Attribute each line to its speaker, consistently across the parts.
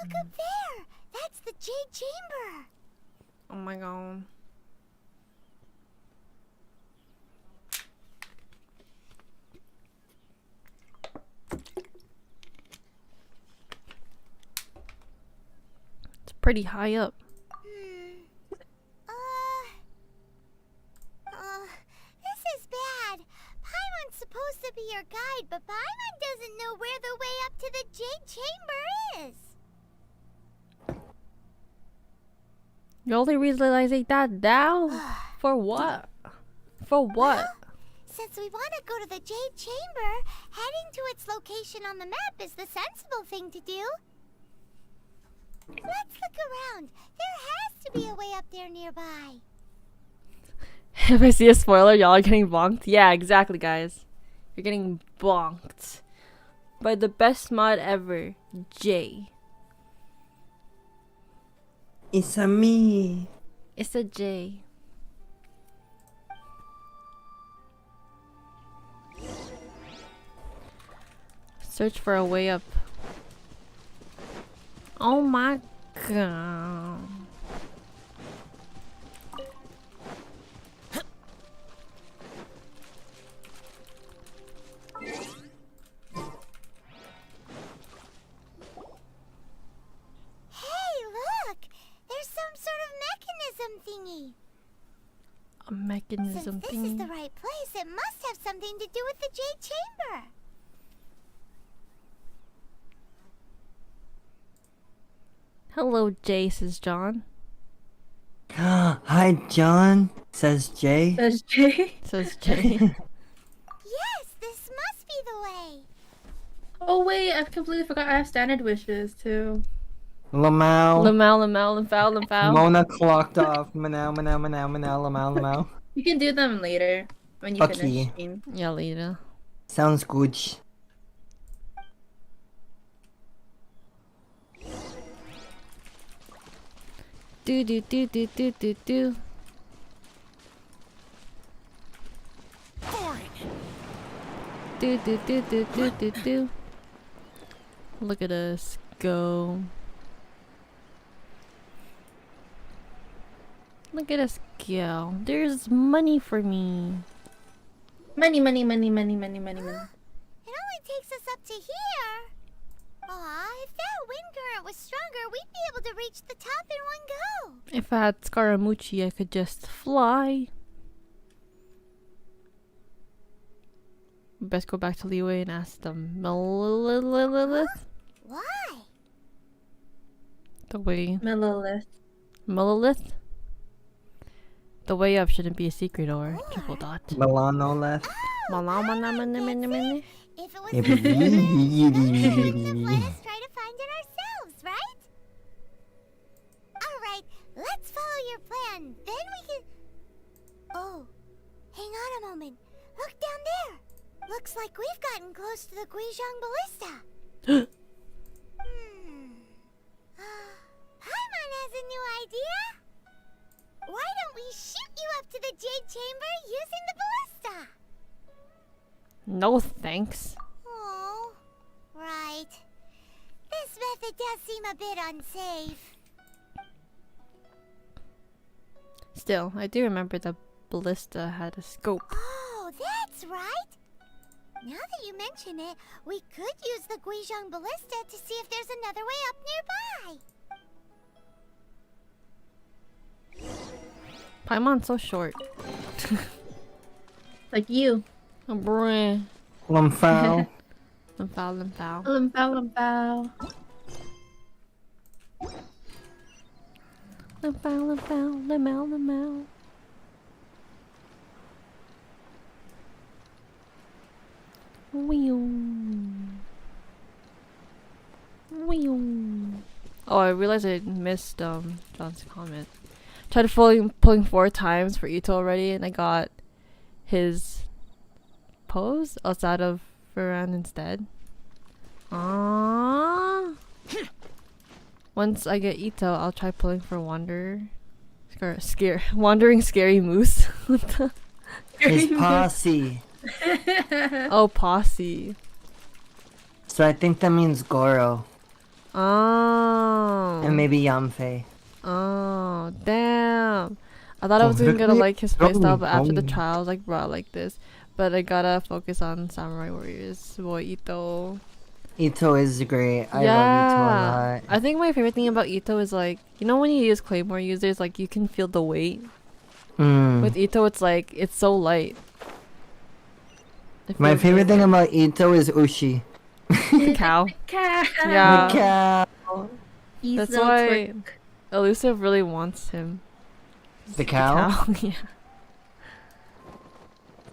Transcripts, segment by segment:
Speaker 1: Look up there! That's the Jade Chamber!
Speaker 2: Oh my god. It's pretty high up.
Speaker 1: This is bad. Paimon's supposed to be your guide, but Paimon doesn't know where the way up to the Jade Chamber is.
Speaker 2: You only realizing that now? For what? For what?
Speaker 1: Well, since we want to go to the Jade Chamber, heading to its location on the map is the sensible thing to do. Let's look around. There has to be a way up there nearby.
Speaker 2: If I see a spoiler, y'all are getting bonked. Yeah, exactly, guys. You're getting bonked by the best mod ever, J.
Speaker 3: It's a me.
Speaker 2: It's a J. Search for a way up. Oh my god.
Speaker 1: Thingy.
Speaker 2: A mechanism
Speaker 1: Since
Speaker 2: thingy.
Speaker 1: this is the right place, it must have something to do with the Jade Chamber.
Speaker 2: Hello, Jay, says John.
Speaker 3: Hi, John, says Jay.
Speaker 4: Says Jay.
Speaker 2: Says Jay.
Speaker 1: Yes, this must be the way.
Speaker 4: Oh wait, I completely forgot I have standard wishes too.
Speaker 3: Lamau.
Speaker 2: Lamau.
Speaker 3: Mona clocked off. Manau, Lamau.
Speaker 4: You can do them later when you
Speaker 3: Okay.
Speaker 4: finish stream.
Speaker 2: Yeah, later.
Speaker 3: Sounds good.
Speaker 2: Do. Do. Look at us go. Look at us go. There's money for me.
Speaker 4: Money.
Speaker 1: It only takes us up to here. Aw, if that wind current was stronger, we'd be able to reach the top in one go.
Speaker 2: If I had Scaramucci, I could just fly. Best go back to Leeway and ask them.
Speaker 1: Why?
Speaker 2: The way.
Speaker 4: Millilith.
Speaker 2: The way up shouldn't be a secret or triple dot.
Speaker 3: Milano left.
Speaker 1: If it was let us try to find it ourselves, right? Alright, let's follow your plan. Then we can... Oh, hang on a moment. Look down there. Looks like we've gotten close to the Guizhong Ballista. Paimon has a new idea. Why don't we shoot you up to the Jade Chamber using the ballista?
Speaker 2: No thanks.
Speaker 1: Oh, right. This method does seem a bit unsafe.
Speaker 2: Still, I do remember the ballista had a scope.
Speaker 1: Oh, that's right. Now that you mention it, we could use the Guizhong Ballista to see if there's another way up nearby.
Speaker 2: Paimon's so short.
Speaker 4: Like you.
Speaker 2: Oh, bruh.
Speaker 3: Lumfow.
Speaker 2: Lumfow. Lamau. Oh, I realized I missed John's comment. Tried pulling 4 times for Ito already, and I got his pose outside of Varan instead. Aww. Once I get Ito, I'll try pulling for Wandering Scary Moose. What the?
Speaker 3: His posse.
Speaker 2: Oh, posse.
Speaker 3: So I think that means Goro.
Speaker 2: Oh.
Speaker 3: And maybe Yamfei.
Speaker 2: Oh, damn. I thought I was gonna like his playstyle, but after the trial, I was like, bro, I like this. But I gotta focus on Samurai Warriors. Boy, Ito.
Speaker 3: Ito is great. I love Ito a lot.
Speaker 2: I think my favorite thing about Ito is like, you know when you use Claymore users, like you can feel the weight. With Ito, it's like, it's so light.
Speaker 3: My favorite thing about Ito is Ushi.
Speaker 2: Cow.
Speaker 4: Cow.
Speaker 2: Yeah.
Speaker 3: The cow.
Speaker 4: He's
Speaker 2: That's
Speaker 4: so
Speaker 2: why
Speaker 4: twerk.
Speaker 2: Elusive really wants him.
Speaker 3: The cow?
Speaker 2: Yeah.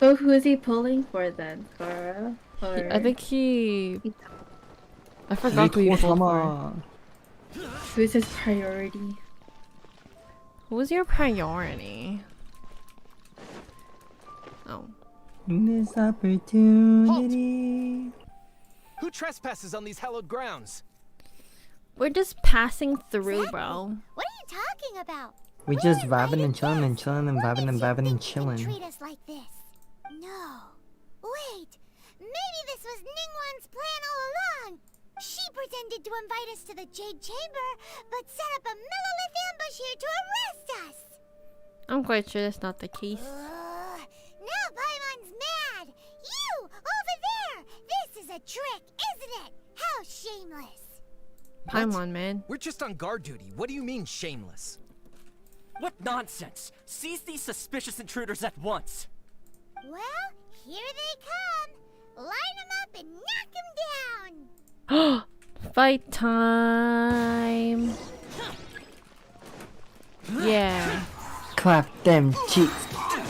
Speaker 4: So who is he pulling for then? Kara? Or...
Speaker 2: I think he... I forgot who he pulled for.
Speaker 4: Who's his priority?
Speaker 2: Who's your priority? Oh.
Speaker 3: This opportunity.
Speaker 5: Who trespasses on these hallowed grounds?
Speaker 2: We're just passing through, bro.
Speaker 1: What are you talking about?
Speaker 3: We just vibing and chilling and chilling and vibing and vibing and chilling.
Speaker 1: Treat us like this. No. Wait. Maybe this was Ningguang's plan all along. She pretended to invite us to the Jade Chamber, but set up a Millilith ambush here to arrest us.
Speaker 2: I'm quite sure that's not the case.
Speaker 1: Now Paimon's mad. You over there. This is a trick, isn't it? How shameless.
Speaker 2: Paimon, man.
Speaker 5: We're just on guard duty. What do you mean shameless?
Speaker 6: What nonsense! Seize these suspicious intruders at once!
Speaker 1: Well, here they come. Line them up and knock them down.
Speaker 2: Fight time. Yeah.
Speaker 3: Clap them cheeks.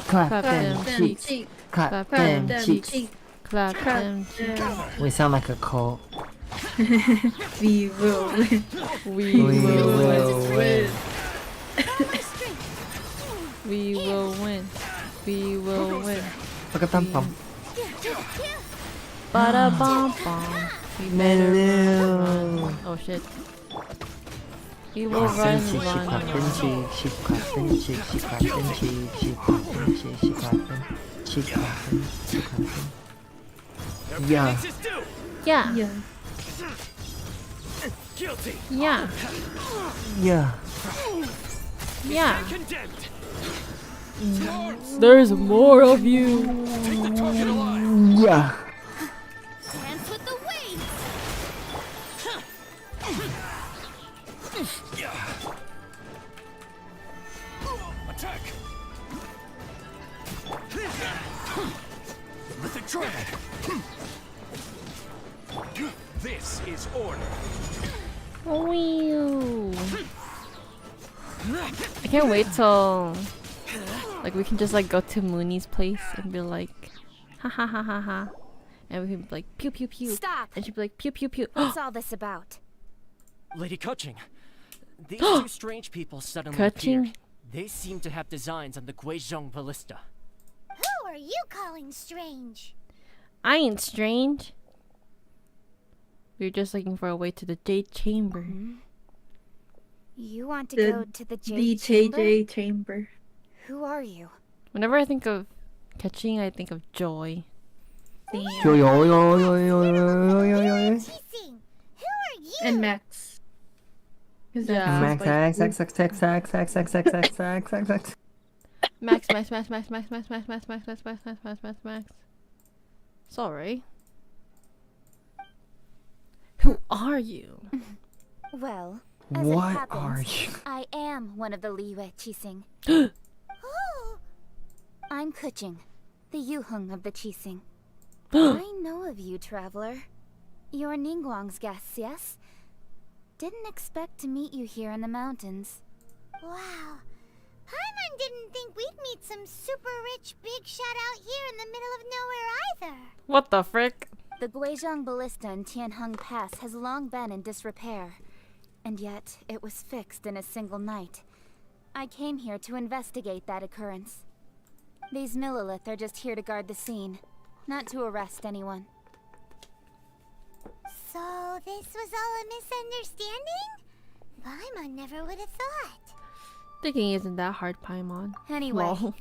Speaker 3: Clap
Speaker 2: Clap
Speaker 3: them
Speaker 2: them
Speaker 3: cheeks.
Speaker 2: cheeks.
Speaker 3: Clap
Speaker 2: Clap
Speaker 3: them
Speaker 2: them
Speaker 3: cheeks.
Speaker 2: Clap them cheeks.
Speaker 3: We sound like a cult.
Speaker 4: We will win.
Speaker 2: We
Speaker 3: We
Speaker 2: will
Speaker 3: will win.
Speaker 2: We will win. We will win.
Speaker 3: Pagkatampam.
Speaker 2: Bada bum bum. We better run. Oh shit. We will run,
Speaker 3: She
Speaker 2: run,
Speaker 3: clapping
Speaker 2: run.
Speaker 3: cheeks. She clapping cheeks. She clapping cheeks. She clapping cheeks. She clapping. She clapping. She clapping. Yeah.
Speaker 2: Yeah.
Speaker 4: Yeah.
Speaker 5: Guilty.
Speaker 2: Yeah.
Speaker 3: Yeah.
Speaker 2: Yeah.
Speaker 5: Condemned.
Speaker 2: There's more of you.
Speaker 5: Take the target alive.
Speaker 3: Yeah.
Speaker 1: Dance with the waves.
Speaker 5: Attack. With the drag. This is order.
Speaker 2: Whew. I can't wait till like we can just like go to Mooney's place and be like ha ha ha ha ha, and we can be like pew pew pew.
Speaker 7: Stop!
Speaker 2: And she'd be like pew pew pew.
Speaker 7: What's all this about?
Speaker 6: Lady Kuching, these two strange people suddenly
Speaker 2: Kuching?
Speaker 6: appeared. They seem to have designs on the Guizhong ballista.
Speaker 1: Who are you calling strange?
Speaker 2: I ain't strange. We're just looking for a way to the Jade Chamber.
Speaker 7: You want to
Speaker 4: The-
Speaker 7: go to the
Speaker 4: The
Speaker 7: Jade Chamber?
Speaker 4: JJ chamber.
Speaker 7: Who are you?
Speaker 2: Whenever I think of catching, I think of joy.
Speaker 3: Yo yo yo yo yo yo yo yo yo.
Speaker 1: Teasing. Who are you?
Speaker 4: And Max. 'Cause
Speaker 2: Yeah.
Speaker 4: that's
Speaker 3: Max
Speaker 4: like-
Speaker 3: X X X X X X X X X X X.
Speaker 2: Max, Max, Max, Max, Max, Max, Max, Max, Max, Max, Max, Max, Max, Max, Max. Sorry. Who are you?
Speaker 7: Well, as it
Speaker 3: What
Speaker 7: happens,
Speaker 3: are you?
Speaker 7: I am one of the Liyue Qixing.
Speaker 1: Who?
Speaker 7: I'm Kuching, the Yuheng of the Qixing. I know of you, traveler. You're Ningguang's guests, yes? Didn't expect to meet you here in the mountains.
Speaker 1: Wow. Paimon didn't think we'd meet some super rich big shot out here in the middle of nowhere either.
Speaker 2: What the frick?
Speaker 7: The Guizhong ballista in Tianheng Pass has long been in disrepair, and yet it was fixed in a single night. I came here to investigate that occurrence. These Millilith are just here to guard the scene, not to arrest anyone.
Speaker 1: So this was all a misunderstanding? Paimon never would have thought.
Speaker 2: Thinking isn't that hard, Paimon.
Speaker 7: Anyway,
Speaker 2: Lol.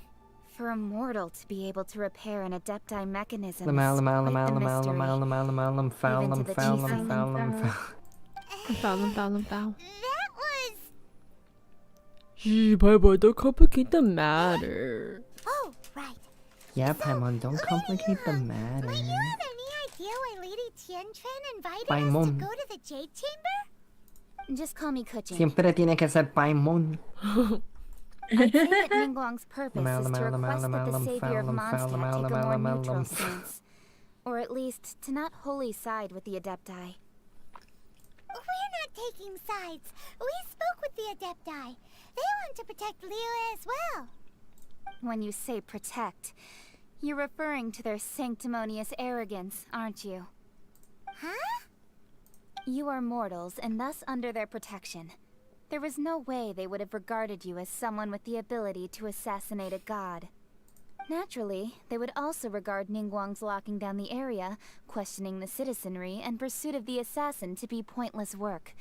Speaker 7: for a mortal to be able to repair an Adepti mechanism
Speaker 3: Lamal,
Speaker 7: is
Speaker 3: lamal,
Speaker 7: quite
Speaker 3: lamal,
Speaker 7: the
Speaker 3: lamal,
Speaker 7: mystery.
Speaker 3: lamal, lamal, lamal, foul,
Speaker 7: Even to the
Speaker 3: foul,
Speaker 7: Qixing.
Speaker 3: foul, foul.
Speaker 2: Foul, foul, foul.
Speaker 1: That
Speaker 2: Shh, Paimon, don't complicate the matter.
Speaker 1: Oh, right.
Speaker 3: Yeah, Paimon, don't
Speaker 1: Lady
Speaker 3: complicate the
Speaker 1: Yuhan,
Speaker 3: matter.
Speaker 1: might you have any idea why Lady Tianquan invited us to
Speaker 3: Paimon.
Speaker 1: go to the Jade Chamber?
Speaker 7: Just call me Kuchin.
Speaker 3: Siempre tiene que ser Paimon.
Speaker 7: I'd say that Ningguang's purpose
Speaker 3: Lamau,
Speaker 7: is to
Speaker 3: lamau,
Speaker 7: request
Speaker 3: lamau,
Speaker 7: that the
Speaker 3: lamau,
Speaker 7: savior of
Speaker 3: lamau,
Speaker 7: Mondstadt
Speaker 3: lamau,
Speaker 7: take a
Speaker 3: lamau,
Speaker 7: more
Speaker 3: lamau,
Speaker 7: neutral
Speaker 3: lamau.
Speaker 7: stance. Or at least, to not wholly side with the Adepti.
Speaker 1: We're not taking sides. We spoke with the Adepti. They want to protect Liyue as well.
Speaker 7: When you say protect, you're referring to their sanctimonious arrogance, aren't you?
Speaker 1: Huh?
Speaker 7: You are mortals, and thus under their protection. There was no way they would have regarded you as someone with the ability to assassinate a god. Naturally, they would also regard Ningguang's locking down the area, questioning the citizenry, and pursuit of the assassin to be pointless work.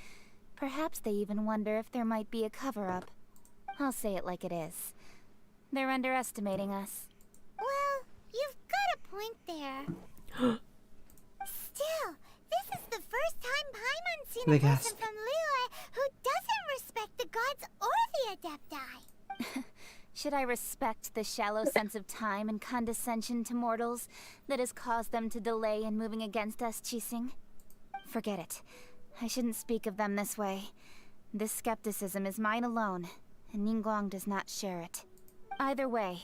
Speaker 7: Perhaps they even wonder if there might be a cover-up. I'll say it like it is. They're underestimating us.
Speaker 1: Well, you've got a point there. Still, this is the first time Paimon's seen a
Speaker 3: The
Speaker 1: person
Speaker 3: gasp.
Speaker 1: from Liyue who doesn't respect the gods or the Adepti.
Speaker 7: Should I respect the shallow sense of time and condescension to mortals that has caused them to delay in moving against us, Qixing? Forget it. I shouldn't speak of them this way. This skepticism is mine alone, and Ningguang does not share it. Either way,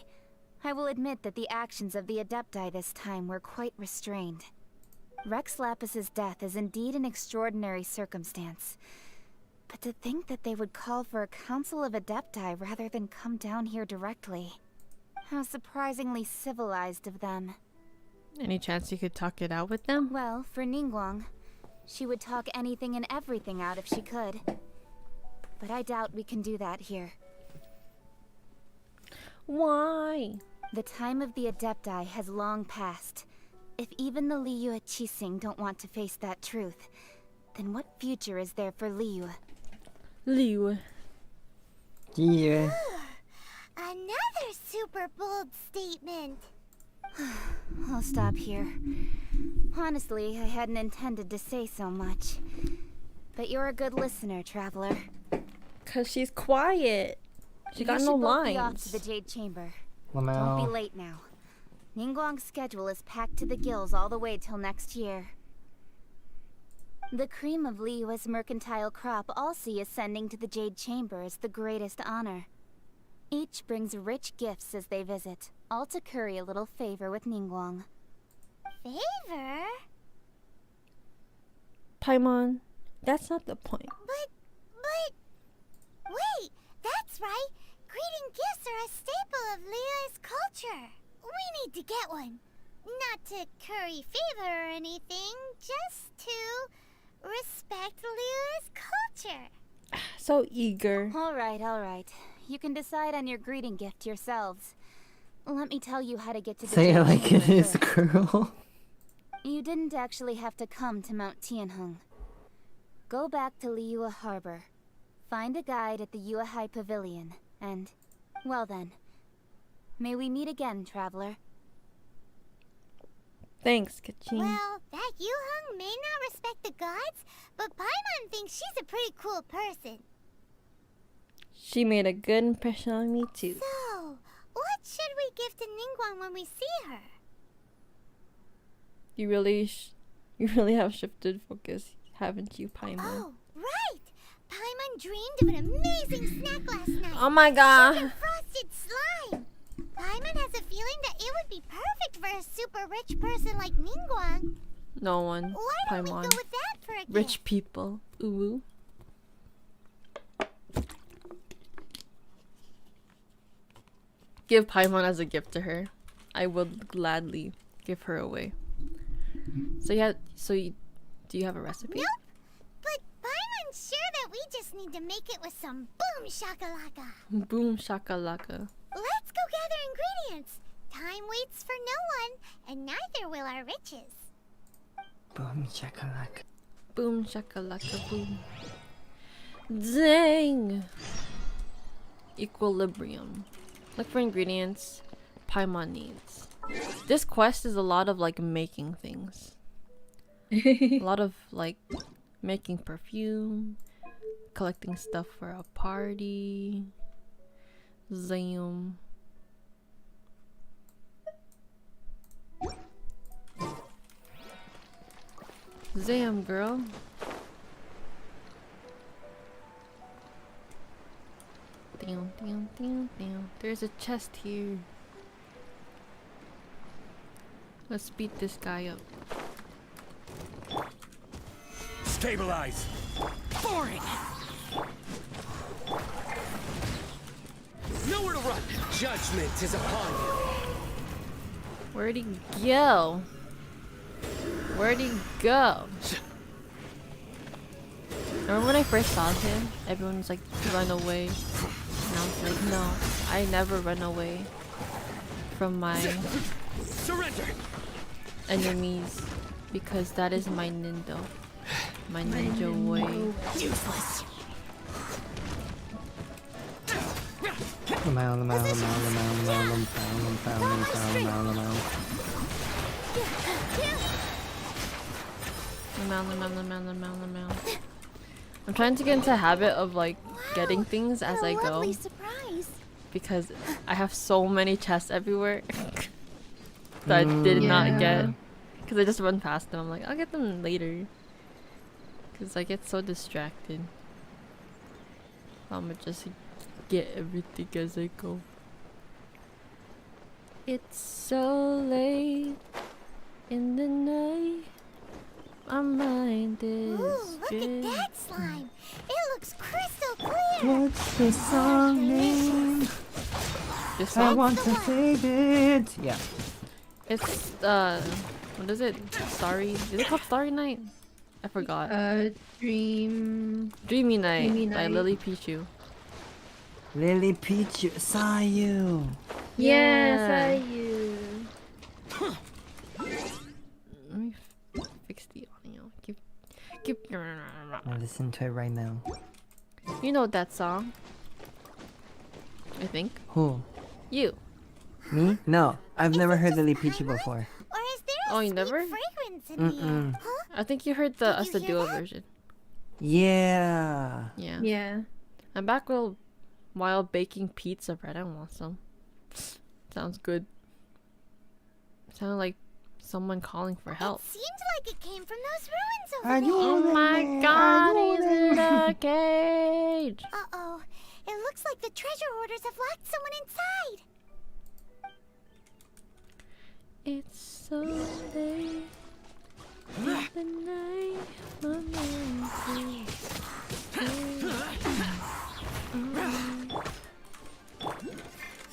Speaker 7: I will admit that the actions of the Adepti this time were quite restrained. Rex Lapis's death is indeed an extraordinary circumstance. But to think that they would call for a council of Adepti rather than come down here directly. How surprisingly civilized of them.
Speaker 2: Any chance you could talk it out with them?
Speaker 7: Well, for Ningguang, she would talk anything and everything out if she could. But I doubt we can do that here.
Speaker 2: Why?
Speaker 7: The time of the Adepti has long passed. If even the Liyue Qixing don't want to face that truth, then what future is there for Liyue?
Speaker 2: Liu.
Speaker 3: Yeah.
Speaker 1: Another super bold statement.
Speaker 7: I'll stop here. Honestly, I hadn't intended to say so much. But you're a good listener, traveler.
Speaker 2: Cause she's quiet. She got
Speaker 7: You
Speaker 2: no
Speaker 7: should both be off
Speaker 2: lines.
Speaker 7: to the Jade Chamber. Don't be
Speaker 3: Lamau.
Speaker 7: late now. Ningguang's schedule is packed to the gills all the way till next year. The cream of Liyue's mercantile crop all see ascending to the Jade Chamber as the greatest honor. Each brings rich gifts as they visit, all to curry a little favor with Ningguang.
Speaker 1: Favor?
Speaker 2: Paimon, that's not the point.
Speaker 1: Wait, that's right. Greeting gifts are a staple of Liyue's culture. We need to get one. Not to curry favor or anything, just to respect Liyue's culture.
Speaker 2: So eager.
Speaker 7: All right. You can decide on your greeting gift yourselves. Let me tell you how to get to the
Speaker 3: Say it
Speaker 7: Jade
Speaker 3: like it
Speaker 7: Chamber
Speaker 3: is,
Speaker 7: first.
Speaker 3: girl.
Speaker 7: You didn't actually have to come to Mount Tianheng. Go back to Liyue Harbor. Find a guide at the Yuehai Pavilion, and... well then. May we meet again, traveler.
Speaker 2: Thanks, Kachin.
Speaker 1: Well, that Yuheng may not respect the gods, but Paimon thinks she's a pretty cool person.
Speaker 2: She made a good impression on me too.
Speaker 1: So, what should we give to Ningguang when we see her?
Speaker 2: You really have shifted focus, haven't you, Paimon?
Speaker 1: Oh, right! Paimon dreamed of an amazing snack last night.
Speaker 2: Oh my god.
Speaker 1: Chicken frosted slime. Paimon has a feeling that it would be perfect for a super rich person like Ningguang.
Speaker 2: No one.
Speaker 1: Why don't we
Speaker 2: Paimon.
Speaker 1: go with that for a gift?
Speaker 2: Rich people. Ooh. Give Paimon as a gift to her. I would gladly give her away. Do you have a recipe?
Speaker 1: Nope. But Paimon's sure that we just need to make it with some boom shakalaka.
Speaker 2: Boom shakalaka.
Speaker 1: Let's go gather ingredients. Time waits for no one, and neither will our riches.
Speaker 3: Boom shakalaka.
Speaker 2: Boom shakalaka boom. Dang! Equilibrium. Look for ingredients Paimon needs. This quest is a lot of like making things. A lot of like making perfume, collecting stuff for a party. Zam. Zam, girl. Damn, damn, damn, damn. There's a chest here. Let's beat this guy up.
Speaker 5: Stabilize.
Speaker 6: Boring.
Speaker 5: Nowhere to run. Judgment is upon you.
Speaker 2: Where'd he go? Where'd he go? Remember when I first saw him? Everyone was like, run away. And I was like, no, I never run away from my
Speaker 5: Surrender.
Speaker 2: enemies because that is my nindo. My ninja way.
Speaker 6: Useless.
Speaker 3: Lamau, lamau, lamau, lamau, lamau, lamau, lamau, lamau, lamau.
Speaker 2: I'm trying to get into a habit of like getting things as I go
Speaker 1: Lovely surprise.
Speaker 2: because I have so many chests everywhere that I did not get because I just run past them. I'm like, I'll get them later because I get so distracted. I'm gonna just get everything as I go. It's so late in the night. My mind is
Speaker 1: Ooh, look at that slime. It looks crystal clear.
Speaker 3: What's the song name?
Speaker 2: This
Speaker 3: I
Speaker 2: song?
Speaker 3: want to save it. Yeah.
Speaker 2: It's what is it? Starry? Is it called Starry Night? I forgot.
Speaker 4: Dream.
Speaker 2: Dreamy Night
Speaker 4: Dreamy
Speaker 2: by
Speaker 4: Night.
Speaker 2: Lily Pichu.
Speaker 3: Lily Peach, saw you.
Speaker 4: Yes,
Speaker 2: Yeah.
Speaker 4: I you.
Speaker 2: Let me fix the audio. Keep.
Speaker 3: I listen to it right now.
Speaker 2: You know that song? I think.
Speaker 3: Who?
Speaker 2: You.
Speaker 3: Me? No, I've never heard Lily Peach before.
Speaker 1: Or is there a
Speaker 2: Oh, you
Speaker 1: sweet
Speaker 2: never?
Speaker 1: fragrance in the air? Huh?
Speaker 2: I think you heard the
Speaker 1: Did
Speaker 2: Us
Speaker 1: you
Speaker 2: the
Speaker 1: hear
Speaker 2: Duo
Speaker 1: that?
Speaker 2: version.
Speaker 3: Yeah.
Speaker 2: Yeah.
Speaker 4: Yeah.
Speaker 2: I'm back while baking pizza bread. I want some. Sounds good. Sounded like someone calling for help.
Speaker 1: It seemed like it came from those ruins over
Speaker 3: Are
Speaker 1: there.
Speaker 3: you
Speaker 2: Oh my
Speaker 3: there?
Speaker 2: god,
Speaker 3: Are you
Speaker 2: he's in
Speaker 3: there?
Speaker 2: a cage!
Speaker 1: Uh-oh. It looks like the treasure hoarders have locked someone inside.
Speaker 2: It's so late in the night, my mind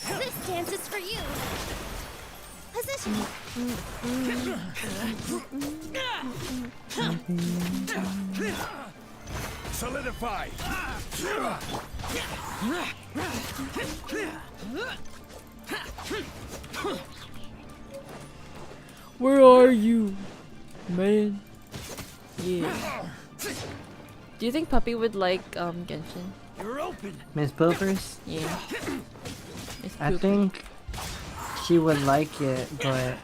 Speaker 1: This dance is for you. Position.
Speaker 5: Solidify.
Speaker 2: Where are you, man? Yeah. Do you think Puppy would like Genshin?
Speaker 5: You're open.
Speaker 3: Miss Poopers?
Speaker 2: Yeah. It's
Speaker 3: I
Speaker 2: poop.
Speaker 3: think she would like it, but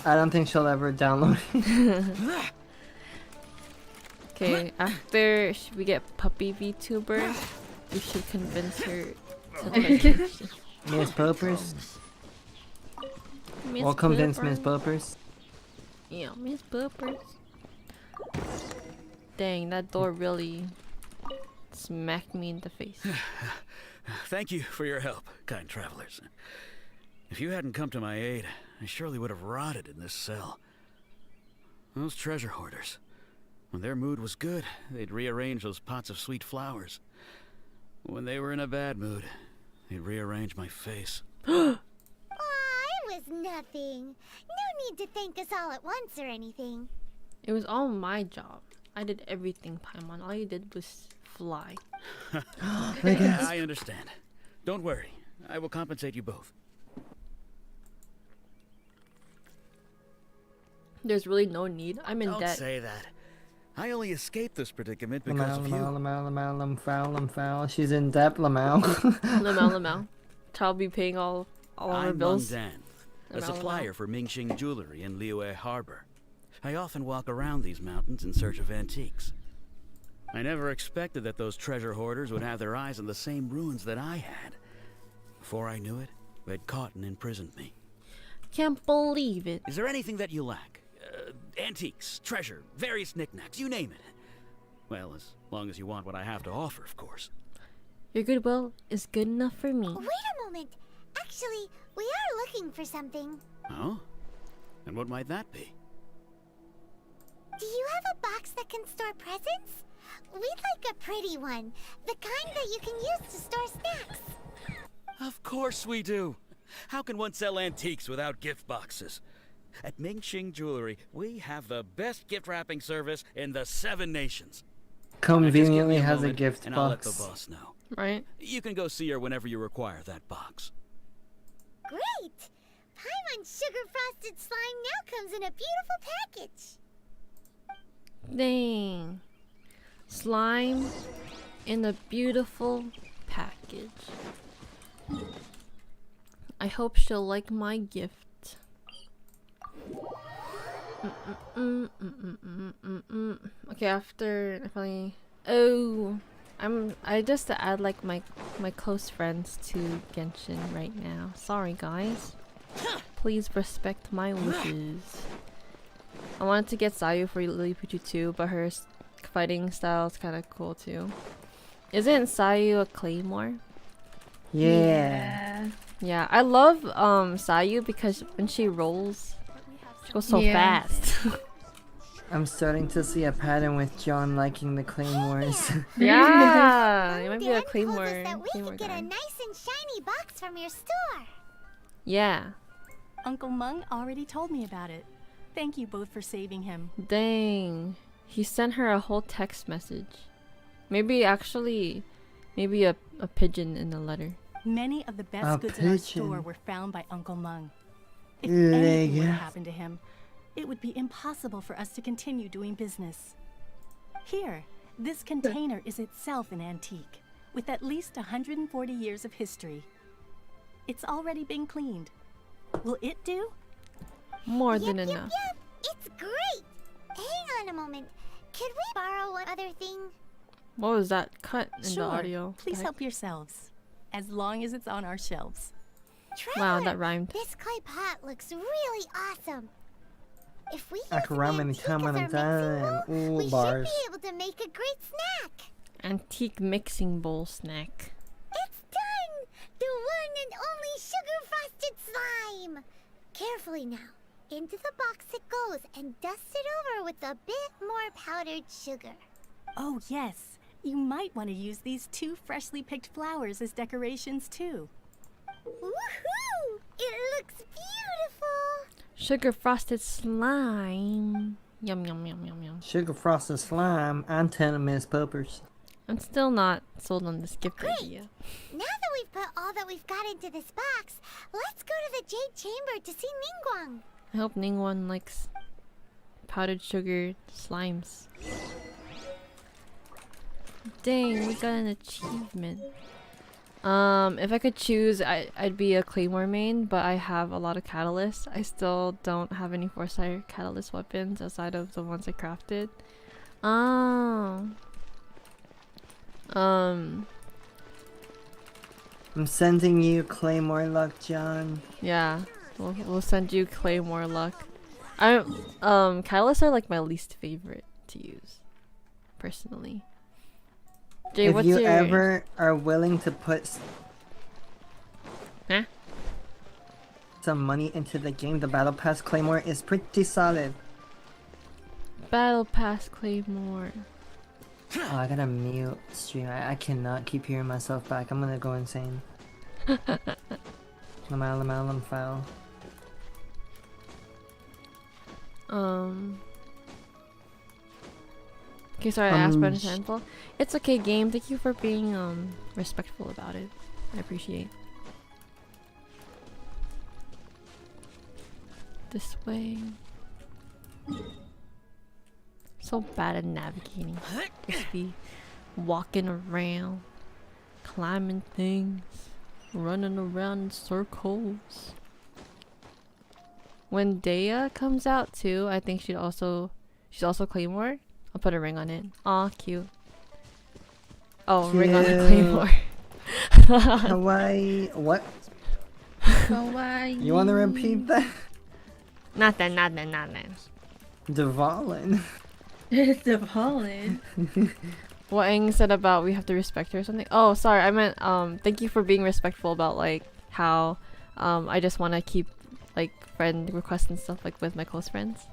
Speaker 3: I don't think she'll ever download it.
Speaker 2: Okay, after we get Puppy VTuber, we should convince her to play Genshin.
Speaker 3: Miss Poopers?
Speaker 2: Miss
Speaker 3: We'll convince Miss
Speaker 2: Poopers.
Speaker 3: Poopers.
Speaker 2: Yeah, Miss Poopers. Dang, that door really smacked me in the face.
Speaker 8: Thank you for your help, kind travelers. If you hadn't come to my aid, I surely would have rotted in this cell. Those treasure hoarders. When their mood was good, they'd rearrange those pots of sweet flowers. When they were in a bad mood, they'd rearrange my face.
Speaker 1: Aw, it was nothing. No need to thank us all at once or anything.
Speaker 2: It was all my job. I did everything, Paimon. All you did was fly.
Speaker 8: I understand. Don't worry. I will compensate you both.
Speaker 2: There's really no need. I'm in
Speaker 8: Don't
Speaker 2: debt.
Speaker 8: say that. I only escaped this predicament because
Speaker 3: Lamau,
Speaker 8: of you.
Speaker 3: lamau, lamau, lamau, lamau, lamau. She's in debt, lamau.
Speaker 2: Lamau. I'll be paying all our
Speaker 8: I'm
Speaker 2: bills.
Speaker 8: Meng Dan, a
Speaker 2: Lamau,
Speaker 8: supplier for Mingxing Jewelry in Liyue Harbor. I often walk around these mountains in search of antiques. I never expected that those treasure hoarders would have their eyes on the same ruins that I had. Before I knew it, they'd caught and imprisoned me.
Speaker 2: Can't believe it.
Speaker 8: Is there anything that you lack? Antiques, treasure, various knickknacks, you name it. Well, as long as you want what I have to offer, of course.
Speaker 2: Your goodwill is good enough for me.
Speaker 1: Wait a moment. Actually, we are looking for something.
Speaker 8: Oh? And what might that be?
Speaker 1: Do you have a box that can store presents? We'd like a pretty one. The kind that you can use to store snacks.
Speaker 8: Of course we do. How can one sell antiques without gift boxes? At Mingxing Jewelry, we have the best gift wrapping service in the 7 nations.
Speaker 3: Conveniently
Speaker 8: Just give me
Speaker 3: has a
Speaker 8: moment,
Speaker 3: gift
Speaker 8: and I'll let
Speaker 3: box.
Speaker 8: the boss know.
Speaker 2: Right?
Speaker 8: You can go see her whenever you require that box.
Speaker 1: Great! Paimon Sugar Frosted Slime now comes in a beautiful package.
Speaker 2: Dang. Slime in a beautiful package. I hope she'll like my gift. Okay, after I finally. Oh, I just add like my close friends to Genshin right now. Sorry guys. Please respect my wishes. I wanted to get Sayu for Lilipuchu too, but her fighting style is kind of cool too. Isn't Sayu a claymore?
Speaker 3: Yeah.
Speaker 2: Yeah, I love Sayu because when she rolls, she goes so
Speaker 4: Yeah.
Speaker 2: fast.
Speaker 3: I'm starting to see a pattern with John liking the claymores.
Speaker 2: Yeah, you might be a
Speaker 1: Dan
Speaker 2: claymore.
Speaker 1: told us that we
Speaker 2: Claymore
Speaker 1: could get
Speaker 2: guy.
Speaker 1: a nice and shiny box from your store.
Speaker 2: Yeah.
Speaker 9: Uncle Meng already told me about it. Thank you both for saving him.
Speaker 2: Dang. He sent her a whole text message. Maybe actually, maybe a pigeon in the letter.
Speaker 9: Many of the best
Speaker 3: A
Speaker 9: goods in our
Speaker 3: pigeon.
Speaker 9: store were found by Uncle Meng. If
Speaker 3: Leg.
Speaker 9: anything were to happen to him, it would be impossible for us to continue doing business. Here, this container is itself an antique, with at least 140 years of history. It's already been cleaned. Will it do?
Speaker 2: More than
Speaker 1: Yep,
Speaker 2: enough.
Speaker 1: yep, it's great. Hang on a moment. Could we borrow one other thing?
Speaker 2: What was that cut in
Speaker 9: Sure.
Speaker 2: the audio?
Speaker 9: Please
Speaker 2: Heck?
Speaker 9: help yourselves, as long as it's on our shelves.
Speaker 2: Wow,
Speaker 1: Traveler,
Speaker 2: that rhymed.
Speaker 1: This clay pot looks really awesome. If we use
Speaker 3: I can rhyme
Speaker 1: an
Speaker 3: anytime
Speaker 1: antique
Speaker 3: on
Speaker 1: as
Speaker 3: a
Speaker 1: our mixing
Speaker 3: dime.
Speaker 1: bowl,
Speaker 3: Ooh,
Speaker 1: we
Speaker 3: bars.
Speaker 1: should be able to make a great snack.
Speaker 2: Antique mixing bowl snack.
Speaker 1: It's done! The one and only sugar frosted slime! Carefully now. Into the box it goes and dust it over with a bit more powdered sugar.
Speaker 9: Oh, yes. You might want to use these 2 freshly picked flowers as decorations, too.
Speaker 1: Woohoo! It looks beautiful!
Speaker 2: Sugar frosted slime. Yum yum yum yum yum.
Speaker 3: Sugar frosted slime and tenement poppers.
Speaker 2: I'm still not sold on this gift
Speaker 1: Great.
Speaker 2: idea.
Speaker 1: Now that we've put all that we've got into this box, let's go to the Jade Chamber to see Ningguang.
Speaker 2: I hope Ningguang likes powdered sugar slimes. Dang, we got an achievement. If I could choose, I'd be a Claymore main, but I have a lot of catalysts. I still don't have any 4-star catalyst weapons outside of the ones I crafted. Oh.
Speaker 3: I'm sending you claymore luck, John.
Speaker 2: Yeah. We'll send you Claymore luck. Catalysts are like my least favorite to use, personally. Jay,
Speaker 3: If
Speaker 2: what's
Speaker 3: you
Speaker 2: your...
Speaker 3: ever are willing to put
Speaker 2: Huh?
Speaker 3: some money into the game, the Battle Pass Claymore is pretty solid.
Speaker 2: Battle Pass Claymore.
Speaker 3: Oh, I gotta mute stream. I cannot keep hearing myself back. I'm gonna go insane. Lam file.
Speaker 2: Okay, sorry, I asked about a sample. It's okay, game. Thank you for being respectful about it. I appreciate. This way. So bad at navigating. Just be walking around, climbing things, running around in circles. When Dea comes out too, I think she's also Claymore. I'll put a ring on it. Aw, cute. Oh, ring on the
Speaker 3: Cute.
Speaker 2: Claymore.
Speaker 3: Hawaii. What?
Speaker 4: Hawaii.
Speaker 3: You want to repeat that?
Speaker 2: Nothing.
Speaker 3: Devalin.
Speaker 4: It's appalling.
Speaker 2: What Aang said about we have to respect her or something. Oh, sorry. I meant thank you for being respectful about like how I just want to keep like friend requests and stuff like with my close friends.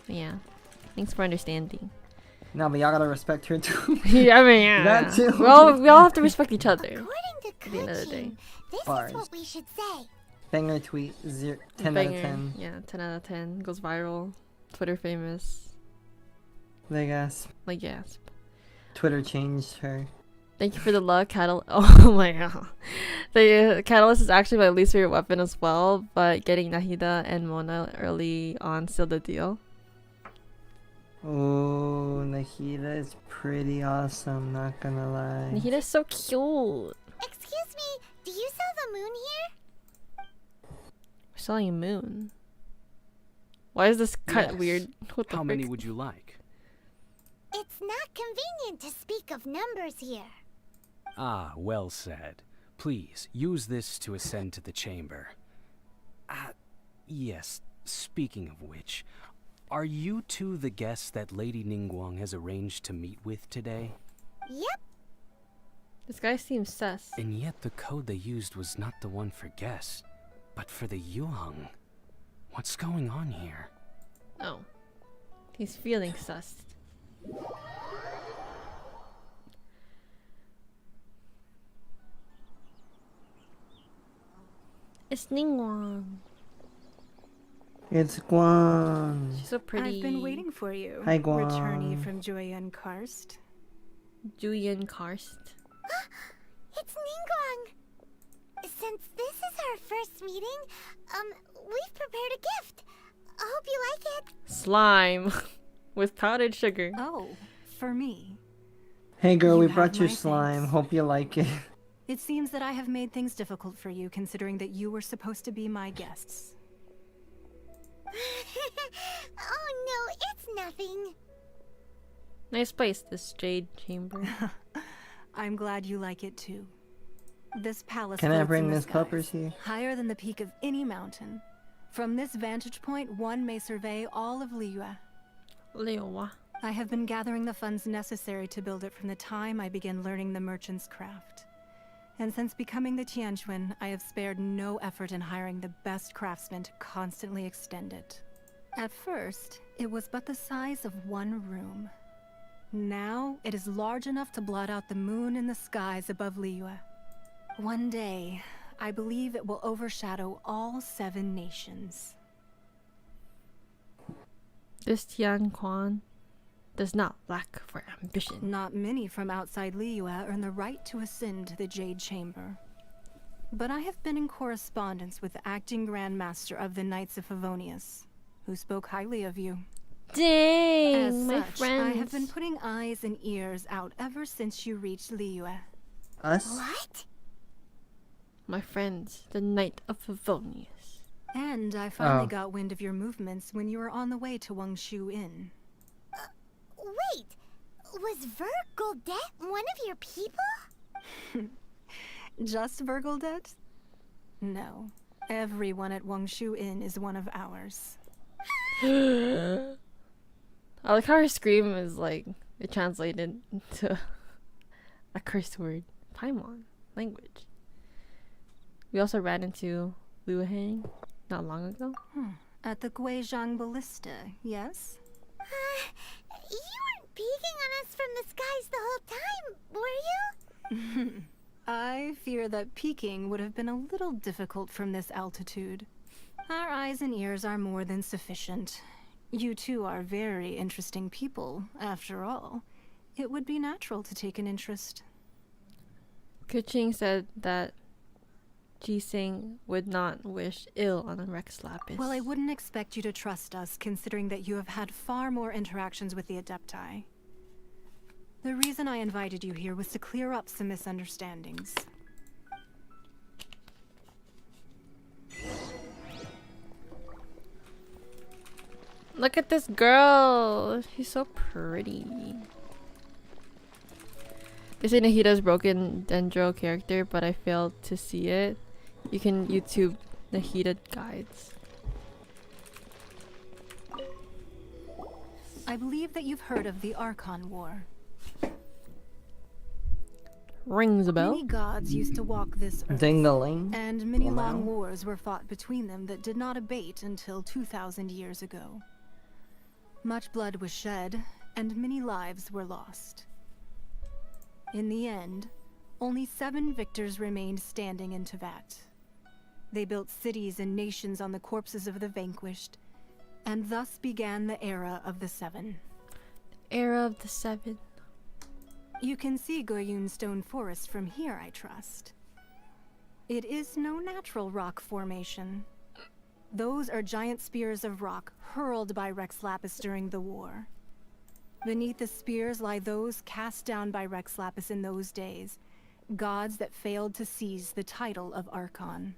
Speaker 2: Yeah. Thanks for understanding.
Speaker 3: No, but y'all gotta respect her too.
Speaker 2: Yeah, I mean, yeah.
Speaker 3: That too.
Speaker 2: We all have to respect each other.
Speaker 1: According to
Speaker 2: At the end of the day.
Speaker 1: Genshin, this
Speaker 3: Bars.
Speaker 1: is what we should say.
Speaker 3: Banger tweet. 10 out of
Speaker 2: Banger.
Speaker 3: 10.
Speaker 2: Yeah, 10 out of 10. Goes viral. Twitter famous.
Speaker 3: Big ass.
Speaker 2: Like gasp.
Speaker 3: Twitter changed her.
Speaker 2: Thank you for the luck, Catalyst. Oh my god. The Catalyst is actually my least favorite weapon as well, but getting Nahida and Mona early on sealed the deal.
Speaker 3: Oh, Nahida is pretty awesome, not gonna lie.
Speaker 2: Nahida's so cute.
Speaker 1: Excuse me, do you sell the moon here?
Speaker 2: We're selling a moon. Why is this cut
Speaker 5: Yes.
Speaker 2: weird? What the
Speaker 5: How
Speaker 2: frick?
Speaker 5: many would you like?
Speaker 1: It's not convenient to speak of numbers here.
Speaker 5: Ah, well said. Please, use this to ascend to the chamber. Yes, speaking of which, are you two the guests that Lady Ningguang has arranged to meet with today?
Speaker 1: Yep.
Speaker 2: This guy seems sus.
Speaker 5: And yet the code they used was not the one for guests, but for the Yuang. What's going on here?
Speaker 2: Oh. He's feeling sus. It's Ningguang.
Speaker 3: It's Guang.
Speaker 2: She's so pretty.
Speaker 10: I've been waiting for you.
Speaker 3: Hi, Guang.
Speaker 10: Returnee from Joyen Karst.
Speaker 2: Julian Karst.
Speaker 1: It's Ningguang. Since this is our first meeting, we've prepared a gift. I hope you like it.
Speaker 2: Slime. With powdered sugar.
Speaker 10: Oh, for me.
Speaker 3: Hey girl,
Speaker 10: You
Speaker 3: we
Speaker 10: have
Speaker 3: brought you
Speaker 10: my
Speaker 3: slime.
Speaker 10: thanks.
Speaker 3: Hope you like it.
Speaker 10: It seems that I have made things difficult for you, considering that you were supposed to be my guests.
Speaker 1: Oh no, it's nothing.
Speaker 2: Nice place, this jade chamber.
Speaker 10: I'm glad you like it too. This palace
Speaker 3: Can I
Speaker 10: floats
Speaker 3: bring
Speaker 10: in the
Speaker 3: Miss Puppers
Speaker 10: skies,
Speaker 3: here?
Speaker 10: higher than the peak of any mountain. From this vantage point, one may survey all of Liyue.
Speaker 2: Leowa.
Speaker 10: I have been gathering the funds necessary to build it from the time I began learning the merchant's craft. And since becoming the Tianquan, I have spared no effort in hiring the best craftsmen to constantly extend it. At first, it was but the size of one room. Now, it is large enough to blot out the moon in the skies above Liyue. One day, I believe it will overshadow all 7 nations.
Speaker 2: This Tianquan does not lack for ambition.
Speaker 10: Not many from outside Liyue earn the right to ascend to the Jade Chamber. But I have been in correspondence with the acting Grand Master of the Knights of Favonius, who spoke highly of you.
Speaker 2: Dang,
Speaker 10: As
Speaker 2: my
Speaker 10: such,
Speaker 2: friends.
Speaker 10: I have been putting eyes and ears out ever since you reached Liyue.
Speaker 3: Us?
Speaker 1: What?
Speaker 2: My friends, the Knight of Favonius.
Speaker 10: And I finally
Speaker 3: Oh.
Speaker 10: got wind of your movements when you were on the way to Wangshu Inn.
Speaker 1: Wait, was Vergoldet one of your people?
Speaker 10: Just Vergoldet? No. Everyone at Wangshu Inn is one of ours.
Speaker 2: I like how her scream is like it translated into a curse word. Paimon language. We also ran into Liu Hang not long ago.
Speaker 10: At the Guizhang Ballista, yes?
Speaker 1: You weren't peeking on us from the skies the whole time, were you?
Speaker 10: I fear that peeking would have been a little difficult from this altitude. Our eyes and ears are more than sufficient. You two are very interesting people, after all. It would be natural to take an interest.
Speaker 2: Kuching said that Jising would not wish ill on a Rex Lapis.
Speaker 10: Well, I wouldn't expect you to trust us, considering that you have had far more interactions with the Adepti. The reason I invited you here was to clear up some misunderstandings.
Speaker 2: Look at this girl. She's so pretty. They say Nahida's broken Dendro character, but I failed to see it. You can YouTube Nahida guides.
Speaker 10: I believe that you've heard of the Archon War.
Speaker 2: Rings a bell.
Speaker 10: Many gods used to walk this earth,
Speaker 3: Ding-a-ling.
Speaker 10: and many
Speaker 3: Wow.
Speaker 10: long wars were fought between them that did not abate until 2,000 years ago. Much blood was shed, and many lives were lost. In the end, only 7 victors remained standing in Tevat. They built cities and nations on the corpses of the vanquished, and thus began the Era of the Seven.
Speaker 2: Era of the Seven.
Speaker 10: You can see Goyun Stone Forest from here, I trust. It is no natural rock formation. Those are giant spears of rock hurled by Rex Lapis during the war. Beneath the spears lie those cast down by Rex Lapis in those days, gods that failed to seize the title of Archon.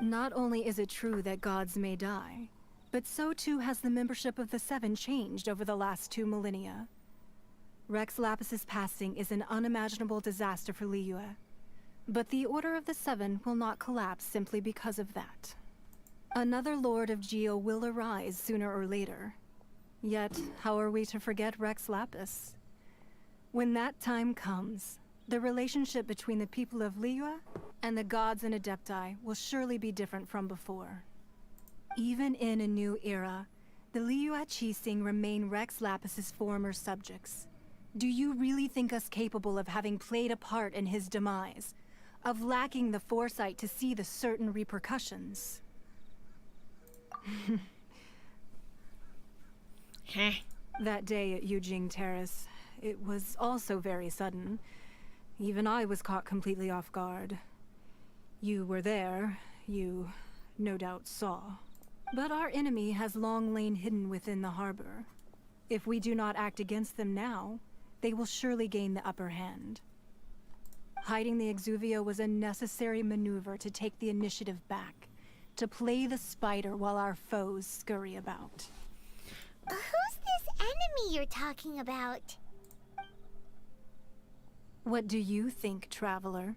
Speaker 10: Not only is it true that gods may die, but so too has the membership of the Seven changed over the last 2 millennia. Rex Lapis's passing is an unimaginable disaster for Liyue, but the Order of the Seven will not collapse simply because of that. Another Lord of Geo will arise sooner or later. Yet, how are we to forget Rex Lapis? When that time comes, the relationship between the people of Liyue and the gods and Adepti will surely be different from before. Even in a new era, the Liyue Qixing remain Rex Lapis's former subjects. Do you really think us capable of having played a part in his demise? Of lacking the foresight to see the certain repercussions? That day at Yujing Terrace, it was also very sudden. Even I was caught completely off guard. You were there, you no doubt saw. But our enemy has long lain hidden within the harbor. If we do not act against them now, they will surely gain the upper hand. Hiding the Exuvio was a necessary maneuver to take the initiative back, to play the spider while our foes scurry about.
Speaker 1: Who's this enemy you're talking about?
Speaker 10: What do you think, traveler?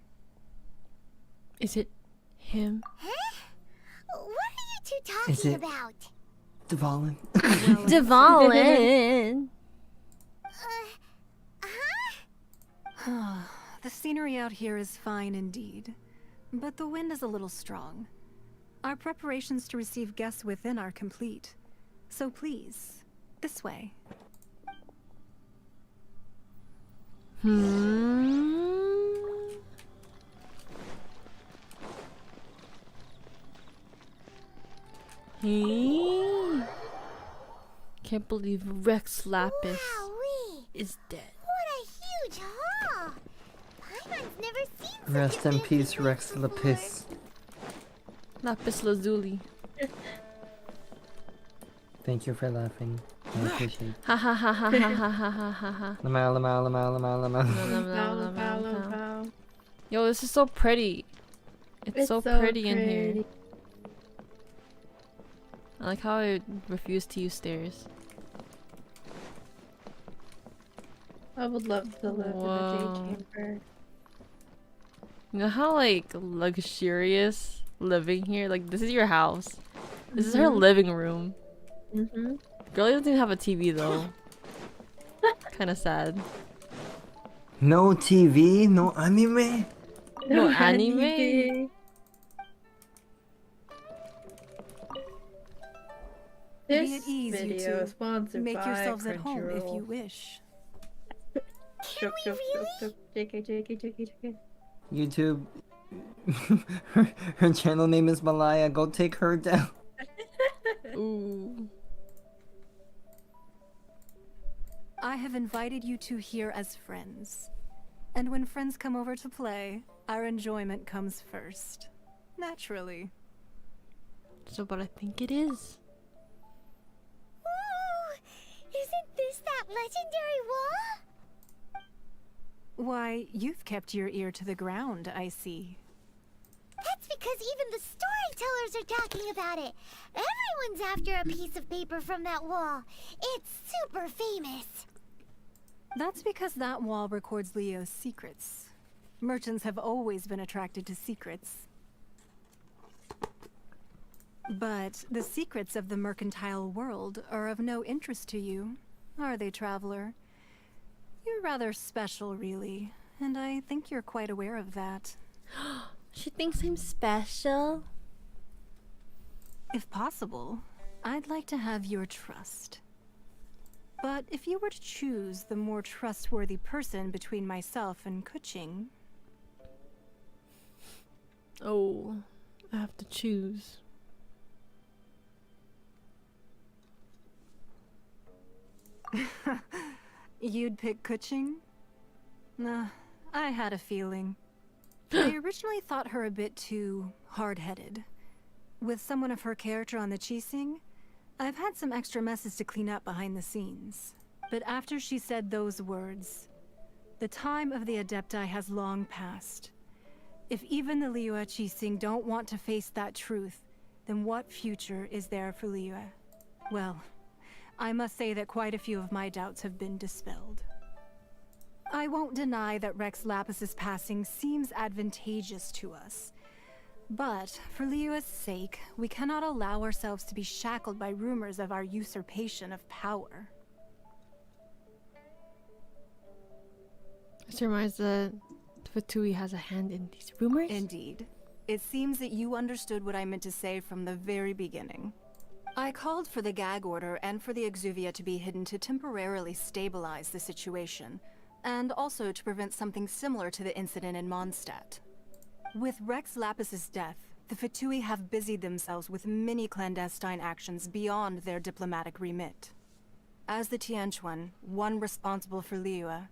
Speaker 2: Is it him?
Speaker 1: Huh? What are you two
Speaker 3: Is
Speaker 1: talking
Speaker 3: it-
Speaker 1: about?
Speaker 3: Dvalin.
Speaker 2: Dvalin.
Speaker 10: The scenery out here is fine indeed, but the wind is a little strong. Our preparations to receive guests within are complete, so please, this way.
Speaker 2: Can't believe Rex Lapis
Speaker 1: Wowee!
Speaker 2: is dead.
Speaker 1: What a huge haul! Paimon's never seen such
Speaker 3: Rest
Speaker 1: a
Speaker 3: in
Speaker 1: big
Speaker 3: peace,
Speaker 1: thing
Speaker 3: Rex
Speaker 1: before.
Speaker 3: Lapis.
Speaker 2: Lapis Lazuli.
Speaker 3: Thank you for laughing. I appreciate it.
Speaker 2: Ha ha ha ha ha ha ha ha ha ha.
Speaker 3: Lamau, lamau, lamau, lamau, lamau.
Speaker 4: Bow, bow, bow.
Speaker 2: Yo, this is so pretty. It's so pretty in here. I like how I refuse to use stairs.
Speaker 4: I would love to live in a
Speaker 2: Whoa.
Speaker 4: Jade Chamber.
Speaker 2: You know how like luxurious living here? Like this is your house. This is her living room.
Speaker 4: Mm-hmm.
Speaker 2: Girl doesn't even have a TV though. Kinda sad.
Speaker 3: No TV, no anime.
Speaker 2: No anime?
Speaker 10: Be
Speaker 4: This
Speaker 10: at ease, you
Speaker 4: video
Speaker 10: two.
Speaker 4: is sponsored
Speaker 10: Make
Speaker 4: by
Speaker 10: yourselves at home if
Speaker 4: Crunchyroll.
Speaker 10: you wish.
Speaker 1: Can we really?
Speaker 4: JK.
Speaker 3: YouTube. her channel name is Malaya. Go take her down.
Speaker 2: Ooh.
Speaker 10: I have invited you two here as friends. And when friends come over to play, our enjoyment comes first. Naturally.
Speaker 2: So what I think it is.
Speaker 1: Ooh, isn't this that legendary wall?
Speaker 10: Why, you've kept your ear to the ground, I see.
Speaker 1: That's because even the storytellers are talking about it. Everyone's after a piece of paper from that wall. It's super famous.
Speaker 10: That's because that wall records Leo's secrets. Merchants have always been attracted to secrets. But the secrets of the mercantile world are of no interest to you, are they, traveler? You're rather special, really, and I think you're quite aware of that.
Speaker 2: She thinks I'm special.
Speaker 10: If possible, I'd like to have your trust. But if you were to choose the more trustworthy person between myself and Kuching...
Speaker 2: Oh, I have to choose.
Speaker 10: You'd pick Kuching? Nah, I had a feeling. I originally thought her a bit too hard-headed. With someone of her character on the Qixing, I've had some extra messes to clean up behind the scenes. But after she said those words, the time of the Adepti has long passed. If even the Liyue Qixing don't want to face that truth, then what future is there for Liyue? Well, I must say that quite a few of my doubts have been dispelled. I won't deny that Rex Lapis's passing seems advantageous to us. But, for Liyue's sake, we cannot allow ourselves to be shackled by rumors of our usurpation of power.
Speaker 2: This reminds that Fatui has a hand in these rumors?
Speaker 10: Indeed. It seems that you understood what I meant to say from the very beginning. I called for the gag order and for the Exuvia to be hidden to temporarily stabilize the situation, and also to prevent something similar to the incident in Mondstadt. With Rex Lapis's death, the Fatui have busied themselves with many clandestine actions beyond their diplomatic remit. As the Tianquan, one responsible for Liyue,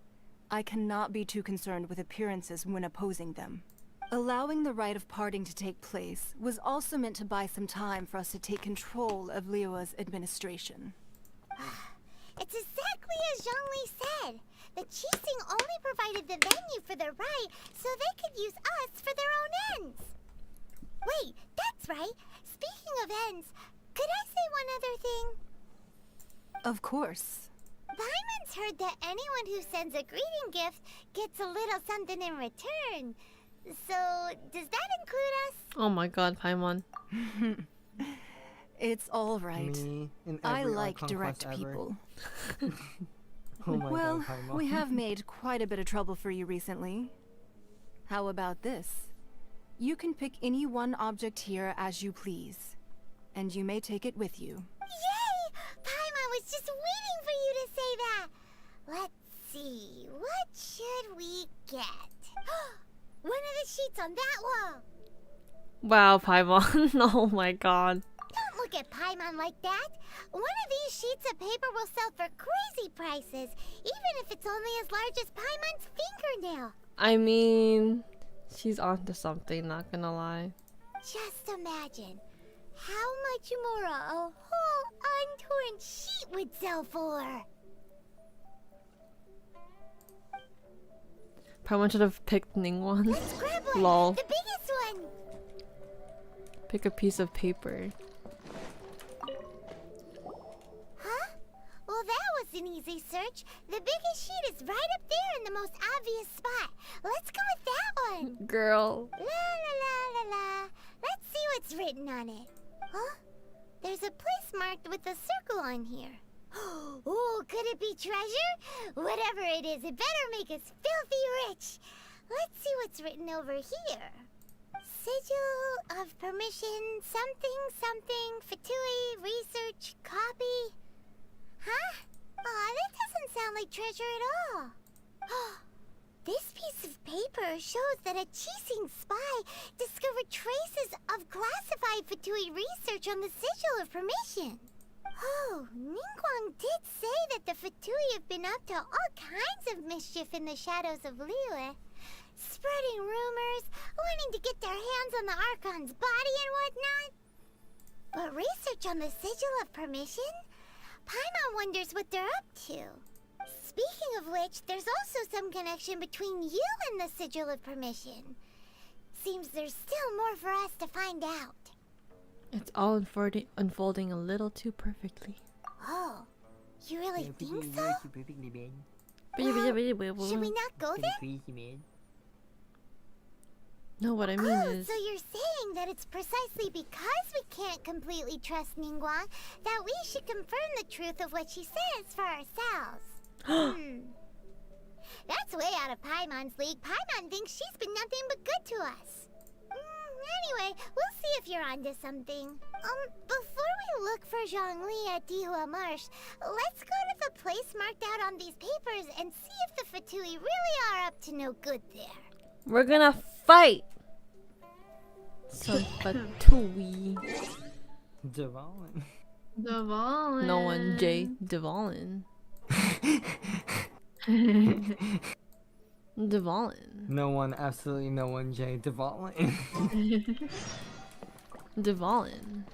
Speaker 10: I cannot be too concerned with appearances when opposing them. Allowing the rite of parting to take place was also meant to buy some time for us to take control of Liyue's administration.
Speaker 1: It's exactly as Zhongli said. The Qixing only provided the venue for their rite so they could use us for their own ends. Wait, that's right. Speaking of ends, could I say one other thing?
Speaker 10: Of course.
Speaker 1: Paimon's heard that anyone who sends a greeting gift gets a little something in return. So, does that include us?
Speaker 2: Oh my god, Paimon.
Speaker 10: It's all right.
Speaker 3: Me in
Speaker 10: I
Speaker 3: every
Speaker 10: like
Speaker 3: Archon
Speaker 10: direct
Speaker 3: quest ever.
Speaker 10: people.
Speaker 3: Oh my
Speaker 10: Well,
Speaker 3: god, Paimon.
Speaker 10: we have made quite a bit of trouble for you recently. How about this? You can pick any one object here as you please, and you may take it with you.
Speaker 1: Yay! Paimon was just waiting for you to say that. Let's see, what should we get? One of the sheets on that wall.
Speaker 2: Wow, Paimon. Oh my god.
Speaker 1: Don't look at Paimon like that. One of these sheets of paper will sell for crazy prices, even if it's only as large as Paimon's fingernail.
Speaker 2: I mean, she's onto something, not gonna lie.
Speaker 1: Just imagine how much more a whole untorn sheet would sell for.
Speaker 2: Paimon should have picked Ningguang.
Speaker 1: Let's grab one.
Speaker 2: Lol.
Speaker 1: The biggest one.
Speaker 2: Pick a piece of paper.
Speaker 1: Huh? Well, that was an easy search. The biggest sheet is right up there in the most obvious spot. Let's go with that one.
Speaker 2: Girl.
Speaker 1: La la la la la. Let's see what's written on it. Huh? There's a place marked with a circle on here. Oh, could it be treasure? Whatever it is, it better make us filthy rich. Let's see what's written over here. Sigil of permission, something, something, Fatui, research, copy. Huh? Aw, that doesn't sound like treasure at all. This piece of paper shows that a Qixing spy discovered traces of classified Fatui research on the Sigil of permission. Oh, Ningguang did say that the Fatui have been up to all kinds of mischief in the shadows of Liyue. Spreading rumors, wanting to get their hands on the Archon's body and whatnot. But research on the Sigil of permission? Paimon wonders what they're up to. Speaking of which, there's also some connection between you and the Sigil of permission. Seems there's still more for us to find out.
Speaker 2: It's all unfolding a little too perfectly.
Speaker 1: Oh, you really think so? Should we not go there?
Speaker 2: No, what I mean is...
Speaker 1: So you're saying that it's precisely because we can't completely trust Ningguang that we should confirm the truth of what she says for ourselves. That's way out of Paimon's league. Paimon thinks she's been nothing but good to us. Anyway, we'll see if you're onto something. Before we look for Zhongli at Dihua Marsh, let's go to the place marked out on these papers and see if the Fatui really are up to no good there.
Speaker 2: We're gonna fight! Some Fatui.
Speaker 3: Devalin.
Speaker 4: Devalin.
Speaker 2: No one, Jay. Devalin. Devalin.
Speaker 3: No one, absolutely no one, Jay. Devalin.
Speaker 2: Devalin.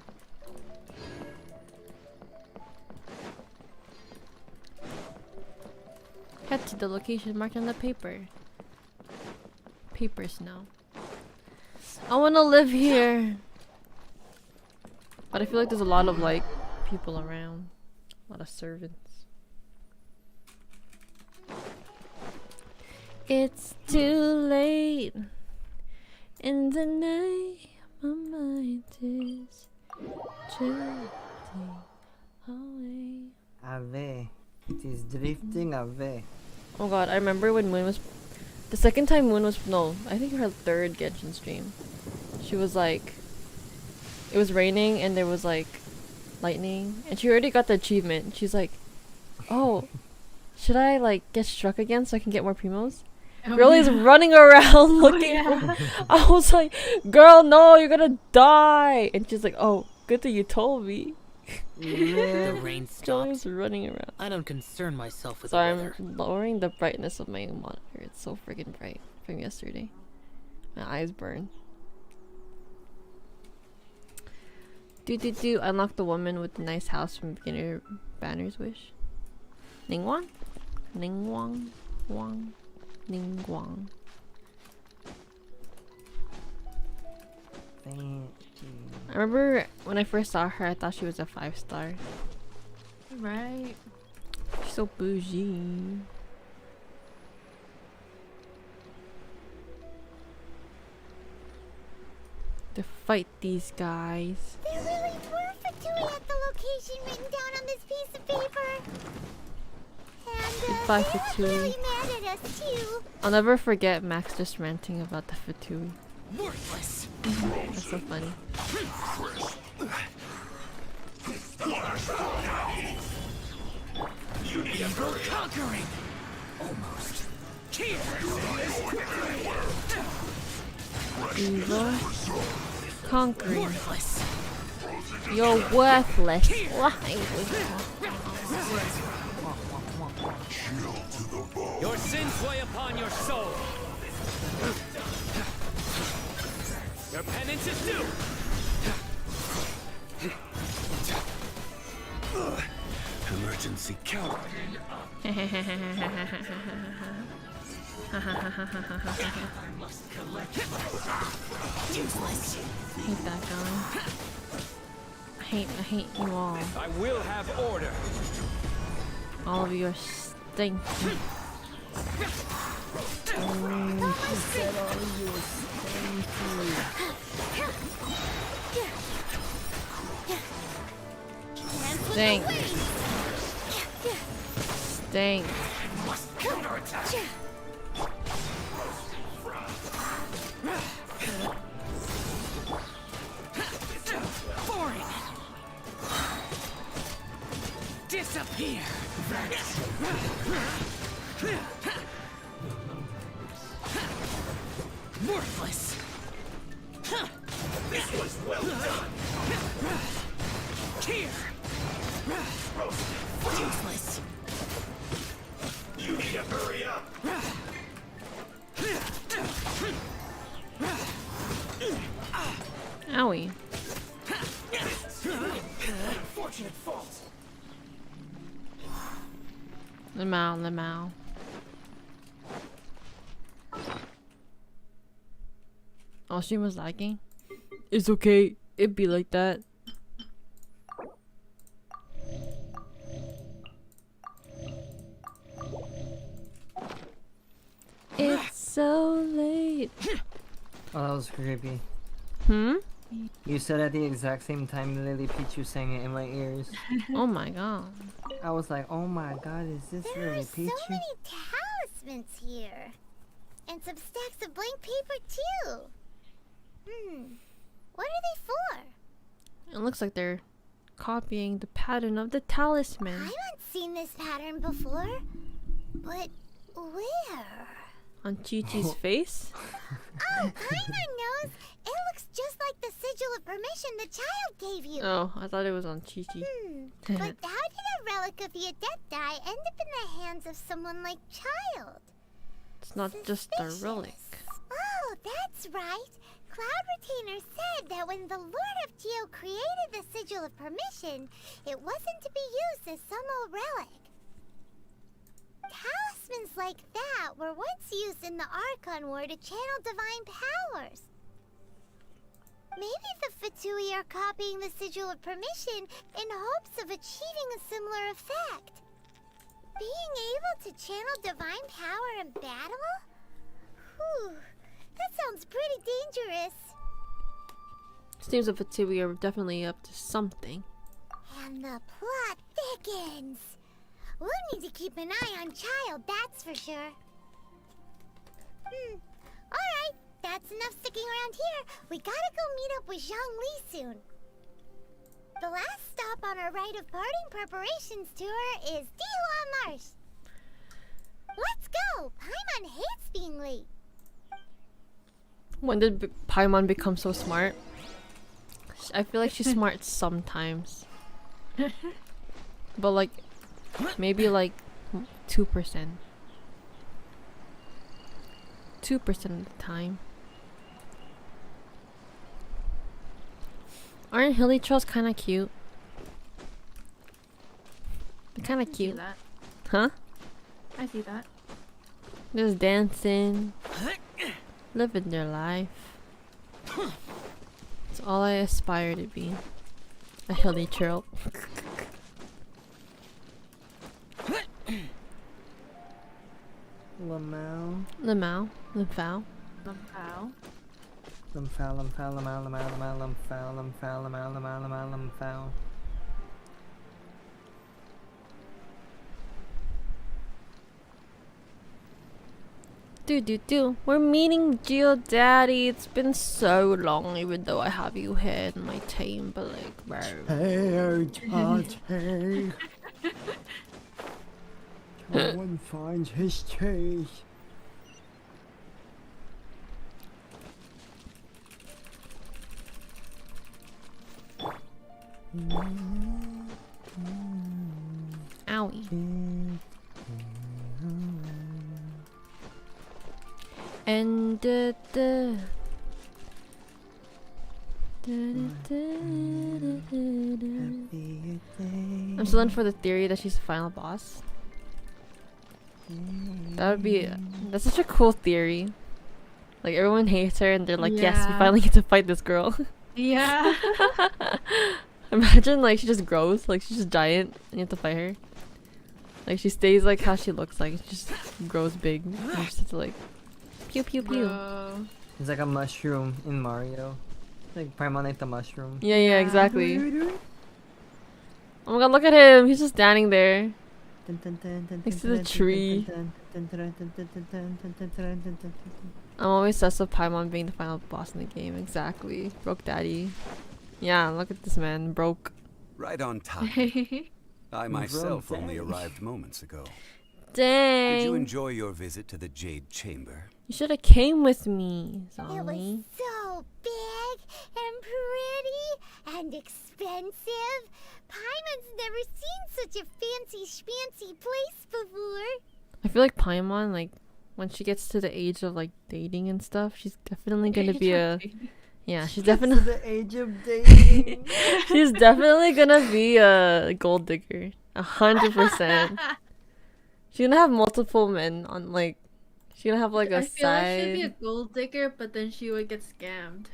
Speaker 2: Head to the location marked on the paper. Papers now. I wanna live here. But I feel like there's a lot of like people around. A lot of servants. It's too late in the night. My mind is drifting away.
Speaker 3: Away. It is drifting away.
Speaker 2: Oh god, I remember when Moon was... The second time Moon was... No, I think her third Genshin stream. She was like... It was raining and there was like lightning. And she already got the achievement. She's like, oh, should I like get struck again so I can get more primos? Girl is running around looking for... I was like, girl, no, you're gonna die. And she's like, oh, good that you told me.
Speaker 6: The rain
Speaker 2: Joey
Speaker 6: stopped.
Speaker 2: was running around.
Speaker 6: I don't concern myself with
Speaker 2: Sorry,
Speaker 6: the weather.
Speaker 2: I'm lowering the brightness of my monitor. It's so freaking bright from yesterday. My eyes burn. Do unlock the woman with the nice house from beginner Banner's Wish. Ningguang? Ningguang? Wang? Ningguang.
Speaker 3: Thank you.
Speaker 2: I remember when I first saw her, I thought she was a 5-star.
Speaker 4: Right.
Speaker 2: She's so bougie. To fight these guys.
Speaker 1: There really were Fatui at the location written down on this piece of paper. And
Speaker 2: Goodbye,
Speaker 1: they're
Speaker 2: Fatui.
Speaker 1: really mad at us too.
Speaker 2: I'll never forget Max just ranting about the Fatui.
Speaker 6: Worthless.
Speaker 2: That's so funny.
Speaker 6: Evil conquering. Almost. Here.
Speaker 2: Evil conquering.
Speaker 6: Worthless.
Speaker 2: You're worthless. Why?
Speaker 6: Your sins weigh upon your soul. Your penance is due. Emergency count.
Speaker 2: Hate that guy. I hate you all.
Speaker 6: I will have order.
Speaker 2: All of you are stinky. Stink. Stink.
Speaker 6: Disappear. Worthless. This was well done. Here. Useless. You need to hurry up.
Speaker 2: Owie.
Speaker 6: Unfortunate fault.
Speaker 2: Lemao. Oh, she was lagging. It's okay. It'd be like that. Sweet.
Speaker 3: Oh, that was creepy.
Speaker 2: Hmm?
Speaker 3: You said at the exact same time Lily Pichu sang it in my ears.
Speaker 2: Oh my god.
Speaker 3: I was like, oh my god, is this
Speaker 1: There
Speaker 3: Lily
Speaker 1: are so
Speaker 3: Pichu?
Speaker 1: many talismans here. And some stacks of blank paper, too. What are they for?
Speaker 2: It looks like they're copying the pattern of the talisman.
Speaker 1: I haven't seen this pattern before. But where?
Speaker 2: On Chi-Chi's face?
Speaker 1: Oh, Paimon knows. It looks just like the sigil of permission the child gave you.
Speaker 2: Oh, I thought it was on Chi-Chi.
Speaker 1: But how did a relic of Yadeptai end up in the hands of someone like Child?
Speaker 2: It's not just a relic.
Speaker 1: Oh, that's right. Cloud Retainer said that when the Lord of Geo created the sigil of permission, it wasn't to be used as some old relic. Talismans like that were once used in the Archon War to channel divine powers. Maybe the Fatui are copying the sigil of permission in hopes of achieving a similar effect. Being able to channel divine power in battle? Whew, that sounds pretty dangerous.
Speaker 2: Seems the Fatui are definitely up to something.
Speaker 1: And the plot thickens. We'll need to keep an eye on Child, that's for sure. Alright, that's enough sticking around here. We gotta go meet up with Zhang Li soon. The last stop on our rite of parting preparations tour is Dihua Marsh. Let's go! Paimon hates being late.
Speaker 2: When did Paimon become so smart? I feel like she's smart sometimes. But like, maybe like 2%. 2% of the time. Aren't hilly trails kind of cute? They're kind of cute.
Speaker 4: That.
Speaker 2: Huh?
Speaker 4: I see that.
Speaker 2: Just dancing. Living their life. It's all I aspire to be. A hilly trail.
Speaker 3: Lamau.
Speaker 2: Lamau. Lamfao.
Speaker 4: Somehow.
Speaker 3: Lamfao, lamfao, lamau, lamau, lamau, lamfao, lamfao, lamau, lamau, lamau, lamfao.
Speaker 2: Do. We're meeting Geo Daddy. It's been so long, even though I have you here in my team, but like, bro.
Speaker 3: Hey, Daddy. No one finds his cheese.
Speaker 2: Owie. And I'm still in for the theory that she's the final boss. That would be that's such a cool theory. Like everyone hates her and they're like, yes, we finally get to fight this girl.
Speaker 4: Yeah.
Speaker 2: Imagine like she just grows, like she's just giant and you have to fight her. Like she stays like how she looks like, she just grows big. And you just have to like pew pew pew.
Speaker 4: Bro.
Speaker 3: It's like a mushroom in Mario. Like Paimon ate the mushroom.
Speaker 2: Yeah, exactly. Oh my god, look at him! He's just standing there. Next to the tree. I'm always obsessed with Paimon being the final boss in the game. Exactly. Broke daddy. Yeah, look at this man. Broke.
Speaker 11: Right on time. I myself only arrived moments ago.
Speaker 2: Dang.
Speaker 11: Did you enjoy your visit to the Jade Chamber?
Speaker 2: You should have came with me,
Speaker 1: It was
Speaker 2: Zombie.
Speaker 1: so big and pretty and expensive. Paimon's never seen such a fancy schmancy place before.
Speaker 2: I feel like Paimon, like, when she gets to the age of, like, dating and stuff, she's definitely gonna be a... Yeah, she's definitely...
Speaker 3: the age of dating.
Speaker 2: She's definitely gonna be a gold digger. 100%. She's gonna have multiple men on, like... She's gonna have, like, a
Speaker 4: I feel like she'd be a
Speaker 2: side...
Speaker 4: gold digger, but then she would get scammed.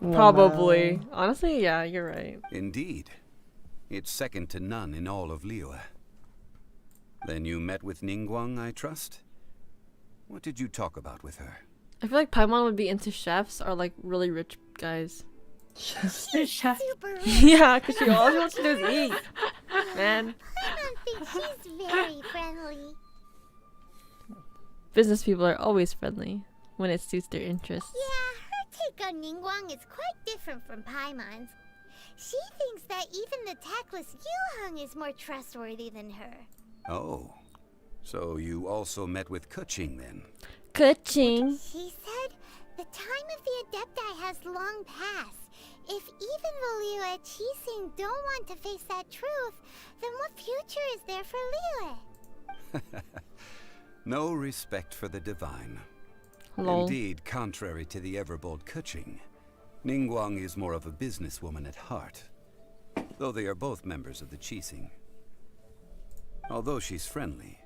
Speaker 2: Probably. Honestly, yeah, you're right.
Speaker 11: Indeed. It's second to none in all of Liyue. Then you met with Ningguang, I trust? What did you talk about with her?
Speaker 2: I feel like Paimon would be into chefs or like really rich guys.
Speaker 1: She's super rich.
Speaker 2: Yeah, because all she wants to do is eat. Man.
Speaker 1: Paimon thinks she's very friendly.
Speaker 2: Business people are always friendly when it suits their interests.
Speaker 1: Yeah, her take on Ningguang is quite different from Paimon's. She thinks that even the tactless Yuheng is more trustworthy than her.
Speaker 11: Oh. So you also met with Keqing then?
Speaker 2: Keqing.
Speaker 1: She said the time of the Adepti has long passed. If even the Liyue Qixing don't want to face that truth, then what future is there for Liyue?
Speaker 11: No respect for the divine.
Speaker 2: Lol.
Speaker 11: Indeed, contrary to the ever-bold Keqing, Ningguang is more of a businesswoman at heart, though they are both members of the Qixing. Although she's friendly,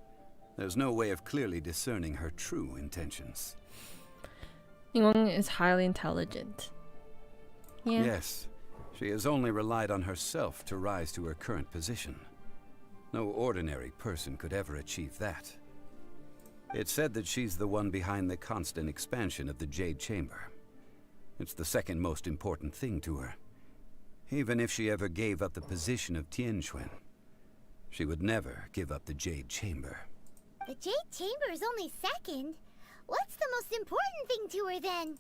Speaker 11: there's no way of clearly discerning her true intentions.
Speaker 2: Ningguang is highly intelligent. Yeah.
Speaker 11: Yes, she has only relied on herself to rise to her current position. No ordinary person could ever achieve that. It's said that she's the one behind the constant expansion of the Jade Chamber. It's the second most important thing to her. Even if she ever gave up the position of Tianquan, she would never give up the Jade Chamber.
Speaker 1: The Jade Chamber is only second. What's the most important thing to her then?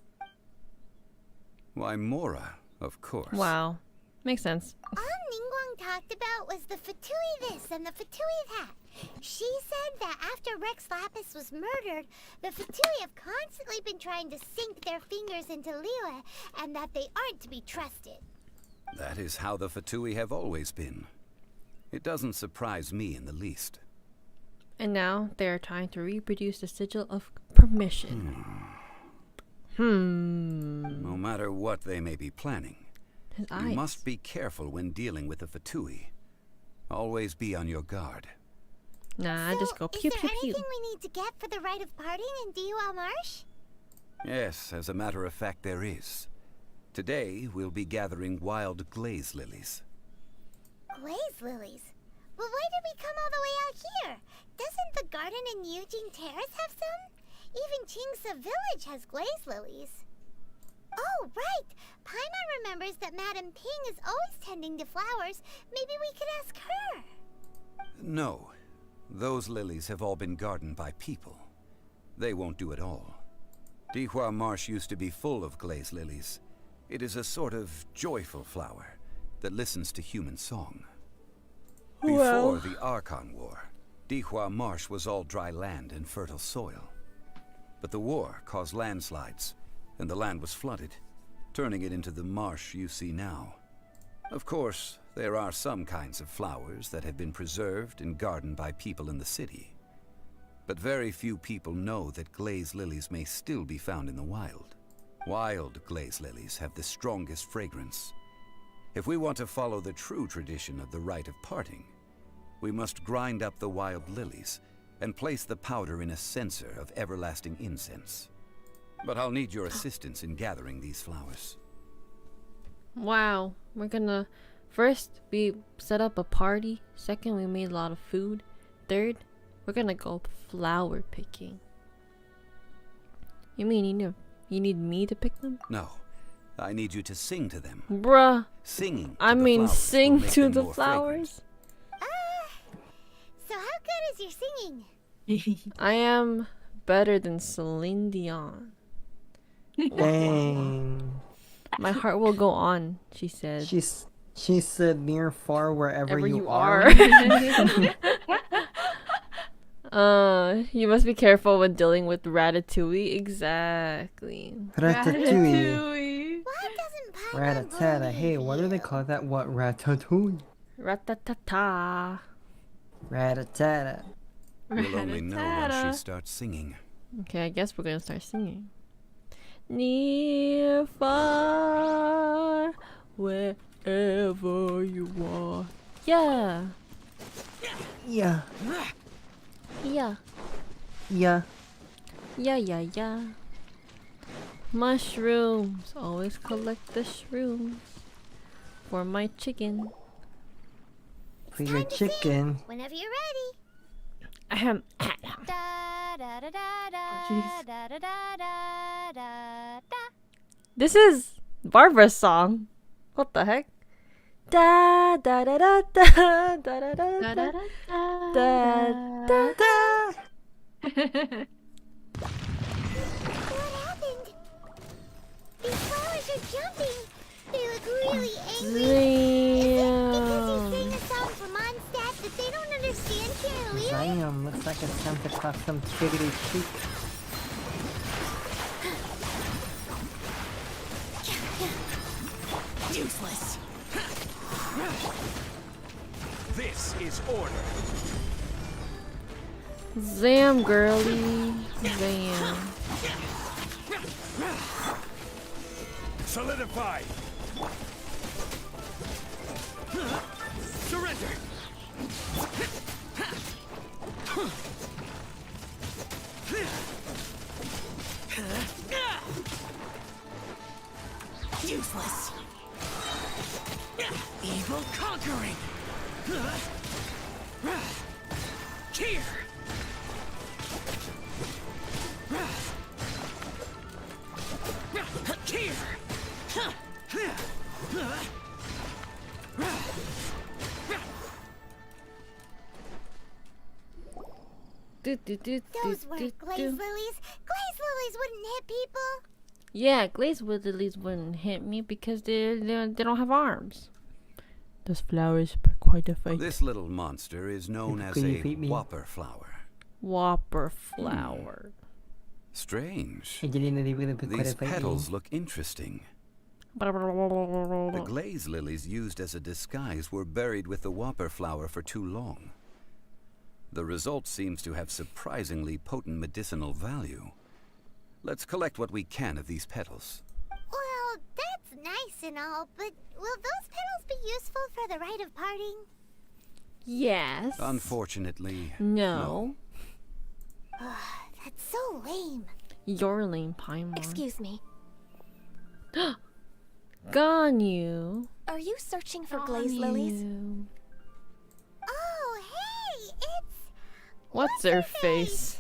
Speaker 11: Why, Mora, of course.
Speaker 2: Wow. Makes sense.
Speaker 1: All Ningguang talked about was the Fatui this and the Fatui that. She said that after Rex Lapis was murdered, the Fatui have constantly been trying to sink their fingers into Liyue, and that they aren't to be trusted.
Speaker 11: That is how the Fatui have always been. It doesn't surprise me in the least.
Speaker 2: And now they are trying to reproduce the sigil of permission.
Speaker 11: No matter what they may be planning,
Speaker 2: His
Speaker 11: you
Speaker 2: eyes.
Speaker 11: must be careful when dealing with the Fatui. Always be on your guard.
Speaker 2: Nah,
Speaker 1: So,
Speaker 2: just go pew
Speaker 1: is
Speaker 2: pew
Speaker 1: there
Speaker 2: pew.
Speaker 1: anything we need to get for the rite of parting in Dihua Marsh?
Speaker 11: Yes, as a matter of fact, there is. Today, we'll be gathering wild glaze lilies.
Speaker 1: Glaze lilies? But why did we come all the way out here? Doesn't the garden in Yujing Terrace have some? Even Qingse Village has glaze lilies. Oh, right! Paimon remembers that Madame Ping is always tending to flowers. Maybe we could ask her.
Speaker 11: No, those lilies have all been gardened by people. They won't do it all. Dihua Marsh used to be full of glaze lilies. It is a sort of joyful flower that listens to human song. Before the Archon War, Dihua Marsh was all dry land and fertile soil. But the war caused landslides, and the land was flooded, turning it into the marsh you see now. Of course, there are some kinds of flowers that have been preserved and gardened by people in the city. But very few people know that glaze lilies may still be found in the wild. Wild glaze lilies have the strongest fragrance. If we want to follow the true tradition of the rite of parting, we must grind up the wild lilies and place the powder in a censer of everlasting incense. But I'll need your assistance in gathering these flowers.
Speaker 2: Wow. We're gonna... First, we set up a party. Second, we made a lot of food. Third, we're gonna go flower picking. You mean you need me to pick them?
Speaker 11: No, I need you to sing to them.
Speaker 2: Bruh.
Speaker 11: Singing to
Speaker 2: I
Speaker 11: the
Speaker 2: mean,
Speaker 11: flowers will
Speaker 2: sing
Speaker 11: make
Speaker 2: to
Speaker 11: them
Speaker 2: the
Speaker 11: more
Speaker 2: flowers.
Speaker 1: So how good is your singing?
Speaker 2: I am better than Celine Dion.
Speaker 3: Dang.
Speaker 2: My heart will go on, she said.
Speaker 3: She said near far wherever
Speaker 2: Wherever
Speaker 3: you
Speaker 2: are. You must be careful when dealing with Ratatouille. Exactly.
Speaker 3: Ratatouille.
Speaker 1: Why doesn't Paimon
Speaker 3: Ratatata.
Speaker 1: believe
Speaker 3: Hey, what do they
Speaker 1: you?
Speaker 3: call that? What? Ratatouille.
Speaker 2: Ratatata.
Speaker 3: Ratatata.
Speaker 11: We'll only know when she starts singing.
Speaker 2: Okay, I guess we're gonna start singing. Near, far, wherever you are. Yeah.
Speaker 3: Yeah.
Speaker 2: Yeah.
Speaker 3: Yeah.
Speaker 2: Yeah. Mushrooms. Always collect the shrooms for my chicken.
Speaker 3: For your chicken.
Speaker 1: Whenever you're ready.
Speaker 2: Ahem.
Speaker 1: Da
Speaker 2: This is Barbara's song. What the heck? Da da da da da da da da da da da da.
Speaker 1: What happened? These flowers are jumping. They look really angry. Because you sing a song from Mondstadt that they don't understand clearly.
Speaker 3: Damn, looks like it's time to cause some triggity treat.
Speaker 6: Useless. This is order.
Speaker 2: Zam, girly. Zam.
Speaker 6: Solidify. Surrender. Useless. Evil conquering. Here.
Speaker 1: Those weren't glaze lilies. Glaze lilies wouldn't hit people.
Speaker 2: Yeah, glaze lilies wouldn't hit me because they don't have arms. Those flowers put quite a fight.
Speaker 11: This little monster is known as a whopper flower.
Speaker 2: Whopper flower.
Speaker 11: Strange.
Speaker 3: These
Speaker 11: These petals look interesting. The glaze lilies used as a disguise were buried with the whopper flower for too long. The result seems to have surprisingly potent medicinal value. Let's collect what we can of these petals.
Speaker 1: Well, that's nice and all, but will those petals be useful for the rite of parting?
Speaker 2: Yes.
Speaker 11: Unfortunately,
Speaker 2: no.
Speaker 1: That's so lame.
Speaker 2: You're lame, Paimon.
Speaker 12: Excuse me.
Speaker 2: Ganyu.
Speaker 12: Are you searching for glaze lilies?
Speaker 1: Oh, hey, it's...
Speaker 2: What's her face?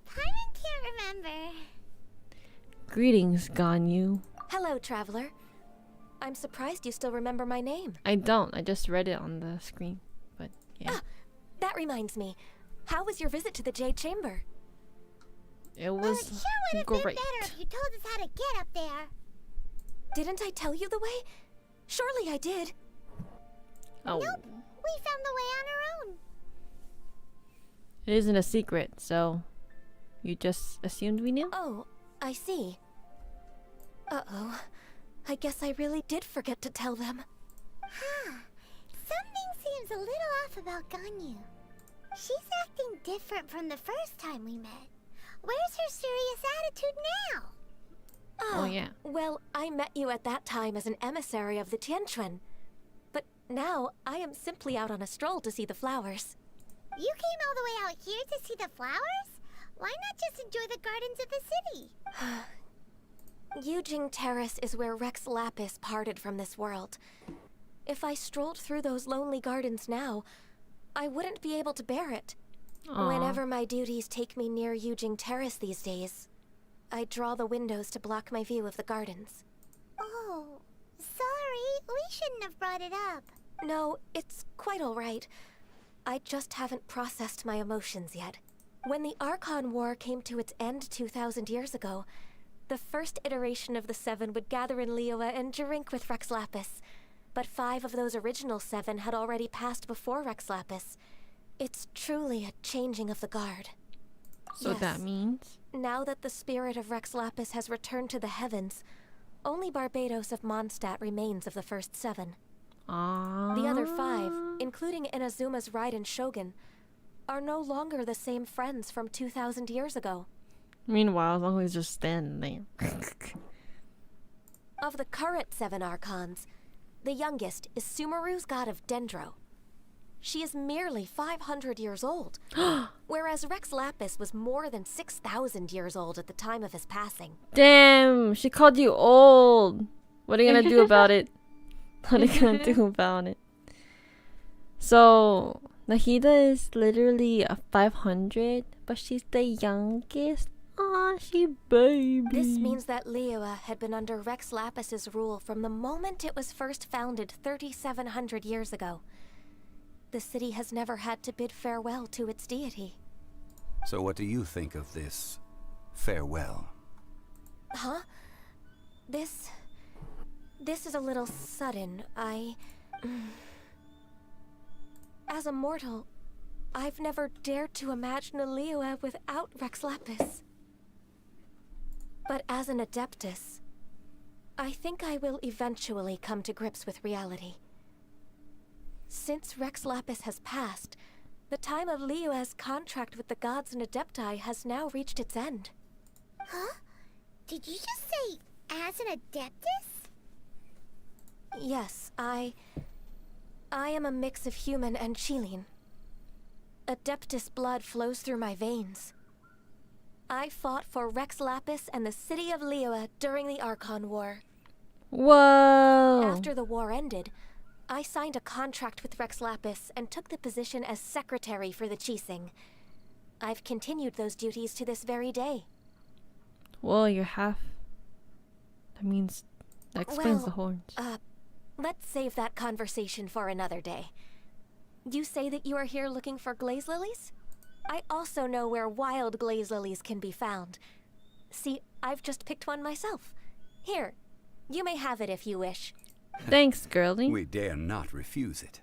Speaker 1: Paimon can't remember.
Speaker 2: Greetings, Ganyu.
Speaker 12: Hello, traveler. I'm surprised you still remember my name.
Speaker 2: I don't. I just read it on the screen. But yeah.
Speaker 12: Ah, that reminds me. How was your visit to the Jade Chamber?
Speaker 2: It was
Speaker 1: It sure would have been better if you told us how to get up there.
Speaker 12: Didn't I tell you the way? Surely I did.
Speaker 2: Oh.
Speaker 1: Nope, we found the way on our own.
Speaker 2: It isn't a secret, so you just assumed we knew?
Speaker 12: Oh, I see. Uh-oh. I guess I really did forget to tell them.
Speaker 1: Huh. Something seems a little off about Ganyu. She's acting different from the first time we met. Where's her serious attitude now?
Speaker 2: Oh, yeah.
Speaker 12: Well, I met you at that time as an emissary of the Tianquan. But now, I am simply out on a stroll to see the flowers.
Speaker 1: You came all the way out here to see the flowers? Why not just enjoy the gardens of the city?
Speaker 12: Yujing Terrace is where Rex Lapis parted from this world. If I strolled through those lonely gardens now, I wouldn't be able to bear it.
Speaker 2: Aww.
Speaker 12: Whenever my duties take me near Yujing Terrace these days, I draw the windows to block my view of the gardens.
Speaker 1: Oh, sorry. We shouldn't have brought it up.
Speaker 12: No, it's quite all right. I just haven't processed my emotions yet. When the Archon War came to its end 2,000 years ago, the first iteration of the Seven would gather in Liyue and drink with Rex Lapis. But 5 of those original 7 had already passed before Rex Lapis. It's truly a changing of the guard.
Speaker 2: So
Speaker 12: Yes.
Speaker 2: that means?
Speaker 12: Now that the spirit of Rex Lapis has returned to the heavens, only Barbados of Mondstadt remains of the first 7. The other 5, including Inazuma's Raiden Shogun, are no longer the same friends from 2,000 years ago.
Speaker 2: Meanwhile, as long as he's just standing there.
Speaker 12: Of the current 7 Archons, the youngest is Sumeru's god of Dendro. She is merely 500 years old, whereas Rex Lapis was more than 6,000 years old at the time of his passing.
Speaker 2: Damn, she called you old. What are you gonna do about it? What are you gonna do about it? So, Nahida is literally a 500, but she's the youngest. Aw, she baby.
Speaker 12: This means that Liyue had been under Rex Lapis's rule from the moment it was first founded 3,700 years ago. The city has never had to bid farewell to its deity.
Speaker 11: So what do you think of this farewell?
Speaker 12: Huh? This is a little sudden. As a mortal, I've never dared to imagine a Liyue without Rex Lapis. But as an Adeptus, I think I will eventually come to grips with reality. Since Rex Lapis has passed, the time of Liyue's contract with the gods and Adepti has now reached its end.
Speaker 1: Huh? Did you just say, as an Adeptus?
Speaker 12: Yes, I am a mix of human and Chilean. Adeptus blood flows through my veins. I fought for Rex Lapis and the city of Liyue during the Archon War.
Speaker 2: Whoa!
Speaker 12: After the war ended, I signed a contract with Rex Lapis and took the position as secretary for the Qixing. I've continued those duties to this very day.
Speaker 2: Well, you're half. That explains the
Speaker 12: Well,
Speaker 2: horns.
Speaker 12: Let's save that conversation for another day. You say that you are here looking for glaze lilies? I also know where wild glaze lilies can be found. See, I've just picked one myself. Here, you may have it if you wish.
Speaker 2: Thanks, girlie.
Speaker 11: We dare not refuse it.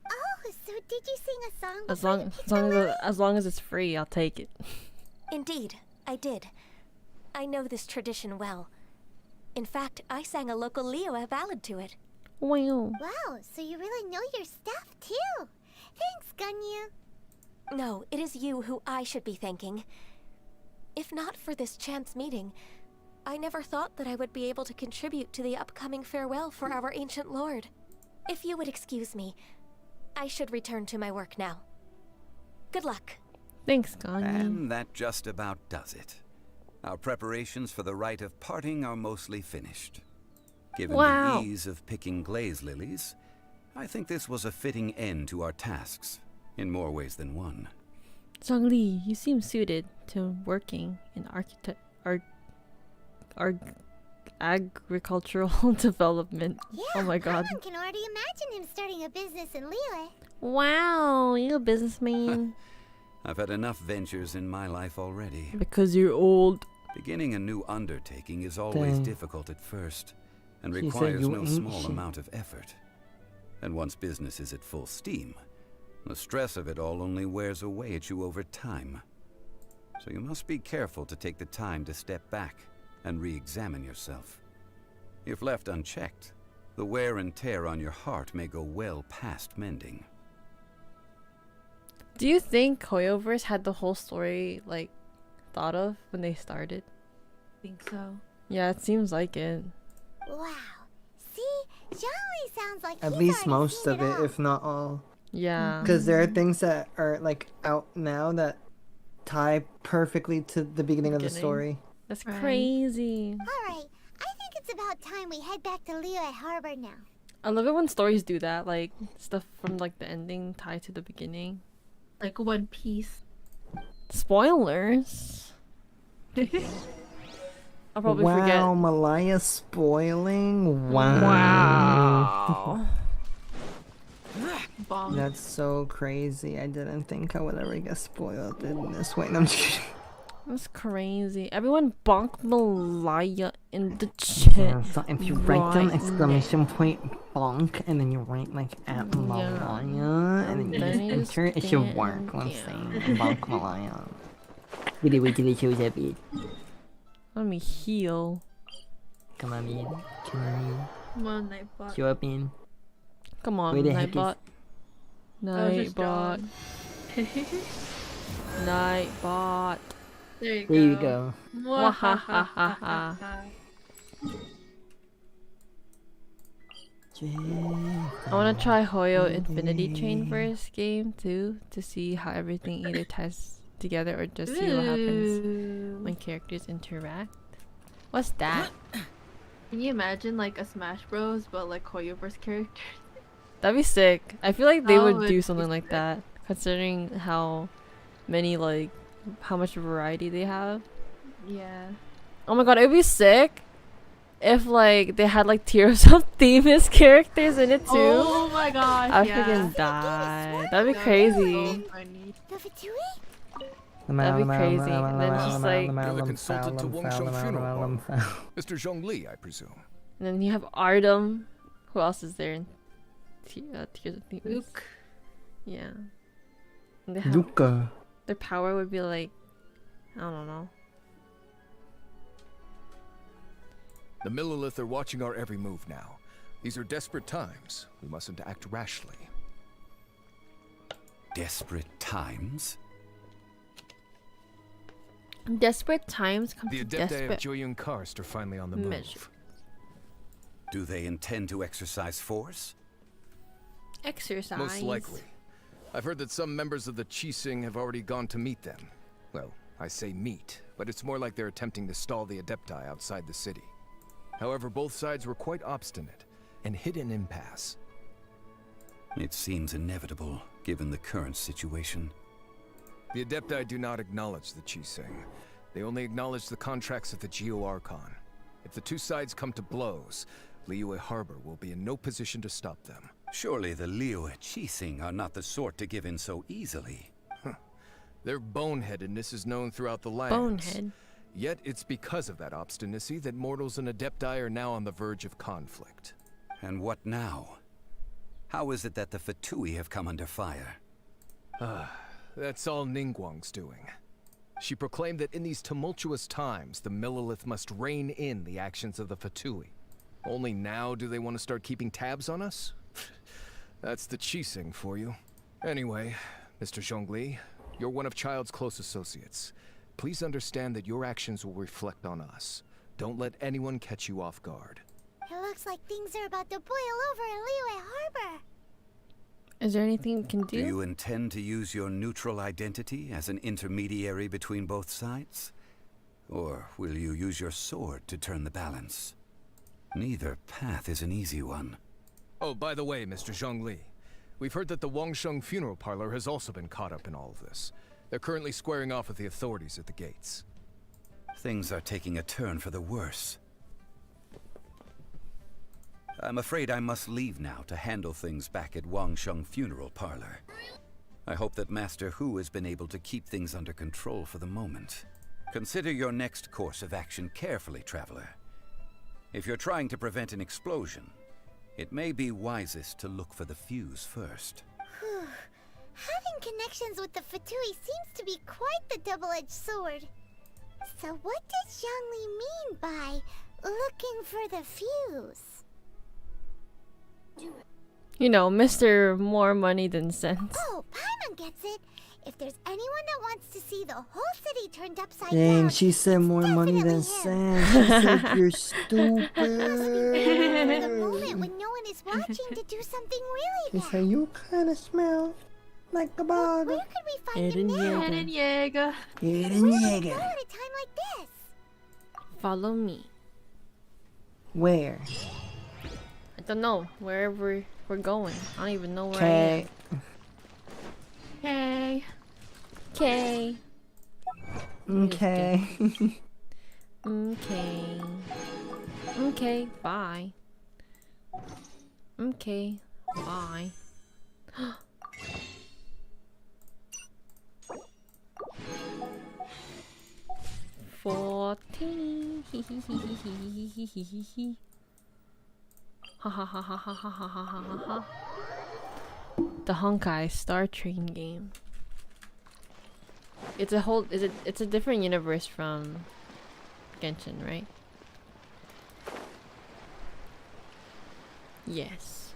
Speaker 1: Oh, so did you sing a song?
Speaker 2: As long as it's free, I'll take it.
Speaker 12: Indeed, I did. I know this tradition well. In fact, I sang a local Liyue ballad to it.
Speaker 2: Wow.
Speaker 1: Wow, so you really know your stuff too. Thanks, Gunyu.
Speaker 12: No, it is you who I should be thanking. If not for this chance meeting, I never thought that I would be able to contribute to the upcoming farewell for our ancient lord. If you would excuse me, I should return to my work now. Good luck.
Speaker 2: Thanks, Ganya.
Speaker 11: And that just about does it. Our preparations for the rite of parting are mostly finished. Given the ease of picking glaze lilies, I think this was a fitting end to our tasks, in more ways than one.
Speaker 2: Zhongli, you seem suited to working in agricultural development.
Speaker 1: Yeah,
Speaker 2: oh my god.
Speaker 1: I can already imagine him starting a business in Liyue.
Speaker 2: Wow, you're a businessman.
Speaker 11: I've had enough ventures in my life already.
Speaker 2: Because you're old.
Speaker 11: Beginning a new undertaking is always difficult at first, and
Speaker 3: She said
Speaker 11: requires
Speaker 3: you
Speaker 11: no small
Speaker 3: ancient.
Speaker 11: amount of effort. And once business is at full steam, the stress of it all only wears away at you over time. So you must be careful to take the time to step back and re-examine yourself. If left unchecked, the wear and tear on your heart may go well past mending.
Speaker 2: Do you think Hoyoverse had the whole story, like, thought of when they started?
Speaker 4: I think so.
Speaker 2: Yeah, it seems like it.
Speaker 1: Wow. See? Jolly sounds like
Speaker 3: At
Speaker 1: he's
Speaker 3: least
Speaker 1: already
Speaker 3: most
Speaker 1: seen
Speaker 3: of it,
Speaker 1: all.
Speaker 3: if not all.
Speaker 2: Yeah.
Speaker 3: Because there are things that are like out now that tie perfectly to the beginning of the story.
Speaker 2: That's crazy.
Speaker 1: Alright, I think it's about time we head back to Liyue Harbor now.
Speaker 2: I love it when stories do that, like stuff from like the ending tied to the beginning.
Speaker 4: Like One Piece.
Speaker 2: Spoilers. I'll probably
Speaker 3: wow,
Speaker 2: forget.
Speaker 3: Malaya spoiling? Wow.
Speaker 2: Wow.
Speaker 3: That's so crazy. I didn't think I would ever get spoiled in this way. No, I'm just kidding.
Speaker 2: That's crazy. Everyone bonk Malaya in the chat.
Speaker 3: So if you write an
Speaker 2: right
Speaker 3: exclamation point bonk and then you write like at Malaya and then you just enter, it should work. Let's say bonk Malaya. Really wiggly shows a bit.
Speaker 2: Let me heal.
Speaker 3: Come on, Bean. Come on,
Speaker 4: Come on, Nightbot.
Speaker 3: Show up, Bean.
Speaker 2: Come on,
Speaker 3: Where the heck
Speaker 2: Nightbot. Nightbot. Nightbot.
Speaker 4: There you
Speaker 3: There you go.
Speaker 2: Wahahaha. I want to try Hoyo Infinity Chain first game too, to see how everything either ties together or just see what happens when characters interact. What's that?
Speaker 4: Can you imagine like a Smash Bros but like Hoyoverse characters?
Speaker 2: That'd be sick. I feel like they
Speaker 4: That
Speaker 2: would
Speaker 4: would
Speaker 2: do
Speaker 4: be
Speaker 2: something like that. considering how many like how much variety they have.
Speaker 4: Yeah.
Speaker 2: Oh my god, it'd be sick if like they had like tiers of famous characters in it too.
Speaker 4: Oh my gosh.
Speaker 2: I'd
Speaker 4: yeah.
Speaker 2: freaking die. That'd be crazy.
Speaker 1: The Fatui?
Speaker 2: That'd be crazy. And then just like,
Speaker 13: You're the consultant to Wang Sheng funeral. Mr. Zhongli, I presume.
Speaker 2: and then you have Artem. Who else is there in tiers of famous?
Speaker 4: Luke.
Speaker 2: Yeah. And they have,
Speaker 3: Luca.
Speaker 2: their power would be like, I don't know.
Speaker 13: The Millilith are watching our every move now. These are desperate times. We mustn't act rashly.
Speaker 11: Desperate times?
Speaker 2: Desperate times come
Speaker 13: The
Speaker 2: to
Speaker 13: Adepti of
Speaker 2: desperate
Speaker 13: Joyun Karst are finally on the move.
Speaker 2: measures.
Speaker 11: Do they intend to exercise force?
Speaker 2: Exercise.
Speaker 13: Most likely. I've heard that some members of the Qixing have already gone to meet them. Well, I say meet, but it's more like they're attempting to stall the Adepti outside the city. However, both sides were quite obstinate and hit an impasse.
Speaker 11: It seems inevitable, given the current situation.
Speaker 13: The Adepti do not acknowledge the Qixing. They only acknowledge the contracts of the Geo Archon. If the two sides come to blows, Liyue Harbor will be in no position to stop them.
Speaker 11: Surely the Liyue Qixing are not the sort to give in so easily.
Speaker 13: Their boneheadedness is known throughout the lands.
Speaker 2: Bonehead.
Speaker 13: Yet it's because of that obstinacy that mortals and Adepti are now on the verge of conflict.
Speaker 11: And what now? How is it that the Fatui have come under fire?
Speaker 13: That's all Ningguang's doing. She proclaimed that in these tumultuous times, the Millilith must rein in the actions of the Fatui. Only now do they want to start keeping tabs on us? That's the Qixing for you. Anyway, Mr. Zhongli, you're one of Child's close associates. Please understand that your actions will reflect on us. Don't let anyone catch you off guard.
Speaker 1: It looks like things are about to boil over in Liyue Harbor.
Speaker 2: Is there anything you can do?
Speaker 11: Do you intend to use your neutral identity as an intermediary between both sides? Or will you use your sword to turn the balance? Neither path is an easy one.
Speaker 13: Oh, by the way, Mr. Zhongli, we've heard that the Wangsheng funeral parlor has also been caught up in all of this. They're currently squaring off with the authorities at the gates.
Speaker 11: Things are taking a turn for the worse. I'm afraid I must leave now to handle things back at Wangsheng funeral parlor. I hope that Master Hu has been able to keep things under control for the moment. Consider your next course of action carefully, Traveler. If you're trying to prevent an explosion, it may be wisest to look for the fuse first.
Speaker 1: Having connections with the Fatui seems to be quite the double-edged sword. So what does Zhongli mean by looking for the fuse?
Speaker 2: You know, Mr. More Money Than Sense.
Speaker 1: Oh, Paimon gets it. If there's anyone that wants to see the whole city turned upside
Speaker 3: Dang,
Speaker 1: down,
Speaker 3: she said more money than sense. She said you're stupid.
Speaker 1: for the moment when no one is watching to do something really
Speaker 3: She
Speaker 1: bad.
Speaker 3: said you kind of smell like a bug.
Speaker 1: Where could we find him now?
Speaker 4: Eren Yeager.
Speaker 3: Eren
Speaker 1: Go
Speaker 3: Yeager.
Speaker 1: at a time like this.
Speaker 2: Follow me.
Speaker 3: Where?
Speaker 2: I don't know. Wherever we're going. I don't even know where I
Speaker 3: Okay.
Speaker 2: am.
Speaker 4: Hey.
Speaker 2: Okay.
Speaker 3: Okay.
Speaker 2: Okay. Okay. Bye. Okay. Bye. 14. Ha ha ha ha ha ha ha ha ha ha. The Honkai Star Train game. It's a whole. It's a different universe from Genshin, right? Yes.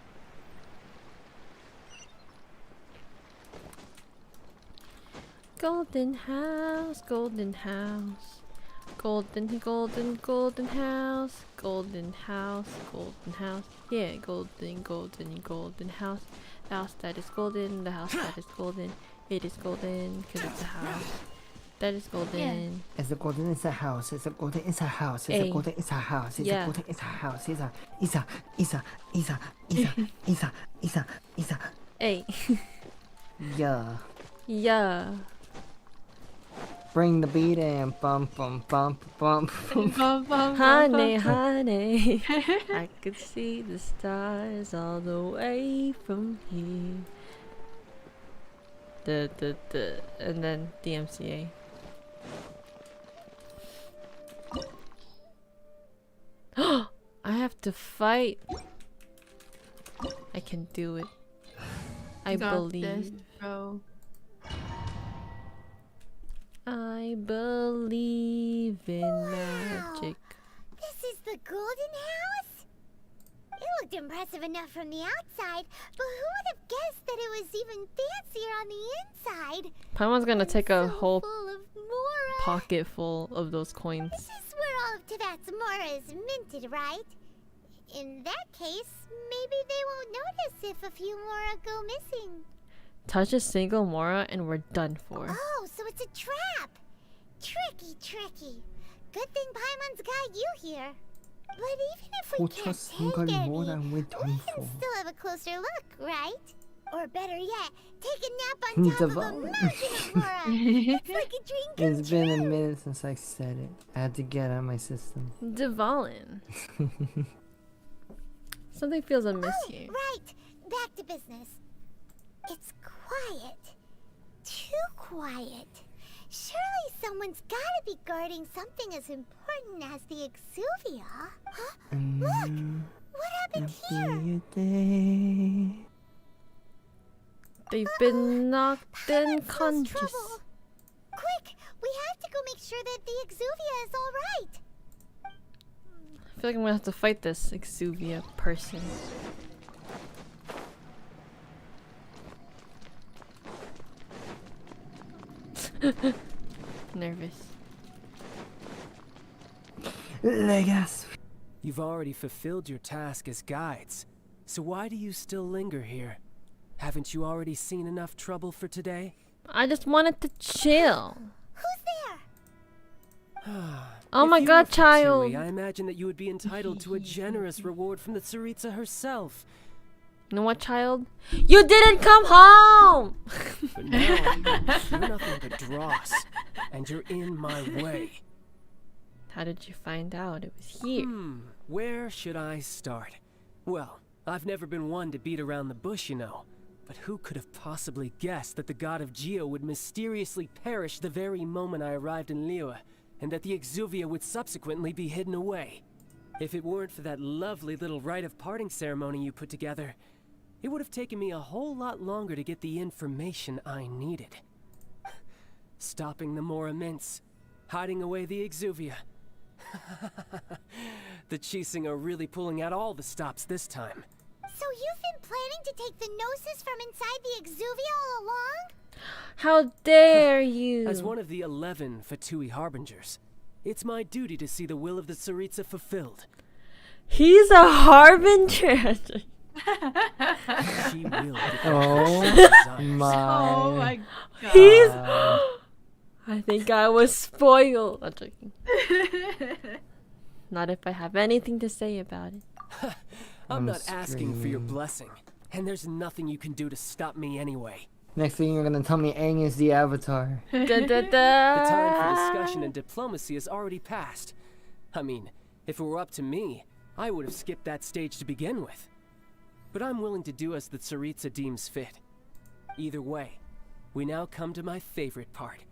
Speaker 2: Golden house, golden house, golden house, golden house, golden house. Yeah, golden house. The house that is golden, the house that is golden. It is golden because it's a house that is golden.
Speaker 3: It's a golden, it's a house. It's a golden, it's a house. It's a golden, it's a house. It's a golden, it's a house. It's a.
Speaker 2: Hey.
Speaker 3: Yeah.
Speaker 2: Yeah.
Speaker 3: Bring the beat in. Bum bum bum bum bum.
Speaker 2: Honey, honey, I could see the stars all the way from here. And then DMCA. I have to fight. I can do it. I believe.
Speaker 4: This, bro.
Speaker 2: I believe in magic.
Speaker 1: This is the Golden House? It looked impressive enough from the outside, but who would have guessed that it was even fancier on the inside?
Speaker 2: Paimon's gonna take a whole
Speaker 1: Full of Mora.
Speaker 2: pocket full of those coins.
Speaker 1: This is where all of Tibet's Mora is minted, right? In that case, maybe they won't notice if a few Mora go missing.
Speaker 2: Touch a single Mora and we're done for.
Speaker 1: Oh, so it's a trap! Tricky, tricky. Good thing Paimon's got you here. But even if we can't take any, we can still have a closer look, right? Or better yet, take a nap on top of a mountain of Mora. It's like a dream come
Speaker 3: It's been a minute since I said it. I had to get out of my system.
Speaker 2: Devalin. Something feels amiss here.
Speaker 1: Right, back to business. It's quiet. Too quiet. Surely someone's gotta be guarding something as important as the Exuvia. Huh? Look! What happened here?
Speaker 2: They've been knocked unconscious.
Speaker 1: Trouble. Quick! We have to go make sure that the Exuvia is alright.
Speaker 2: I feel like I'm gonna have to fight this Exuvia person. Nervous.
Speaker 3: Legas.
Speaker 6: You've already fulfilled your task as guides, so why do you still linger here? Haven't you already seen enough trouble for today?
Speaker 2: I just wanted to chill.
Speaker 1: Who's there?
Speaker 2: Oh my god, child!
Speaker 6: I imagine that you would be entitled to a generous reward from the Tsaritsa herself.
Speaker 2: You know what, child? You didn't come home!
Speaker 6: But now you're nothing but dross, and you're in my way.
Speaker 2: How did you find out it was here?
Speaker 6: Where should I start? Well, I've never been one to beat around the bush, you know. But who could have possibly guessed that the god of Geo would mysteriously perish the very moment I arrived in Liyue, and that the Exuvia would subsequently be hidden away? If it weren't for that lovely little rite of parting ceremony you put together, it would have taken me a whole lot longer to get the information I needed. Stopping the Mora Mints, hiding away the Exuvia. The Chising are really pulling out all the stops this time.
Speaker 1: So you've been planning to take the Gnosis from inside the Exuvia all along?
Speaker 2: How dare you!
Speaker 6: As one of the 11 Fatui Harbingers, it's my duty to see the will of the Tsaritsa fulfilled.
Speaker 2: He's a harbinger!
Speaker 6: She will get
Speaker 3: Oh my
Speaker 2: god. He's... I think I was spoiled. I'm joking. Not if I have anything to say about it.
Speaker 6: I'm not asking for your blessing, and there's nothing you can do to stop me anyway.
Speaker 3: Next thing you're gonna tell me Aang is the Avatar.
Speaker 6: The time for discussion and diplomacy has already passed. I mean, if it were up to me, I would have skipped that stage to begin with. But I'm willing to do as the Tsaritsa deems fit. Either way, we now come to my favorite part.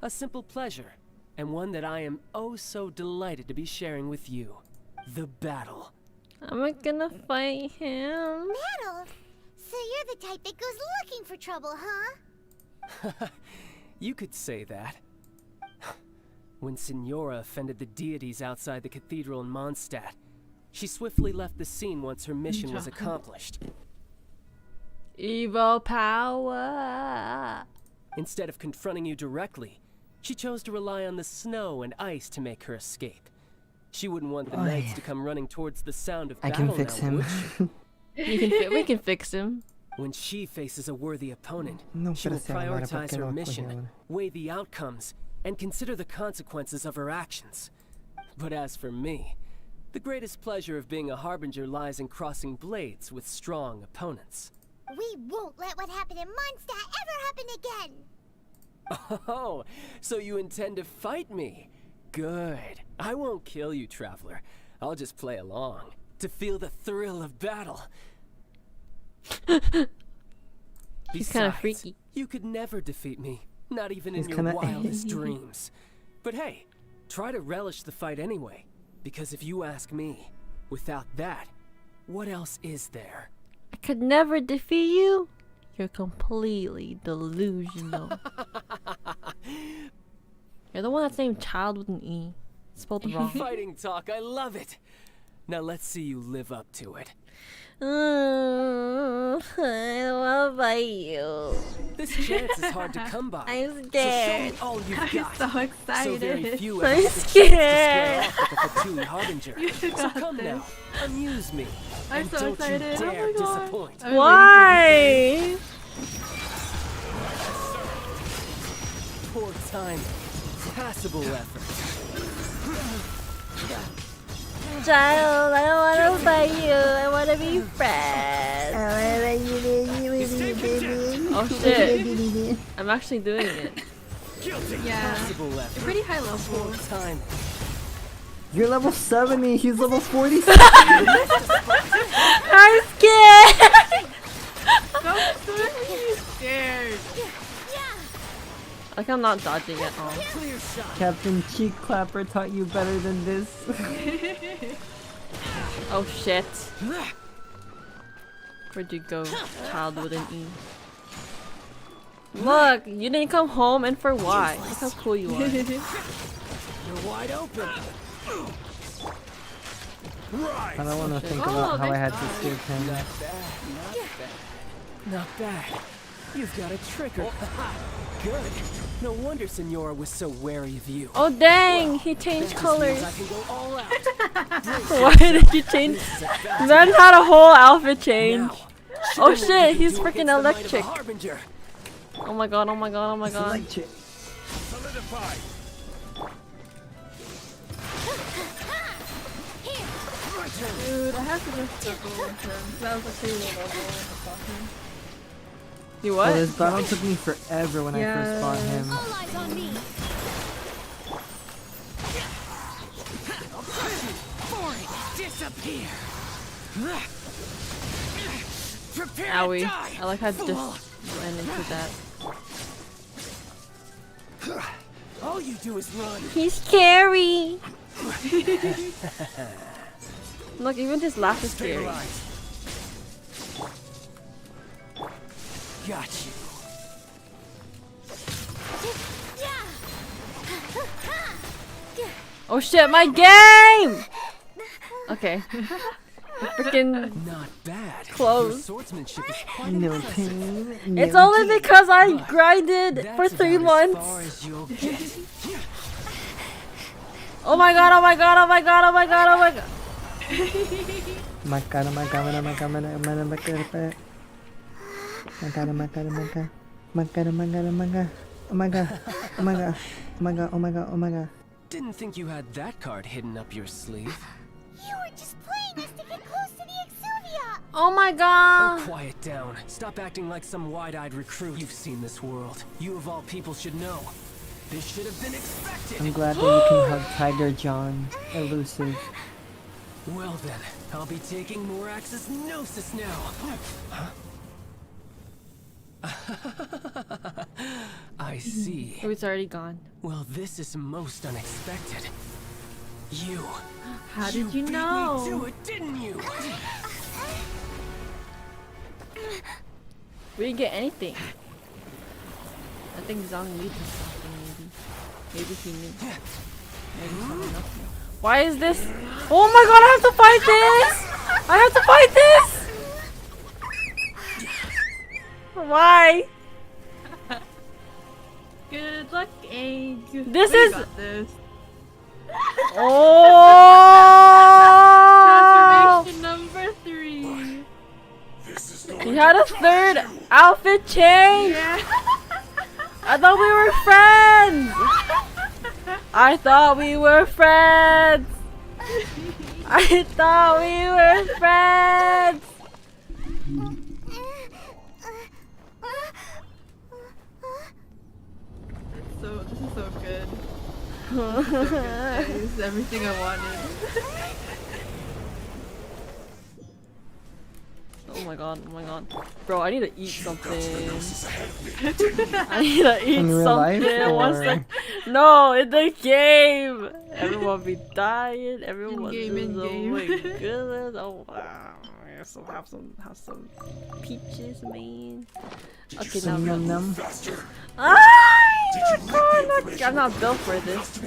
Speaker 6: A simple pleasure, and one that I am oh so delighted to be sharing with you. The battle.
Speaker 2: I'm gonna fight him.
Speaker 1: Battle? So you're the type that goes looking for trouble, huh?
Speaker 6: You could say that. When Signora offended the deities outside the cathedral in Mondstadt, she swiftly left the scene once her mission was accomplished.
Speaker 2: Evil power!
Speaker 6: Instead of confronting you directly, she chose to rely on the snow and ice to make her escape. She wouldn't want the knights to come running towards the sound of battle.
Speaker 3: I can fix him.
Speaker 2: We can fix him.
Speaker 6: When she faces a worthy opponent,
Speaker 3: No,
Speaker 6: she will
Speaker 3: pero se va a
Speaker 6: prioritize
Speaker 3: porque
Speaker 6: her
Speaker 3: lo
Speaker 6: mission,
Speaker 3: cogió.
Speaker 6: weigh the outcomes, and consider the consequences of her actions. But as for me, the greatest pleasure of being a harbinger lies in crossing blades with strong opponents.
Speaker 1: We won't let what happened in Mondstadt ever happen again!
Speaker 6: Oh, so you intend to fight me? Good. I won't kill you, Traveler. I'll just play along, to feel the thrill of battle.
Speaker 2: He's kind of
Speaker 6: Besides,
Speaker 2: freaky.
Speaker 6: You could never defeat me, not even
Speaker 3: He's
Speaker 6: in your
Speaker 3: kinda-
Speaker 6: wildest dreams. But hey, try to relish the fight anyway, because if you ask me, without that, what else is there?
Speaker 2: I could never defeat you. You're completely delusional. You're the one that's named Child with an E. It's spelled wrong.
Speaker 6: Fighting talk, I love it. Now let's see you live up to it.
Speaker 2: I don't want to fight you.
Speaker 6: This chance is hard to come by.
Speaker 2: I'm
Speaker 6: So
Speaker 2: scared.
Speaker 6: show me all you've
Speaker 4: I'm
Speaker 6: got.
Speaker 4: so excited.
Speaker 6: So very few
Speaker 2: I'm
Speaker 6: have had the chance to
Speaker 2: scared.
Speaker 6: square off with the Fatui Harbinger.
Speaker 4: You
Speaker 6: So
Speaker 4: got
Speaker 6: come
Speaker 4: this.
Speaker 6: now, amuse me.
Speaker 4: I'm
Speaker 6: And
Speaker 4: so
Speaker 6: don't
Speaker 4: excited.
Speaker 6: you
Speaker 4: Oh
Speaker 6: dare
Speaker 4: my God.
Speaker 6: disappoint.
Speaker 4: I'm waiting for
Speaker 2: Why?
Speaker 6: Poor time. Passable effort.
Speaker 2: Child, I don't want to fight you. I want to be friends. Oh shit. I'm actually doing it.
Speaker 4: Yeah.
Speaker 6: Passable
Speaker 4: You're
Speaker 6: effort.
Speaker 4: pretty high level.
Speaker 6: Poor time.
Speaker 3: You're level 70, he's level 46.
Speaker 2: I'm scared.
Speaker 4: Don't be scared.
Speaker 2: Like I'm not dodging at all.
Speaker 6: Clear shot.
Speaker 3: Captain Cheek Clapper taught you better than this.
Speaker 2: Oh shit. Where'd you go, child with an E? Look, you didn't come home, and for why? Look how cool you are.
Speaker 6: You're wide open.
Speaker 3: I don't want to think
Speaker 4: Oh,
Speaker 3: about how I had to
Speaker 4: nice.
Speaker 3: escape him.
Speaker 6: Not bad. Not bad. You've got a trigger. Good. No wonder Senora was so wary of you.
Speaker 2: Oh dang, he changed
Speaker 6: That just
Speaker 2: colors.
Speaker 6: means I can go all out.
Speaker 2: Why did you change?
Speaker 6: This is a fact.
Speaker 2: Man had a whole outfit change.
Speaker 6: Now,
Speaker 2: Oh
Speaker 6: show me what
Speaker 2: shit,
Speaker 6: you
Speaker 2: he's
Speaker 6: can do
Speaker 2: freaking
Speaker 6: against the might of a
Speaker 2: electric.
Speaker 6: Harbinger.
Speaker 2: Oh my god, oh my god, oh my
Speaker 3: It's
Speaker 2: god.
Speaker 3: electric.
Speaker 11: Solidified.
Speaker 4: Dude, I have to just circle with him. That was actually a little level of talking.
Speaker 2: You
Speaker 3: Oh,
Speaker 2: what?
Speaker 3: this battle took me forever when I first fought him.
Speaker 1: All eyes on me!
Speaker 6: Disappear. Prepare
Speaker 2: Owie.
Speaker 6: to die.
Speaker 2: I like how I just ran into that.
Speaker 6: All you do is run.
Speaker 2: He's scary. Look, even his laugh is scary.
Speaker 6: Stabilize. Got you.
Speaker 2: Oh shit, my game! Okay. Freaking
Speaker 6: Not bad.
Speaker 2: Close.
Speaker 6: Your swordsmanship is quite
Speaker 3: No
Speaker 6: impressive.
Speaker 3: pain. No
Speaker 2: It's only
Speaker 3: gain.
Speaker 2: because I
Speaker 6: But
Speaker 2: grinded
Speaker 6: That's
Speaker 2: for 3
Speaker 6: about as far
Speaker 2: months.
Speaker 6: as you'll get.
Speaker 2: Oh my god, oh my god, oh my god, oh my god, oh my god.
Speaker 3: Makara, makara, makara, makara, makara. Makara, makara, makara. Makara, makara, makara. Oh my god. Oh my god. Oh my god, oh my god, oh my god.
Speaker 6: Didn't think you had that card hidden up your sleeve.
Speaker 1: You were just playing us to get close to the Exuvia!
Speaker 2: Oh my
Speaker 6: Oh,
Speaker 2: god.
Speaker 6: quiet down. Stop acting like some wide-eyed recruit. You've seen this world. You of all people should know. This should have been expected.
Speaker 3: I'm glad that you can hug Tiger John. Elusive.
Speaker 6: Well then, I'll be taking Morax's Gnosis now. Huh? I see.
Speaker 2: Oh, it's already gone.
Speaker 6: Well, this is most unexpected. You.
Speaker 4: How did you
Speaker 6: beat
Speaker 4: know?
Speaker 6: me to it, didn't you?
Speaker 2: We didn't get anything. I think Zhang Li did something, maybe. Maybe he knew. Maybe someone else knew. Why is this? Oh my god, I have to fight this! I have to fight this! Why?
Speaker 4: Good luck, Aang.
Speaker 2: This
Speaker 4: We
Speaker 2: is-
Speaker 4: got this.
Speaker 2: Oh!
Speaker 4: Transformation number 3.
Speaker 2: He had a third outfit change!
Speaker 4: Yeah.
Speaker 2: I thought we were friends! I thought we were friends! I thought we were friends!
Speaker 4: It's everything I wanted.
Speaker 2: Oh my god, oh my god. Bro, I need to eat something. I need to eat
Speaker 3: In real life,
Speaker 2: something. One
Speaker 3: or-
Speaker 2: sec. No, in the game! Everyone be dying. Everyone
Speaker 4: In-game,
Speaker 2: just, oh
Speaker 4: in-game.
Speaker 2: my goodness. Oh wow. So have some peaches, man. Okay, now
Speaker 3: Num num.
Speaker 2: I'm not built for this.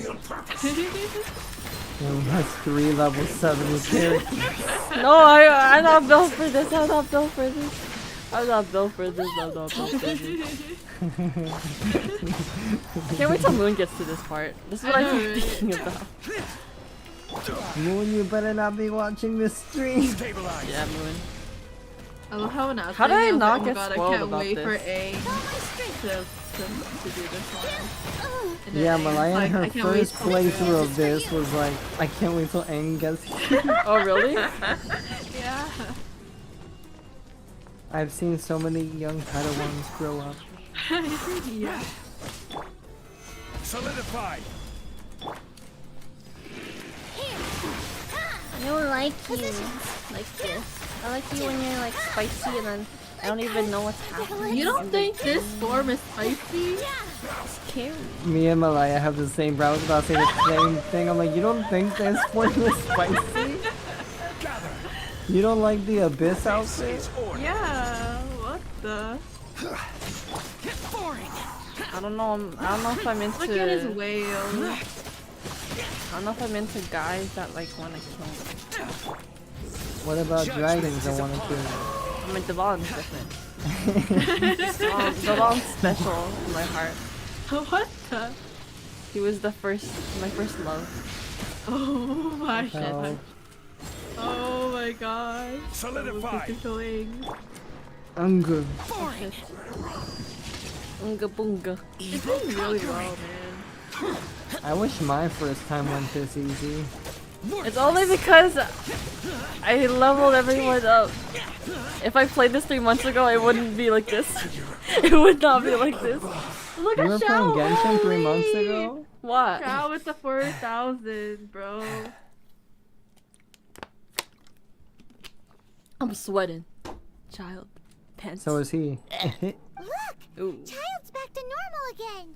Speaker 3: That's 3 level 70 characters.
Speaker 2: No, I'm not built for this. I'm not built for this. I'm not built for this. I'm not built for this. Can't wait till Moon gets to this part. This is what I've been thinking about.
Speaker 3: Moon, you better not be watching this stream.
Speaker 2: Yeah, Moon.
Speaker 4: I love how when I was
Speaker 2: How did I
Speaker 4: playing, was
Speaker 2: not
Speaker 4: like, oh
Speaker 2: get
Speaker 4: my god,
Speaker 2: spoiled
Speaker 4: I can't
Speaker 2: about
Speaker 4: wait
Speaker 2: this?
Speaker 4: for A to do this one. And then
Speaker 3: Yeah,
Speaker 4: Aang's
Speaker 3: Malaya,
Speaker 4: like,
Speaker 3: her
Speaker 4: I can't wait
Speaker 3: first
Speaker 4: till we do
Speaker 3: playthrough
Speaker 4: it.
Speaker 3: of this was like, I can't wait till Aang gets here.
Speaker 2: Oh, really?
Speaker 4: Yeah.
Speaker 3: I've seen so many young Padawans grow up.
Speaker 4: Yeah.
Speaker 5: Solidified.
Speaker 2: I don't like you like this. I like you when you're like spicy and then I don't even know what's happening.
Speaker 4: You don't think this form is spicy?
Speaker 2: It's scary.
Speaker 3: Me and Malaya have the same, bro. I was about to say the same thing. I'm like, you don't think this form is spicy? You don't like the Abyss outfit?
Speaker 4: Yeah. What the?
Speaker 2: I don't know. I don't know if I'm into.
Speaker 4: Look at his whale.
Speaker 2: I don't know if I'm into guys that like want to kill me.
Speaker 3: What about dragons that want to kill you?
Speaker 2: I mean, Devon's different. Devon's special in my heart.
Speaker 4: What the?
Speaker 2: He was my first love.
Speaker 4: Oh my
Speaker 2: Shit.
Speaker 4: god. Oh my god.
Speaker 5: Solidified.
Speaker 3: Unga.
Speaker 2: Unga boonga.
Speaker 4: He's doing really well, man.
Speaker 3: I wish my first time went this easy.
Speaker 2: It's only because I leveled everyone up. If I played this 3 months ago, it wouldn't be like this. It would not be like this. Look
Speaker 3: You
Speaker 2: at
Speaker 3: were
Speaker 2: Shao.
Speaker 3: playing Genshin 3 months ago?
Speaker 2: What?
Speaker 4: Shao with the 4,000, bro.
Speaker 2: I'm sweating. Child. Pants.
Speaker 3: So is he.
Speaker 1: Look!
Speaker 2: Ooh.
Speaker 1: Child's back to normal again.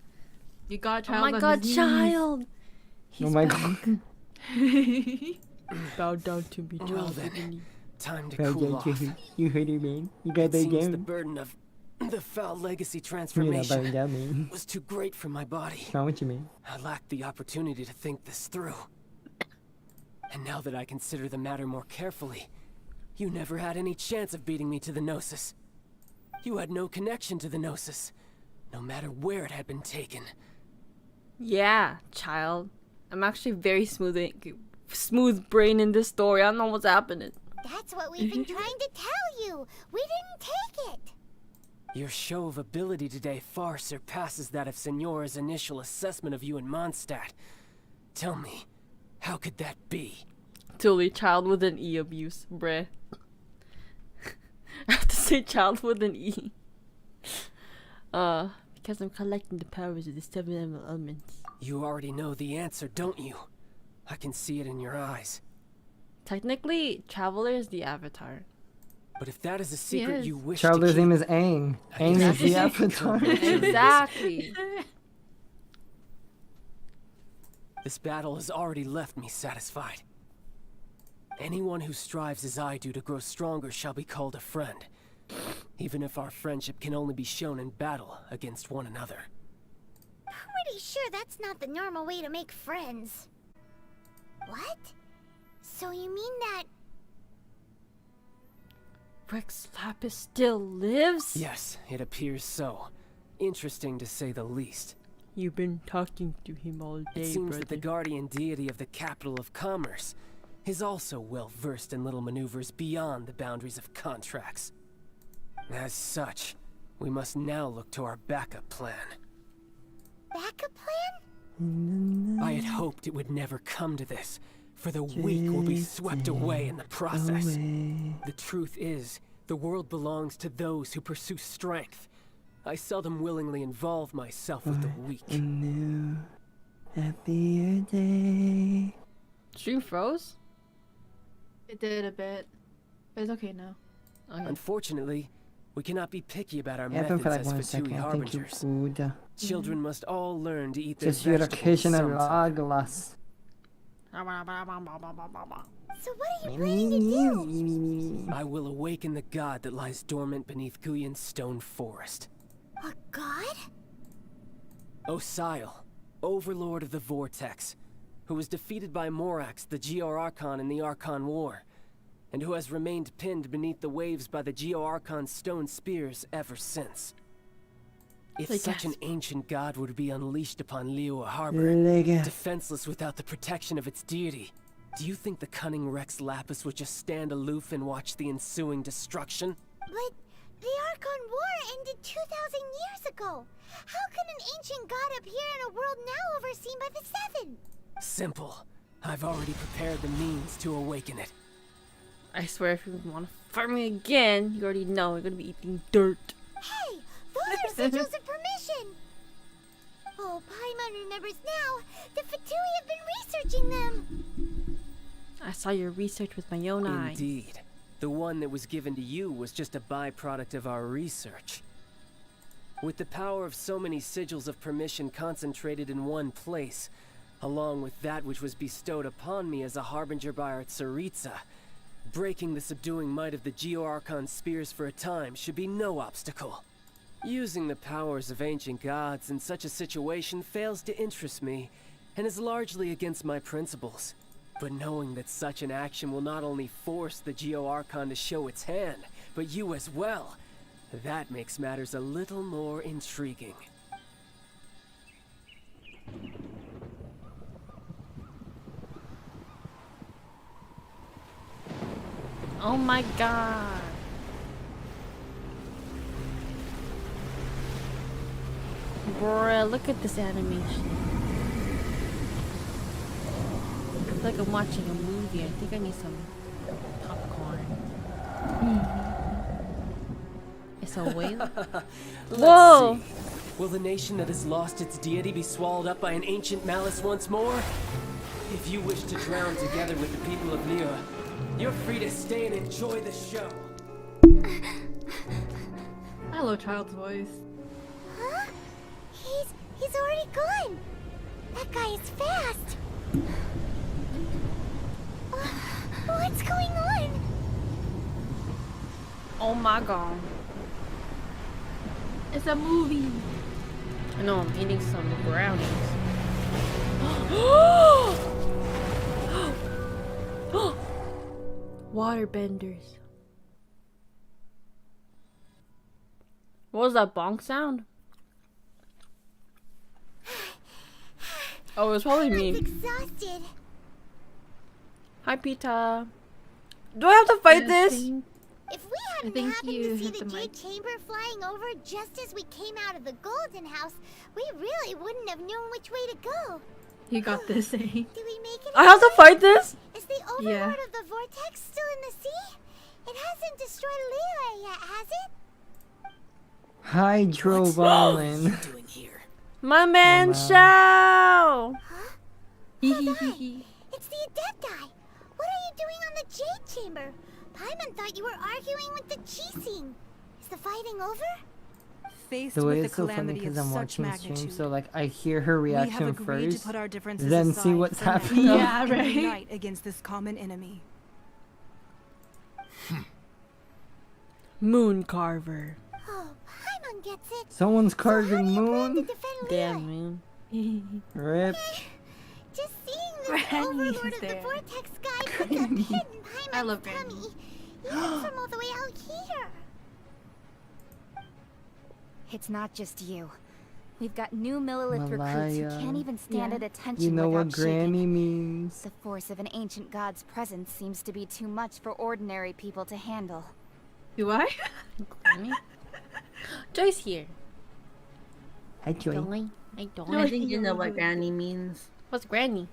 Speaker 4: You got
Speaker 2: Oh
Speaker 4: child
Speaker 2: my
Speaker 4: on
Speaker 2: god,
Speaker 4: his knees.
Speaker 2: child!
Speaker 3: Oh my god.
Speaker 2: Bow down to me,
Speaker 6: Well
Speaker 2: child.
Speaker 6: then, time to
Speaker 3: Yeah,
Speaker 6: cool off.
Speaker 3: you heard it, man. You got
Speaker 6: It
Speaker 3: that
Speaker 6: seems the
Speaker 3: game.
Speaker 6: burden of the foul legacy
Speaker 3: You're not
Speaker 6: transformation
Speaker 3: about that, man.
Speaker 6: was too great for my body.
Speaker 3: What's wrong with you, man?
Speaker 6: I lacked the opportunity to think this through. And now that I consider the matter more carefully, you never had any chance of beating me to the Gnosis. You had no connection to the Gnosis, no matter where it had been taken.
Speaker 2: Yeah, child. I'm actually very smooth brain in this story. I don't know what's happening.
Speaker 1: That's what we've been trying to tell you. We didn't take it.
Speaker 6: Your show of ability today far surpasses that of Signora's initial assessment of you in Mondstadt. Tell me, how could that be?
Speaker 2: Totally child with an E abuse, bruh. I have to say child with an E. Because I'm collecting the powers of the 7 elements.
Speaker 6: You already know the answer, don't you? I can see it in your eyes.
Speaker 2: Technically, Traveler is the avatar.
Speaker 6: But if that is a secret
Speaker 2: is.
Speaker 6: you wish
Speaker 3: Child's
Speaker 6: to keep,
Speaker 3: name is Aang. Aang is the avatar.
Speaker 2: Exactly.
Speaker 6: this battle has already left me satisfied. Anyone who strives as I do to grow stronger shall be called a friend, even if our friendship can only be shown in battle against one another.
Speaker 1: Pretty sure that's not the normal way to make friends. What? So you mean that...
Speaker 2: Rex Lapis still lives?
Speaker 6: Yes, it appears so. Interesting to say the least.
Speaker 2: You've been talking to him all day,
Speaker 6: It seems
Speaker 2: brother.
Speaker 6: that the guardian deity of the capital of commerce is also well versed in little maneuvers beyond the boundaries of contracts. As such, we must now look to our backup plan.
Speaker 1: Backup plan?
Speaker 6: I had hoped it would never come to this, for the weak will be swept away in the process. The truth is, the world belongs to those who pursue strength. I seldom willingly involve myself with the weak.
Speaker 3: Happy day.
Speaker 2: Stream froze?
Speaker 4: It did a bit. But it's okay now.
Speaker 2: Okay.
Speaker 6: Unfortunately, we cannot be picky about our
Speaker 3: Happened
Speaker 6: methods
Speaker 3: for like
Speaker 6: as
Speaker 3: 1
Speaker 6: Fatui
Speaker 3: second. Thank you,
Speaker 6: harbingers.
Speaker 3: good.
Speaker 6: Children must all learn to eat their
Speaker 3: Just your
Speaker 6: vegetables
Speaker 3: occasional
Speaker 6: sometime.
Speaker 3: glass.
Speaker 1: So what are you planning to do?
Speaker 6: I will awaken the god that lies dormant beneath Guyon's stone forest.
Speaker 1: A god?
Speaker 6: Osile, overlord of the Vortex, who was defeated by Morax, the Geo-Archon in the Archon War, and who has remained pinned beneath the waves by the Geo-Archon's stone spears ever since. If such an ancient god would be unleashed upon Liyue Harbor, defenseless without the protection of its deity, do you think the cunning Rex Lapis would just stand aloof and watch the ensuing destruction?
Speaker 1: But the Archon War ended 2,000 years ago. How can an ancient god appear in a world now overseen by the Seven?
Speaker 6: Simple. I've already prepared the means to awaken it.
Speaker 2: I swear if you want to fight me again, you already know you're gonna be eating dirt.
Speaker 1: Hey, those are sigils of permission. Oh, Paimon remembers now. The Fatui have been researching them.
Speaker 2: I saw your research with my own eyes.
Speaker 6: Indeed. The one that was given to you was just a byproduct of our research. With the power of so many sigils of permission concentrated in one place, along with that which was bestowed upon me as a harbinger by our Tsaritsa, breaking the subduing might of the Geo-Archon spears for a time should be no obstacle. Using the powers of ancient gods in such a situation fails to interest me, and is largely against my principles. But knowing that such an action will not only force the Geo-Archon to show its hand, but you as well, that makes matters a little more intriguing.
Speaker 2: Oh my god. Bruh, look at this animation. It's like I'm watching a movie. I think I need some popcorn. It's a whale? Whoa!
Speaker 6: See. Will the nation that has lost its deity be swallowed up by an ancient malice once more? If you wish to drown together with the people of Liyue, you're free to stay and enjoy the show.
Speaker 4: Hello, child's voice.
Speaker 1: Huh? He's already gone. That guy is fast. What's going on?
Speaker 2: Oh my god.
Speaker 4: It's a movie.
Speaker 2: I know, I'm eating some brownies. Waterbenders. What was that bonk sound? Oh, it was probably me.
Speaker 1: I'm exhausted.
Speaker 2: Hi, Pita. Do I have to fight this?
Speaker 1: If we hadn't happened to see the Jade Chamber flying over just as we came out of the Golden House, we really wouldn't have known which way to go.
Speaker 4: You got this, eh?
Speaker 1: Do we make it?
Speaker 2: I have to fight this?
Speaker 1: Is the Overlord of the Vortex still in the sea? It hasn't destroyed Liyue yet, has it?
Speaker 3: Hydrovolin.
Speaker 2: My man Shao!
Speaker 1: Huh? It's the Adepti. What are you doing on the Jade Chamber? Paimon thought you were arguing with the Chising. Is the fighting over?
Speaker 10: Faced
Speaker 3: The way
Speaker 10: with
Speaker 3: it's
Speaker 10: a
Speaker 3: so funny
Speaker 10: calamity
Speaker 3: because
Speaker 10: of
Speaker 3: I'm
Speaker 10: such
Speaker 3: watching the
Speaker 10: magnitude,
Speaker 3: stream, so like I hear her
Speaker 10: we have
Speaker 3: reaction
Speaker 10: agreed
Speaker 3: first,
Speaker 10: to put our differences
Speaker 3: then
Speaker 10: aside
Speaker 3: see what's
Speaker 10: for now.
Speaker 3: happening.
Speaker 4: Yeah, right.
Speaker 10: And unite against this common enemy.
Speaker 2: Moon Carver.
Speaker 1: Oh, Paimon gets it.
Speaker 3: Someone's carving
Speaker 1: To
Speaker 3: Moon.
Speaker 1: defend
Speaker 2: Damn,
Speaker 1: Liyue.
Speaker 2: Moon.
Speaker 3: Rip.
Speaker 1: Just seeing this
Speaker 4: Granny
Speaker 1: Overlord
Speaker 4: is
Speaker 1: of the
Speaker 4: there.
Speaker 1: Vortex guy put that pin in Paimon's
Speaker 4: I love
Speaker 1: tummy.
Speaker 4: Granny.
Speaker 1: Even from all the way out here.
Speaker 7: It's not just you. We've got new Millilith recruits who
Speaker 3: Malaya.
Speaker 7: can't even stand at attention
Speaker 3: You know
Speaker 7: without
Speaker 3: what Granny
Speaker 7: shaking.
Speaker 3: means.
Speaker 7: The force of an ancient god's presence seems to be too much for ordinary people to handle.
Speaker 4: Do I?
Speaker 2: Joy's here.
Speaker 3: Hi, Joy.
Speaker 2: Joy. I don't.
Speaker 14: I think you know what granny means.
Speaker 2: What's Granny?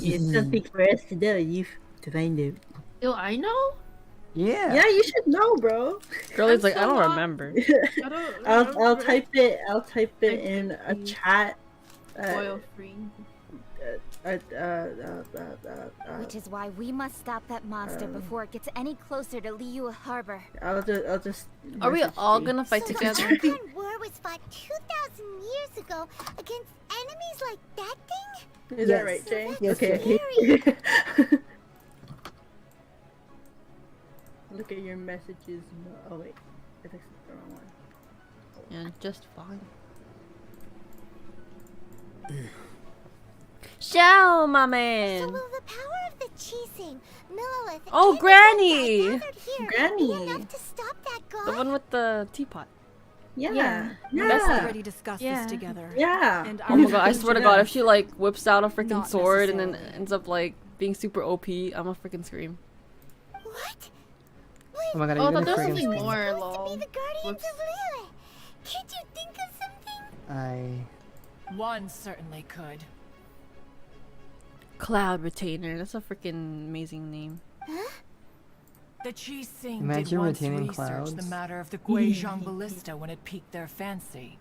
Speaker 14: It's something for us to know, you to find out.
Speaker 4: Do I know?
Speaker 3: Yeah.
Speaker 14: Yeah, you should know, bro.
Speaker 2: Girlie's like, I don't remember.
Speaker 4: I don't
Speaker 14: I'll
Speaker 4: remember.
Speaker 14: type it. I'll type it in a chat.
Speaker 4: Oil free.
Speaker 7: Which is why we must stop that monster before it gets any closer to Liyue Harbor.
Speaker 14: I'll just.
Speaker 2: Are we all gonna fight
Speaker 1: So
Speaker 2: together?
Speaker 1: the Archon War was fought 2,000 years ago against enemies like that thing?
Speaker 14: Is that right, Jay?
Speaker 3: Yes,
Speaker 14: Okay.
Speaker 3: Jay.
Speaker 14: Okay. Look at your messages. Oh wait, I texted the wrong one.
Speaker 2: Yeah, just fine. Show, my man.
Speaker 1: So will the power of the Chising, Millelith,
Speaker 2: Oh,
Speaker 1: and
Speaker 2: Granny!
Speaker 1: the gathered here
Speaker 14: Granny.
Speaker 1: be enough to stop that god?
Speaker 2: The one with the teapot.
Speaker 14: Yeah.
Speaker 10: We've already discussed this together.
Speaker 14: Yeah.
Speaker 10: And
Speaker 2: Oh my god, I swear to god, if
Speaker 10: she
Speaker 2: she like whips out a freaking
Speaker 10: Not
Speaker 2: sword and then
Speaker 10: necessarily.
Speaker 2: ends up like being super OP, I'ma freaking scream.
Speaker 1: What?
Speaker 3: Oh my god,
Speaker 4: Oh,
Speaker 3: are
Speaker 4: I
Speaker 3: you
Speaker 4: thought
Speaker 3: gonna
Speaker 4: there was
Speaker 3: friggin'
Speaker 4: something
Speaker 3: scream?
Speaker 4: more,
Speaker 1: To
Speaker 4: lol.
Speaker 1: be the guardians
Speaker 4: Whoops.
Speaker 1: of Lilith. Can't you think of something?
Speaker 15: One certainly could.
Speaker 2: Cloud Retainer, that's a freaking amazing name.
Speaker 15: The Chising did
Speaker 3: Imagine
Speaker 15: once
Speaker 3: retaining
Speaker 15: research
Speaker 3: clouds.
Speaker 15: the matter of the Guizhong ballista when it piqued their fancy.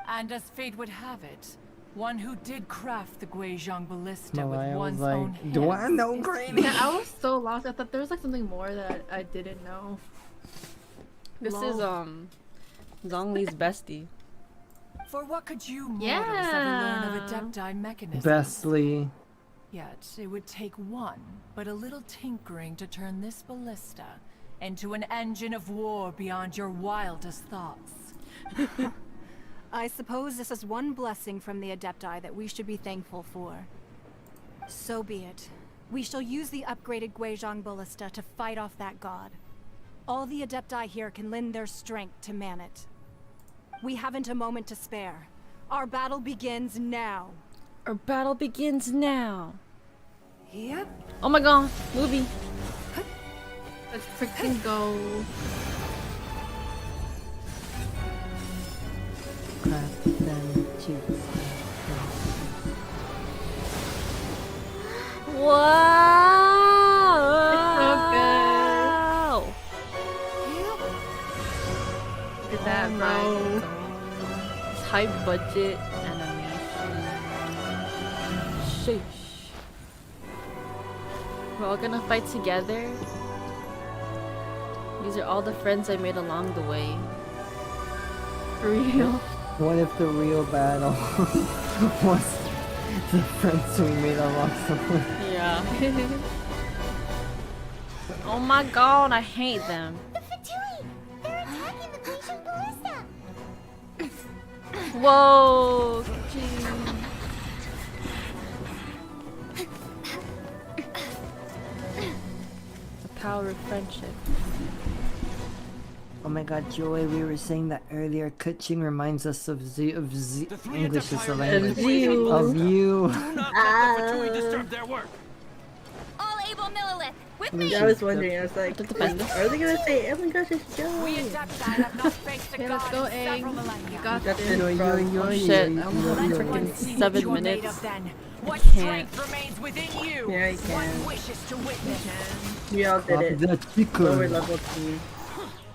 Speaker 15: And as fate would have it, one who did craft the Guizhong ballista with
Speaker 3: Malaya was
Speaker 15: one's own
Speaker 3: like, do I
Speaker 15: hands
Speaker 3: know
Speaker 15: is
Speaker 3: Granny?
Speaker 4: Yeah, I was so lost. I thought there was like something more that I didn't know.
Speaker 2: This is Zhongli's bestie.
Speaker 15: For what could you mortals
Speaker 4: Yeah.
Speaker 15: ever learn of adepti mechanisms?
Speaker 3: Bestly.
Speaker 15: Yet it would take one, but a little tinkering to turn this ballista into an engine of war beyond your wildest thoughts.
Speaker 10: I suppose this is one blessing from the Adepti that we should be thankful for. So be it. We shall use the upgraded Guizhong ballista to fight off that god. All the Adepti here can lend their strength to man it. We haven't a moment to spare. Our battle begins now.
Speaker 2: Our battle begins now.
Speaker 10: Yep.
Speaker 2: Oh my god, movie.
Speaker 4: Let's freaking go.
Speaker 3: Clap them cheeks.
Speaker 2: Wow.
Speaker 4: Look at that, bro.
Speaker 2: It's high budget animation. Sheesh. We're all gonna fight together. These are all the friends I made along the way. For real?
Speaker 3: What if the real battle was the friends we made along the way?
Speaker 2: Yeah. Oh my god, I hate them.
Speaker 1: The Fatui! They're attacking the Guizhong ballista!
Speaker 2: Whoa! Gee. The power of friendship.
Speaker 3: Oh my god, Joy, we were saying that earlier. Kuching reminds us of English is a language. Of you.
Speaker 8: disturb their work.
Speaker 7: All able Millelith, with me!
Speaker 14: I was wondering. I was like, are they gonna say, "Oh my gosh, it's Joy"?
Speaker 15: We adepti have not faced a
Speaker 4: Okay,
Speaker 15: god
Speaker 4: let's go,
Speaker 15: in several
Speaker 4: Aang.
Speaker 15: millennia.
Speaker 4: You got
Speaker 14: That's
Speaker 4: this.
Speaker 14: it, bro.
Speaker 2: Oh shit, I'm
Speaker 15: Let
Speaker 2: freaking
Speaker 15: one see
Speaker 2: 7
Speaker 15: what you're made
Speaker 2: minutes.
Speaker 15: of then. What
Speaker 2: can't.
Speaker 15: strength remains within you?
Speaker 14: Yeah, you can.
Speaker 15: One wishes to witness.
Speaker 14: We all did it.
Speaker 3: The
Speaker 14: Lower
Speaker 3: chicken.
Speaker 14: level team.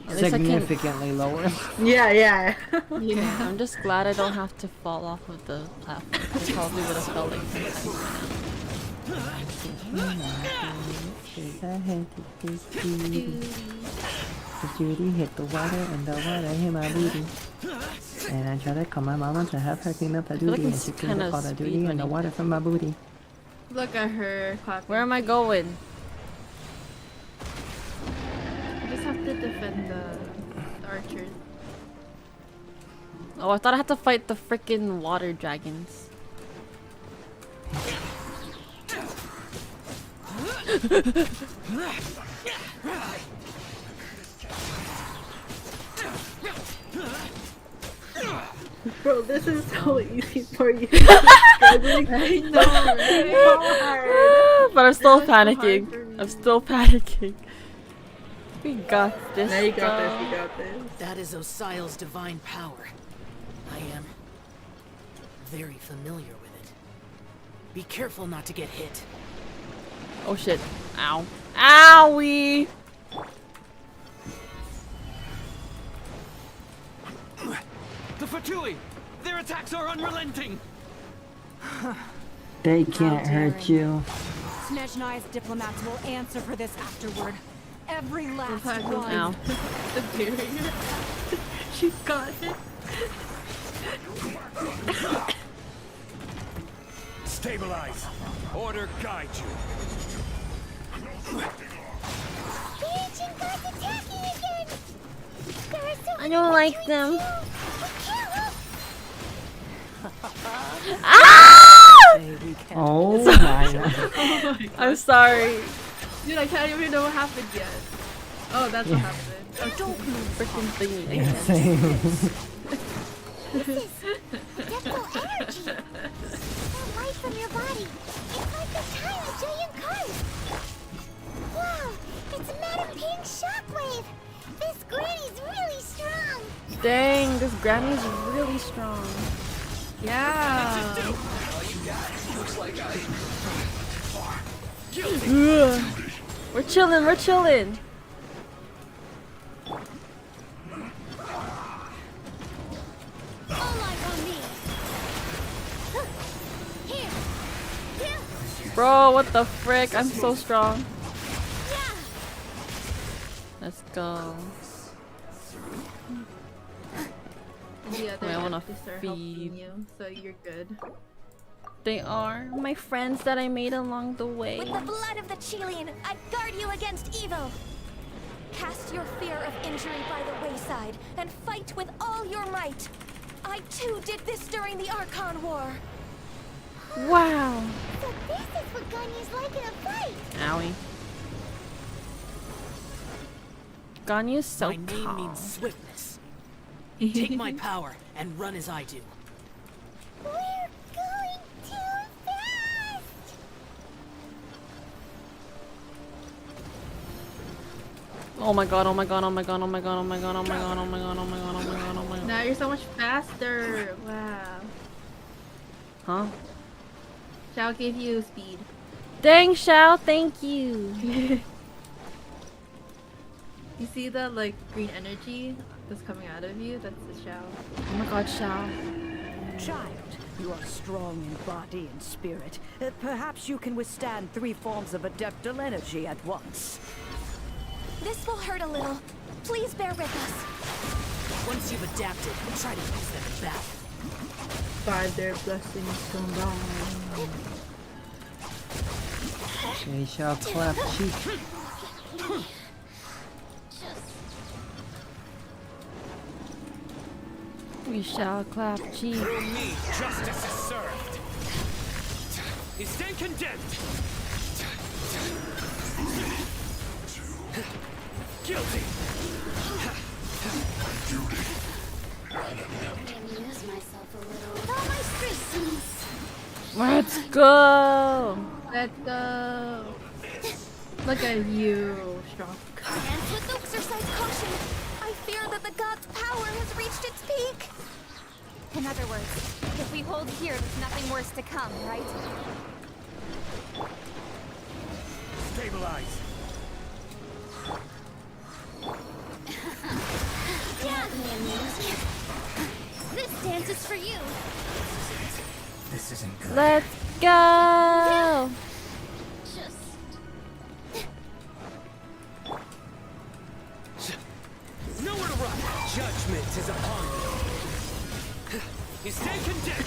Speaker 2: At least I can-
Speaker 3: Significantly lower.
Speaker 14: Yeah, yeah.
Speaker 2: Yeah, I'm just glad I don't have to fall off of the platform. I probably would have fell like 10
Speaker 3: Judy hit the water and the water hit my booty. And I tried to call my mama to have her clean up the
Speaker 2: feel like
Speaker 3: duty, and
Speaker 2: it's
Speaker 3: she cleaned
Speaker 2: kinda
Speaker 3: up all the duty and the
Speaker 2: speedrunning.
Speaker 3: water from my booty.
Speaker 4: Look at her clapping.
Speaker 2: Where am I going?
Speaker 4: You just have to defend the archers.
Speaker 2: Oh, I thought I had to fight the freaking water dragons.
Speaker 14: Bro, this is so easy for you. Struggling
Speaker 4: I know, right?
Speaker 2: But I'm still
Speaker 4: That's so hard
Speaker 2: panicking.
Speaker 4: for me.
Speaker 2: I'm still panicking. We got this.
Speaker 14: Now you got this,
Speaker 2: though.
Speaker 14: you got this.
Speaker 15: That is Osial's divine power. I am very familiar with it. Be careful not to get hit.
Speaker 2: Oh shit. Ow. Owie!
Speaker 6: Fatui! Their attacks are unrelenting!
Speaker 3: They can't hurt you.
Speaker 10: Snezhnai's diplomats will answer for this afterward. Every last one.
Speaker 2: Ow.
Speaker 14: The barrier. She got it.
Speaker 8: Stabilize. Order guide you.
Speaker 1: The ancient gods attacking again! There are so
Speaker 2: I don't like
Speaker 1: many
Speaker 2: them.
Speaker 1: between you. We can't
Speaker 2: Ah!
Speaker 3: Oh my god.
Speaker 2: I'm sorry.
Speaker 14: Dude, I can't even know what happened yet. Oh, that's what happened.
Speaker 2: Don't freaking thingy.
Speaker 1: This is deathful energy. That light from your body. It's like the time of giant cards. Wow, it's Madam Ping's shockwave. This granny's really strong.
Speaker 2: Dang, this granny's really strong.
Speaker 14: Yeah.
Speaker 2: Ugh. We're chilling, we're chilling.
Speaker 1: All eyes on me. Here. Here.
Speaker 2: Bro, what the frick? I'm so strong. Let's go.
Speaker 14: Yeah,
Speaker 2: Wait, I wanna
Speaker 14: they're
Speaker 2: feed.
Speaker 14: helping you, so you're good.
Speaker 2: They are my friends that I made along the way.
Speaker 12: With the blood of the Chilean, I guard you against evil. Cast your fear of injury by the wayside and fight with all your might. I too did this during the Archon War.
Speaker 2: Wow.
Speaker 1: So this is what Ganya's like in a fight.
Speaker 2: Owie. Ganya's so
Speaker 16: My name
Speaker 2: calm.
Speaker 16: means swiftness. Take my power and run as I do.
Speaker 1: We're going too fast.
Speaker 2: Oh my god, oh my god, oh my god, oh my god, oh my god, oh my god, oh my god, oh my god, oh my god, oh my god.
Speaker 14: Now you're so much faster. Wow.
Speaker 2: Huh?
Speaker 14: Shao gave you speed.
Speaker 2: Dang, Shao, thank you.
Speaker 14: You see the like green energy that's coming out of you? That's the Shao.
Speaker 2: Oh my god, Shao.
Speaker 17: Child, you are strong in body and spirit. Perhaps you can withstand 3 forms of adeptal energy at once.
Speaker 12: This will hurt a little. Please bear with us.
Speaker 16: Once you've adapted, try to use them in battle.
Speaker 14: By their blessings combined.
Speaker 3: They shall clap cheek.
Speaker 2: We shall clap cheek.
Speaker 6: Through me, justice is served. You stand condemned. Guilty.
Speaker 1: Amuse myself a little. With all my strings.
Speaker 2: Let's go.
Speaker 14: Let's go. Look at you, strong.
Speaker 12: Dance with exercise caution. I fear that the god's power has reached its peak.
Speaker 7: In other words, if we hold here, there's nothing worse to come, right?
Speaker 8: Stabilize.
Speaker 1: This dance is for you.
Speaker 5: This isn't good.
Speaker 2: Let's go.
Speaker 6: Nowhere to run. Judgment is upon you. You stand condemned.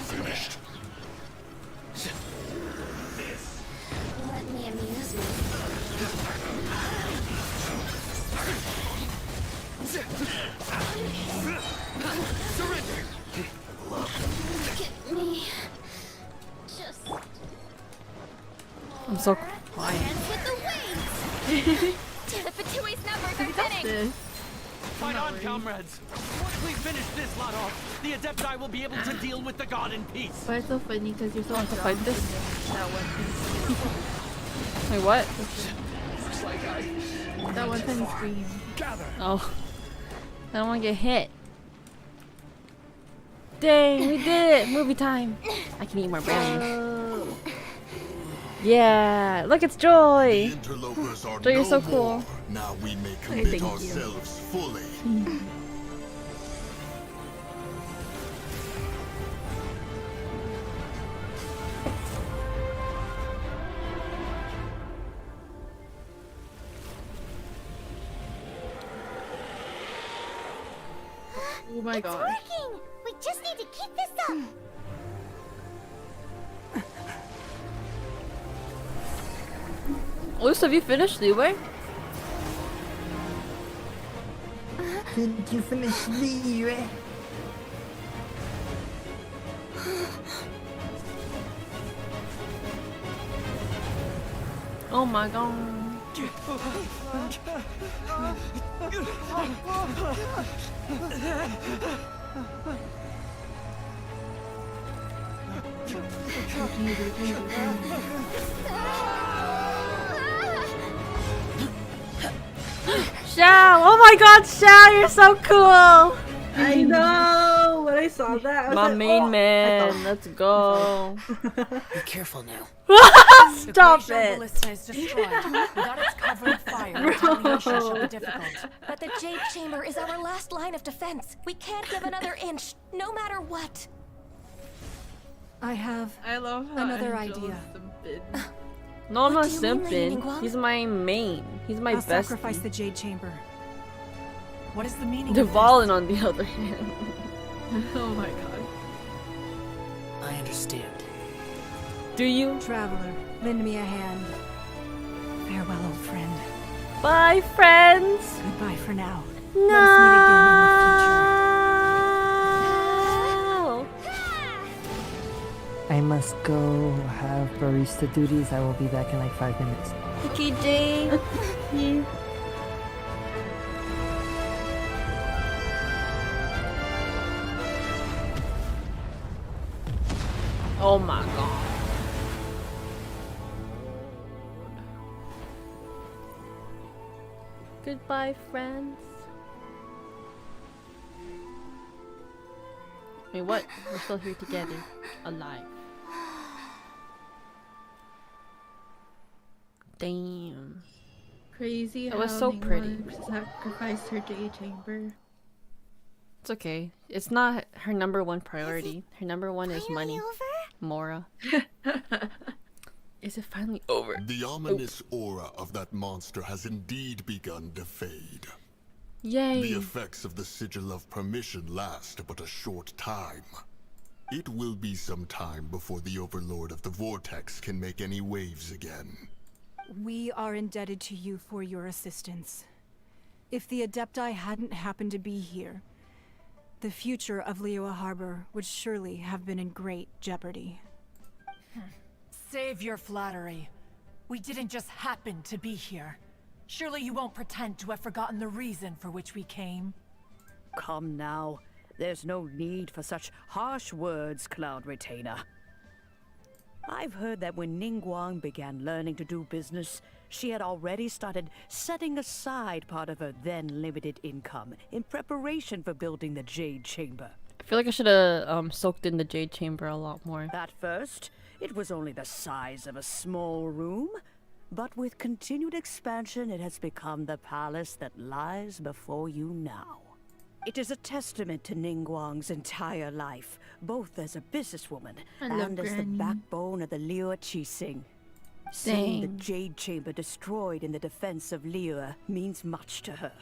Speaker 11: Finished.
Speaker 1: Let me amuse you.
Speaker 6: Surrender.
Speaker 1: Look at me. Just
Speaker 2: I'm so quiet.
Speaker 1: dance with the waves.
Speaker 12: The Fatui's numbers are thinning.
Speaker 6: Fight on, comrades. Once we finish this lot off, the Adepti will be able to deal with the god in peace.
Speaker 14: But it's so funny because you're so
Speaker 2: Want to
Speaker 14: strong.
Speaker 2: fight this?
Speaker 14: That one thing.
Speaker 2: Wait, what?
Speaker 14: That one time you scream.
Speaker 2: Oh. I don't want to get hit. Dang, we did it! Movie time. I can eat more brownies. Yeah, look, it's Joy.
Speaker 18: Interlopers are
Speaker 2: Joy, you're so
Speaker 18: no
Speaker 2: cool.
Speaker 18: more. Now we may
Speaker 2: Hey,
Speaker 18: commit
Speaker 2: thank you.
Speaker 18: ourselves fully.
Speaker 14: Oh my
Speaker 1: It's
Speaker 14: god.
Speaker 1: working! We just need to keep this up!
Speaker 2: Luce, have you finished Leeway?
Speaker 3: Did you finish the
Speaker 2: Oh my god. Xiao! Oh my god, Xiao, you're so cool!
Speaker 14: I know! When I saw that, I was
Speaker 2: My
Speaker 14: like,
Speaker 2: main
Speaker 14: oh,
Speaker 2: man, let's go.
Speaker 16: Be careful now.
Speaker 2: Stop
Speaker 15: the Glacial
Speaker 2: it!
Speaker 15: ballista is destroyed. Without its cover of fire, retaliation shall be difficult.
Speaker 12: But the Jade Chamber is our last line of defense. We can't give another inch, no matter what.
Speaker 10: I love
Speaker 14: how
Speaker 10: another
Speaker 14: Angela's
Speaker 10: idea.
Speaker 2: No, I'm not
Speaker 12: What do you mean, Lady
Speaker 2: simping.
Speaker 12: Ningguang?
Speaker 2: He's my main. He's my
Speaker 10: I'll
Speaker 2: best.
Speaker 10: sacrifice the Jade Chamber.
Speaker 15: What is the meaning
Speaker 2: Devalin, on the other hand.
Speaker 14: Oh my god.
Speaker 16: I understand.
Speaker 2: Do you?
Speaker 10: Traveler, lend me a hand. Farewell, old friend.
Speaker 2: Bye, friends.
Speaker 10: Goodbye for now.
Speaker 2: No.
Speaker 10: Let us meet again in the future.
Speaker 3: I must go have barista duties. I will be back in like 5 minutes.
Speaker 2: GG. Yeah. Oh my god. Goodbye, friends. Wait, what? We're still here together. Alive. Damn.
Speaker 14: Crazy
Speaker 2: It
Speaker 14: how
Speaker 2: was so pretty.
Speaker 14: Ningguang sacrificed her Jade Chamber.
Speaker 2: It's okay. It's not her number one priority. Her number one is money. Mora. Is it finally over?
Speaker 18: The ominous aura of that monster has indeed begun to fade.
Speaker 2: Yay.
Speaker 18: The effects of the Sigil of Permission last but a short time. It will be some time before the Overlord of the Vortex can make any waves again.
Speaker 10: We are indebted to you for your assistance. If the Adepti hadn't happened to be here, the future of Liyue Harbor would surely have been in great jeopardy.
Speaker 15: Save your flattery. We didn't just happen to be here. Surely you won't pretend to have forgotten the reason for which we came.
Speaker 17: Come now. There's no need for such harsh words, Cloud Retainer. I've heard that when Ningguang began learning to do business, she had already started setting aside part of her then limited income in preparation for building the Jade Chamber.
Speaker 2: I feel like I should have soaked in the Jade Chamber a lot more.
Speaker 17: At first, it was only the size of a small room, but with continued expansion, it has become the palace that lies before you now. It is a testament to Ningguang's entire life, both as a businesswoman and as the backbone of the Liyue Qixing. Seeing the Jade Chamber destroyed in the defense of Liyue means much to her.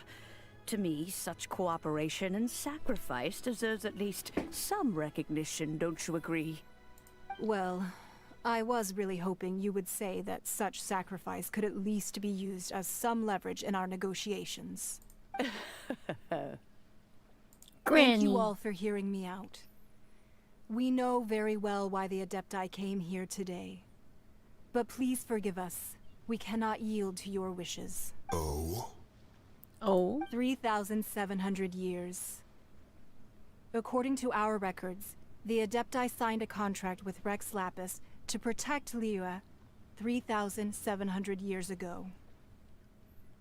Speaker 17: To me, such cooperation and sacrifice deserves at least some recognition, don't you agree?
Speaker 10: Well, I was really hoping you would say that such sacrifice could at least be used as some leverage in our negotiations. Thank you all for hearing me out. We know very well why the Adepti came here today. But please forgive us. We cannot yield to your wishes.
Speaker 18: Oh?
Speaker 2: Oh?
Speaker 10: 3,700 years. According to our records, the Adepti signed a contract with Rex Lapis to protect Liyue 3,700 years ago.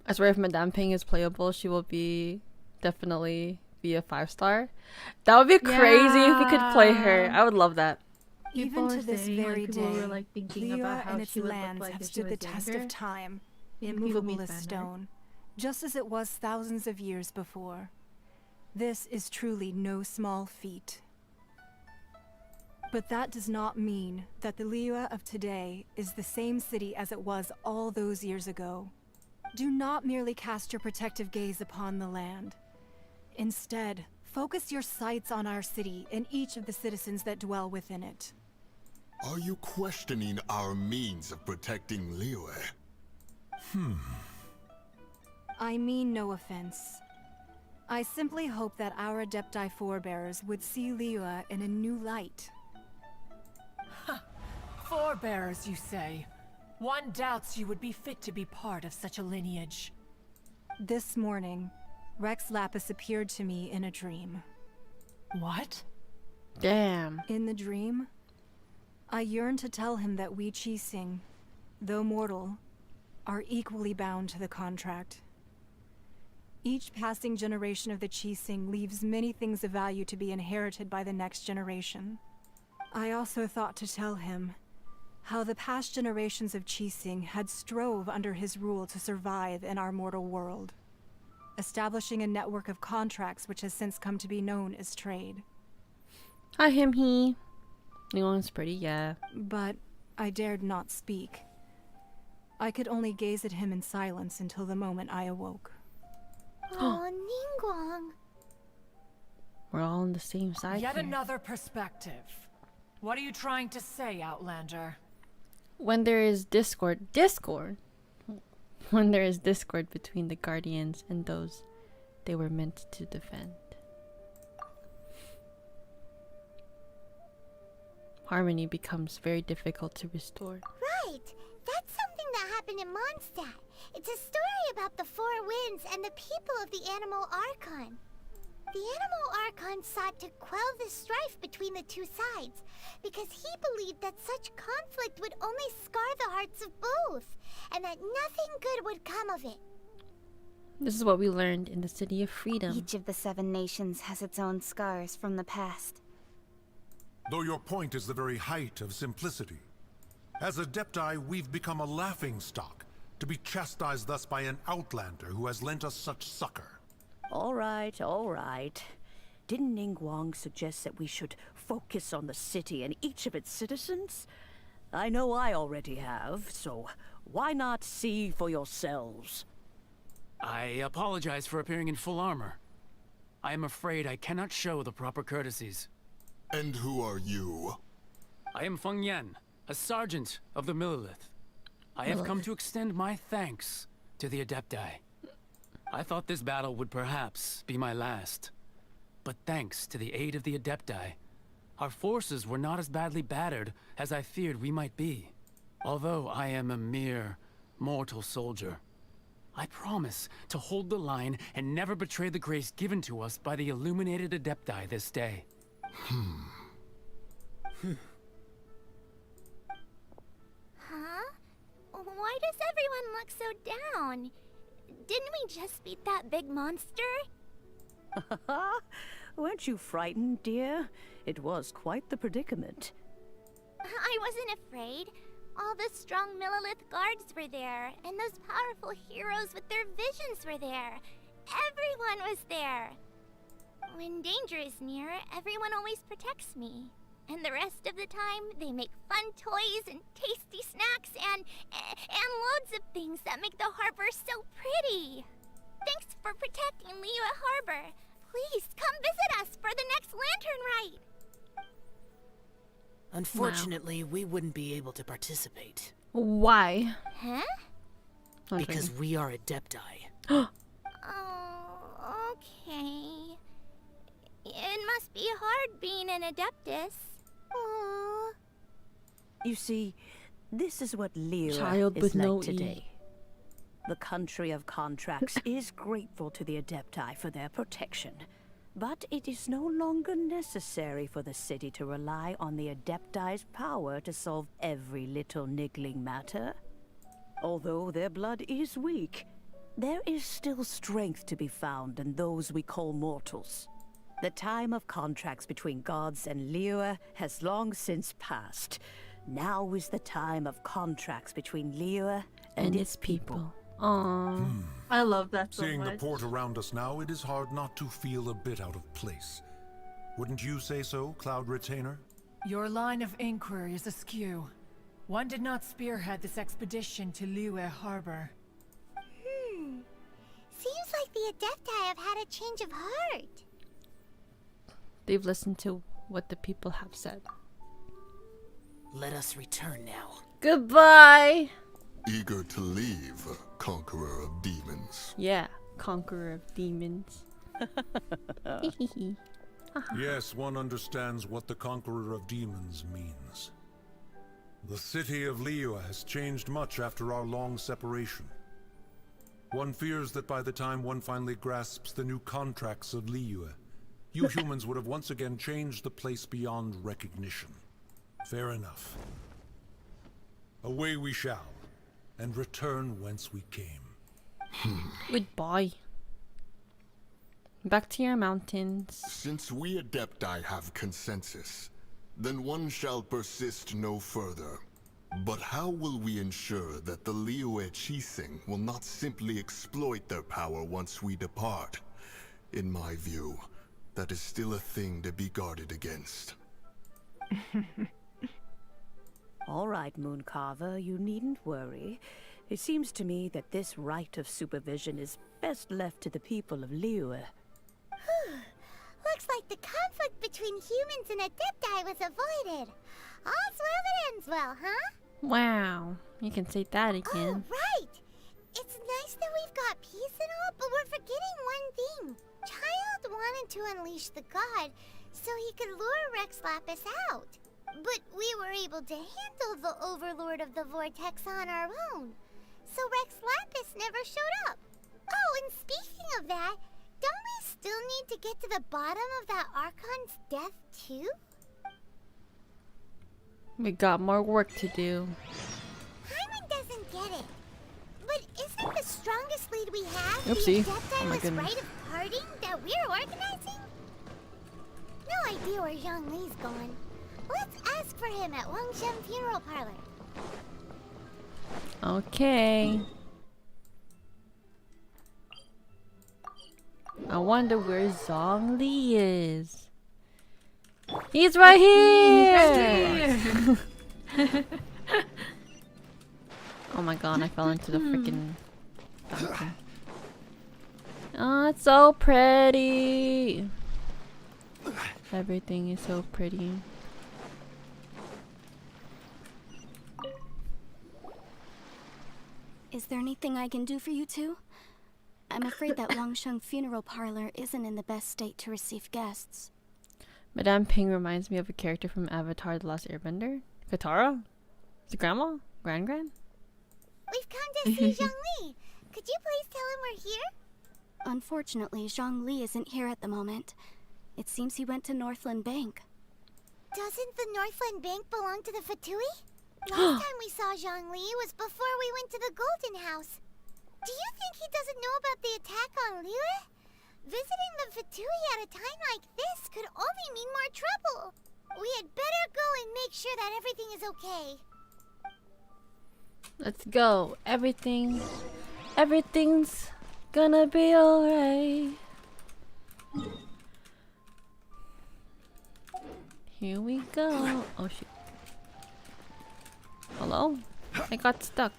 Speaker 2: I swear if Madame Ping is playable, she will be definitely be a 5-star. That would be crazy if we could play her. I would love that.
Speaker 10: Even
Speaker 14: were
Speaker 10: to this
Speaker 14: saying, like,
Speaker 10: very
Speaker 14: people
Speaker 10: day,
Speaker 14: were, like, thinking
Speaker 10: Liyue
Speaker 14: about how
Speaker 10: and its
Speaker 14: she would look
Speaker 10: lands
Speaker 14: like
Speaker 10: have
Speaker 14: if she
Speaker 10: stood the
Speaker 14: was
Speaker 10: test
Speaker 14: younger.
Speaker 10: of time,
Speaker 14: And people
Speaker 10: immovable
Speaker 14: made
Speaker 10: as
Speaker 14: fun of her.
Speaker 10: stone, just as it was thousands of years before. This is truly no small feat. But that does not mean that the Liyue of today is the same city as it was all those years ago. Do not merely cast your protective gaze upon the land. Instead, focus your sights on our city and each of the citizens that dwell within it.
Speaker 18: Are you questioning our means of protecting Liyue?
Speaker 10: I mean no offense. I simply hope that our Adepti forebears would see Liyue in a new light.
Speaker 15: Forebearers, you say? One doubts you would be fit to be part of such a lineage.
Speaker 10: This morning, Rex Lapis appeared to me in a dream.
Speaker 15: What?
Speaker 2: Damn.
Speaker 10: In the dream, I yearned to tell him that we Qixing, though mortal, are equally bound to the contract. Each passing generation of the Qixing leaves many things of value to be inherited by the next generation. I also thought to tell him how the past generations of Qixing had strove under his rule to survive in our mortal world, establishing a network of contracts which has since come to be known as trade.
Speaker 2: Hi, him, he. Ningguang's pretty, yeah.
Speaker 10: But I dared not speak. I could only gaze at him in silence until the moment I awoke.
Speaker 1: Oh, Ningguang.
Speaker 2: We're all on the same side
Speaker 15: Yet
Speaker 2: here.
Speaker 15: another perspective. What are you trying to say, Outlander?
Speaker 2: When there is discord when there is discord between the Guardians and those they were meant to defend, harmony becomes very difficult to restore.
Speaker 1: Right. That's something that happened in Mondstadt. It's a story about the four winds and the people of the Animal Archon. The Animal Archon sought to quell the strife between the two sides because he believed that such conflict would only scar the hearts of both, and that nothing good would come of it.
Speaker 2: This is what we learned in the City of Freedom.
Speaker 7: Each of the 7 nations has its own scars from the past.
Speaker 19: Though your point is the very height of simplicity. As Adepti, we've become a laughingstock, to be chastised thus by an outlander who has lent us such succor.
Speaker 17: All right, all right. Didn't Ningguang suggest that we should focus on the city and each of its citizens? I know I already have, so why not see for yourselves?
Speaker 8: I apologize for appearing in full armor. I am afraid I cannot show the proper courtesies.
Speaker 18: And who are you?
Speaker 8: I am Feng Yan, a sergeant of the Millilith. I have come to extend my thanks to the Adepti. I thought this battle would perhaps be my last. But thanks to the aid of the Adepti, our forces were not as badly battered as I feared we might be. Although I am a mere mortal soldier, I promise to hold the line and never betray the grace given to us by the illuminated Adepti this day.
Speaker 1: Huh? Why does everyone look so down? Didn't we just beat that big monster?
Speaker 17: Weren't you frightened, dear? It was quite the predicament.
Speaker 1: I wasn't afraid. All the strong Millilith guards were there, and those powerful heroes with their visions were there. Everyone was there. When danger is near, everyone always protects me. And the rest of the time, they make fun toys and tasty snacks and loads of things that make the harbor so pretty. Thanks for protecting Liyue Harbor. Please come visit us for the next lantern rite.
Speaker 16: Unfortunately, we wouldn't be able to participate.
Speaker 2: Why?
Speaker 1: Huh?
Speaker 16: Because we are Adepti.
Speaker 1: Oh, okay. It must be hard being an Adeptus. Aww.
Speaker 17: You see, this is what Liyue
Speaker 2: Child
Speaker 17: is
Speaker 2: with
Speaker 17: like
Speaker 2: no
Speaker 17: today. The country of contracts is grateful to the Adepti for their protection, but it is no longer necessary for the city to rely on the Adepti's power to solve every little niggling matter. Although their blood is weak, there is still strength to be found in those we call mortals. The time of contracts between gods and Liyue has long since passed. Now is the time of contracts between Liyue and its people.
Speaker 2: Aww.
Speaker 4: I love that so
Speaker 19: Seeing
Speaker 4: much.
Speaker 19: the port around us now, it is hard not to feel a bit out of place. Wouldn't you say so, Cloud Retainer?
Speaker 15: Your line of inquiry is askew. One did not spearhead this expedition to Liyue Harbor.
Speaker 1: Seems like the Adepti have had a change of heart.
Speaker 2: They've listened to what the people have said.
Speaker 16: Let us return now.
Speaker 2: Goodbye!
Speaker 18: Eager to leave, conqueror of demons.
Speaker 2: Yeah, conqueror of demons.
Speaker 19: Yes, one understands what the Conqueror of Demons means. The city of Liyue has changed much after our long separation. One fears that by the time one finally grasps the new contracts of Liyue, you humans would have once again changed the place beyond recognition. Fair enough. Away we shall, and return whence we came.
Speaker 2: Goodbye. Back to your mountains.
Speaker 18: Since we Adepti have consensus, then one shall persist no further. But how will we ensure that the Liyue Chising will not simply exploit their power once we depart? In my view, that is still a thing to be guarded against.
Speaker 17: All right, Mooncarver, you needn't worry. It seems to me that this right of supervision is best left to the people of Liyue.
Speaker 1: Looks like the conflict between humans and Adepti was avoided. All's well that ends well, huh?
Speaker 2: Wow, you can say that again.
Speaker 1: Oh, right! It's nice that we've got peace and all, but we're forgetting one thing. Child wanted to unleash the god so he could lure Rex Lapis out. But we were able to handle the Overlord of the Vortex on our own. So Rex Lapis never showed up. Oh, and speaking of that, don't we still need to get to the bottom of that Archon's death too?
Speaker 2: We got more work to do.
Speaker 1: Hyman doesn't get it. But isn't the strongest lead we have
Speaker 2: Oopsie.
Speaker 1: the Adepti
Speaker 2: Oh my
Speaker 1: was
Speaker 2: goodness.
Speaker 1: right of parting that we're organizing? No idea where Zhongli's gone. Let's ask for him at Wangshen Funeral Parlor.
Speaker 2: Okay. I wonder where Zhongli is. He's right here! Oh my god, I fell into the freaking fountain. Oh, it's so pretty. Everything is so pretty.
Speaker 20: Is there anything I can do for you two? I'm afraid that Wangshen Funeral Parlor isn't in the best state to receive guests.
Speaker 2: Madame Ping reminds me of a character from Avatar: The Last Airbender. Katara? Is it Grandma? Gran?
Speaker 1: We've come to see Zhongli. Could you please tell him we're here?
Speaker 20: Unfortunately, Zhongli isn't here at the moment. It seems he went to Northland Bank.
Speaker 1: Doesn't the Northland Bank belong to the Fatui? Last time we saw Zhongli was before we went to the Golden House. Do you think he doesn't know about the attack on Liyue? Visiting the Fatui at a time like this could only mean more trouble. We had better go and make sure that everything is okay.
Speaker 2: Let's go. Everything's gonna be alright. Here we go. Oh shit. Hello? I got stuck.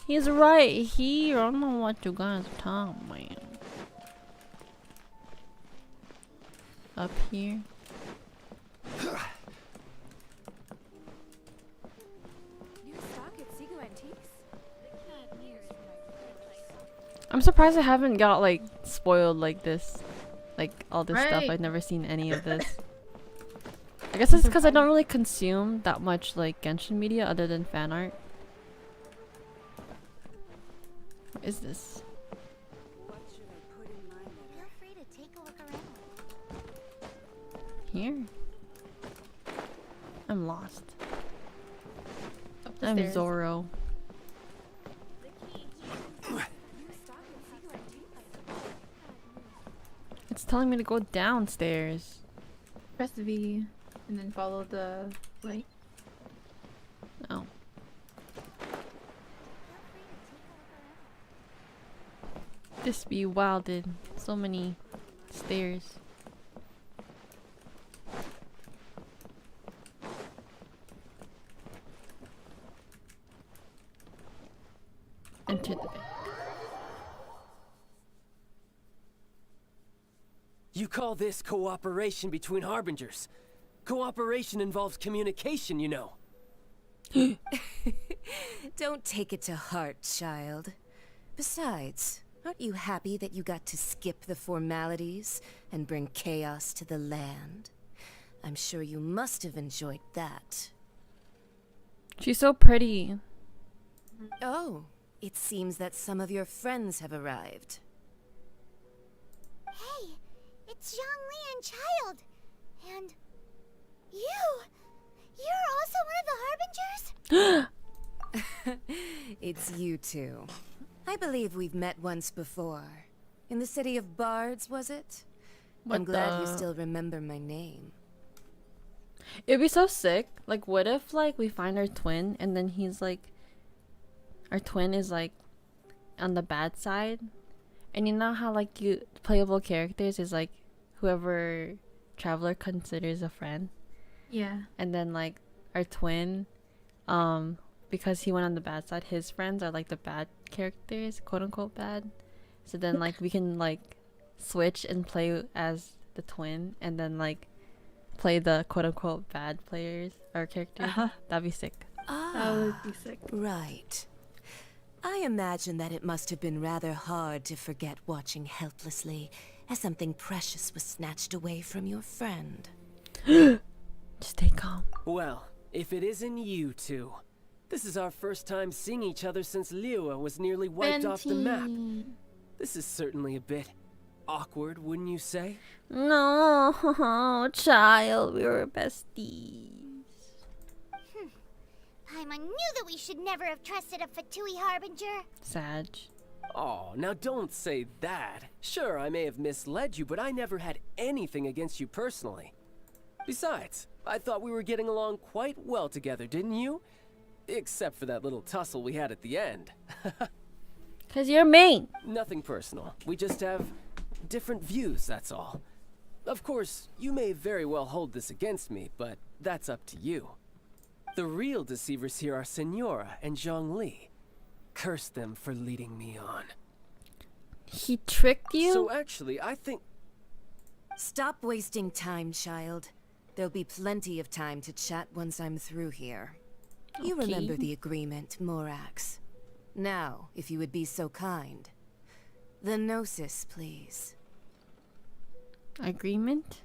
Speaker 2: He's right here. I don't know what you guys are talking about. Up here. I'm surprised I haven't got like spoiled like this. Like all this stuff.
Speaker 4: Right.
Speaker 2: I've never seen any of this. I guess it's because I don't really consume that much like Genshin media other than fan art. What is this?
Speaker 1: Feel free to take a look around.
Speaker 2: Here? I'm lost.
Speaker 4: Up the
Speaker 2: I'm
Speaker 4: stairs.
Speaker 2: Zoro. telling me to go downstairs.
Speaker 4: Press V and then follow the light.
Speaker 2: Oh. This be wilded. So many stairs. Enter the bank.
Speaker 6: You call this cooperation between harbingers? Cooperation involves communication, you know.
Speaker 21: Don't take it to heart, child. Besides, aren't you happy that you got to skip the formalities and bring chaos to the land? I'm sure you must have enjoyed that.
Speaker 2: She's so pretty.
Speaker 21: Oh, it seems that some of your friends have arrived.
Speaker 1: Hey, it's Zhongli and Child. And you! You're also one of the harbingers?
Speaker 21: It's you two. I believe we've met once before. In the city of Bards, was it? I'm glad you still remember my name.
Speaker 2: It'd be so sick. Like, what if, like, we find our twin and then he's like, our twin is like on the bad side, and you know how like you playable characters is like whoever traveler considers a friend.
Speaker 4: Yeah.
Speaker 2: And then like our twin, because he went on the bad side, his friends are like the bad characters, quote unquote bad. So then like we can like switch and play as the twin, and then like play the quote unquote bad players or characters. That'd be sick.
Speaker 21: That would be sick. Right. I imagine that it must have been rather hard to forget watching helplessly as something precious was snatched away from your friend.
Speaker 2: Just stay calm.
Speaker 6: Well, if it isn't you two. This is our first time seeing each other since Liyue was nearly wiped off the map. This is certainly a bit awkward, wouldn't you say?
Speaker 2: No, child, we were besties.
Speaker 1: Paimon knew that we should never have trusted a Fatui harbinger.
Speaker 2: Sag.
Speaker 6: Oh, now don't say that. Sure, I may have misled you, but I never had anything against you personally. Besides, I thought we were getting along quite well together, didn't you? Except for that little tussle we had at the end.
Speaker 2: 'Cause you're mean.
Speaker 6: Nothing personal. We just have different views, that's all. Of course, you may very well hold this against me, but that's up to you. The real deceivers here are Senora and Zhongli. Curse them for leading me on.
Speaker 2: He tricked you?
Speaker 6: So actually, I think...
Speaker 21: Stop wasting time, child. There'll be plenty of time to chat once I'm through here. You
Speaker 2: Okay.
Speaker 21: remember the agreement, Morax. Now, if you would be so kind. The Gnosis, please.
Speaker 2: Agreement?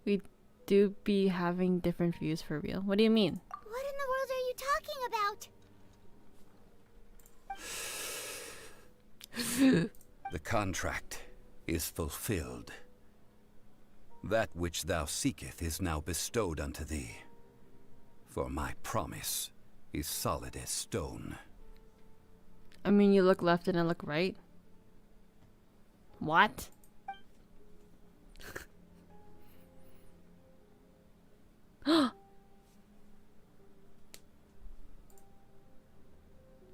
Speaker 2: We do be having different views for real. What do you mean?
Speaker 1: What in the world are you talking about?
Speaker 11: The contract is fulfilled. That which thou seeketh is now bestowed unto thee. For my promise is solid as stone.
Speaker 2: I mean, you look left and I look right. What?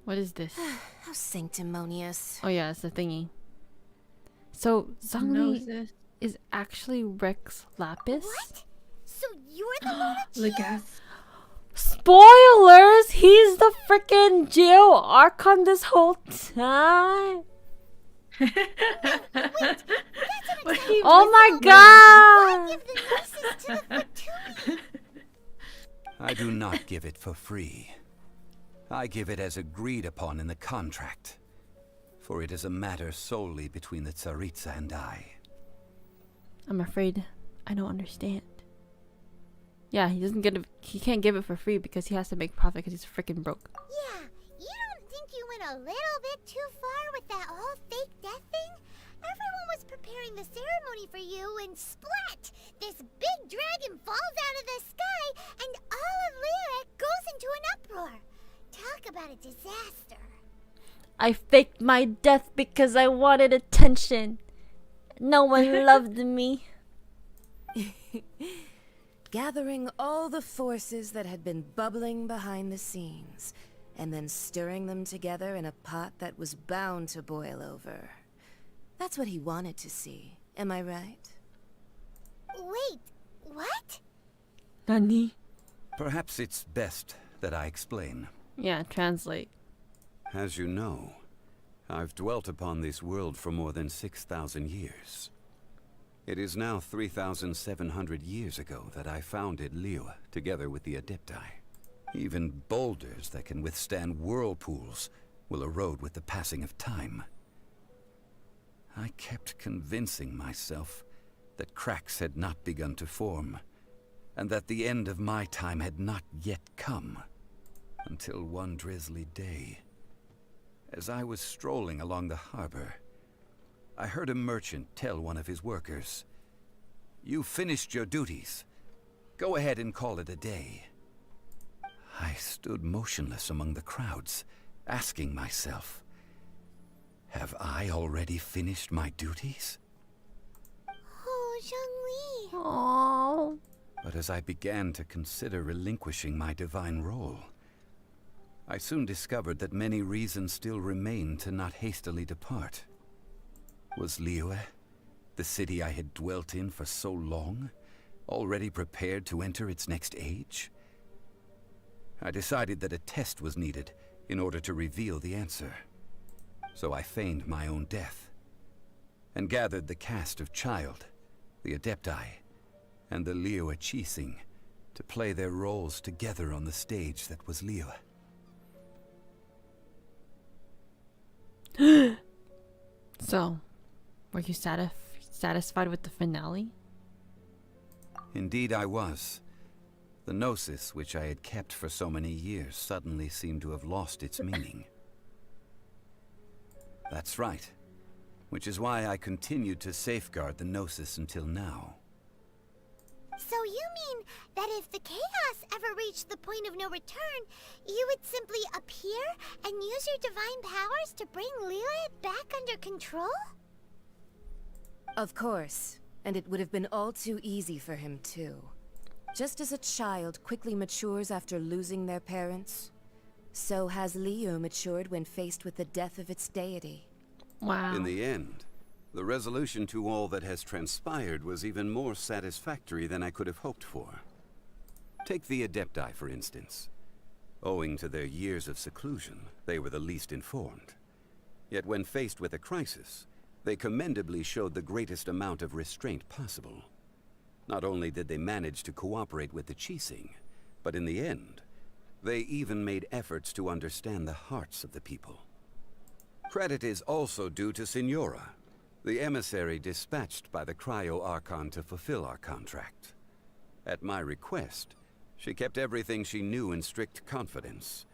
Speaker 2: What is this?
Speaker 21: How sanctimonious.
Speaker 2: Oh yeah, it's the thingy. So Zhongli is actually Rex Lapis?
Speaker 1: What? So you're the Luna
Speaker 2: Spoilers! He's the freaking Geo Archon this whole time. Oh my god!
Speaker 11: I do not give it for free. I give it as agreed upon in the contract. For it is a matter solely between the Tsaritsa and I.
Speaker 2: I'm afraid I don't understand. Yeah, he can't give it for free because he has to make profit because he's freaking broke.
Speaker 1: Yeah, you don't think you went a little bit too far with that whole fake death thing? Everyone was preparing the ceremony for you and splat! This big dragon falls out of the sky and all of Lyric goes into an uproar. Talk about a disaster.
Speaker 2: I faked my death because I wanted attention. No one loved me.
Speaker 21: Gathering all the forces that had been bubbling behind the scenes, and then stirring them together in a pot that was bound to boil over. That's what he wanted to see, am I right?
Speaker 1: Wait, what?
Speaker 2: Nani?
Speaker 11: Perhaps it's best that I explain.
Speaker 2: Yeah, translate.
Speaker 11: As you know, I've dwelt upon this world for more than 6,000 years. It is now 3,700 years ago that I founded Liyue, together with the Adepti. Even boulders that can withstand whirlpools will erode with the passing of time. I kept convincing myself that cracks had not begun to form, and that the end of my time had not yet come. Until one drizzly day, as I was strolling along the harbor, I heard a merchant tell one of his workers, "You finished your duties. Go ahead and call it a day." I stood motionless among the crowds, asking myself, have I already finished my duties?
Speaker 1: Oh, Zhongli.
Speaker 2: Oh.
Speaker 11: But as I began to consider relinquishing my divine role, I soon discovered that many reasons still remained to not hastily depart. Was Liyue, the city I had dwelt in for so long, already prepared to enter its next age? I decided that a test was needed in order to reveal the answer. So I feigned my own death, and gathered the cast of Child, the Adepti, and the Liyue Qixing to play their roles together on the stage that was Liyue.
Speaker 2: So, were you satisfied with the finale?
Speaker 11: Indeed I was. The gnosis which I had kept for so many years suddenly seemed to have lost its meaning. That's right. Which is why I continued to safeguard the gnosis until now.
Speaker 1: So you mean that if the chaos ever reached the point of no return, you would simply appear and use your divine powers to bring Liyue back under control?
Speaker 21: Of course, and it would have been all too easy for him too. Just as a child quickly matures after losing their parents, so has Liyue matured when faced with the death of its deity.
Speaker 2: Wow.
Speaker 11: In the end, the resolution to all that has transpired was even more satisfactory than I could have hoped for. Take the Adepti, for instance. Owing to their years of seclusion, they were the least informed. Yet when faced with a crisis, they commendably showed the greatest amount of restraint possible. Not only did they manage to cooperate with the Qixing, but in the end, they even made efforts to understand the hearts of the people. Credit is also due to Signora, the emissary dispatched by the Cryo-Archon to fulfill our contract. At my request, she kept everything she knew in strict confidence.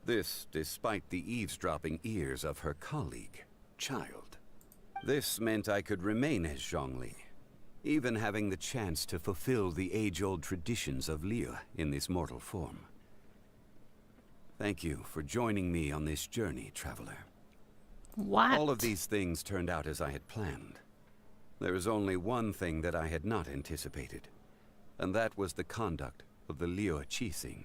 Speaker 11: This despite the eavesdropping ears of her colleague, Child. This meant I could remain as Zhongli, even having the chance to fulfill the age-old traditions of Liyue in this mortal form. Thank you for joining me on this journey, traveler.
Speaker 2: What?
Speaker 11: All of these things turned out as I had planned. There is only one thing that I had not anticipated, and that was the conduct of the Liyue Qixing.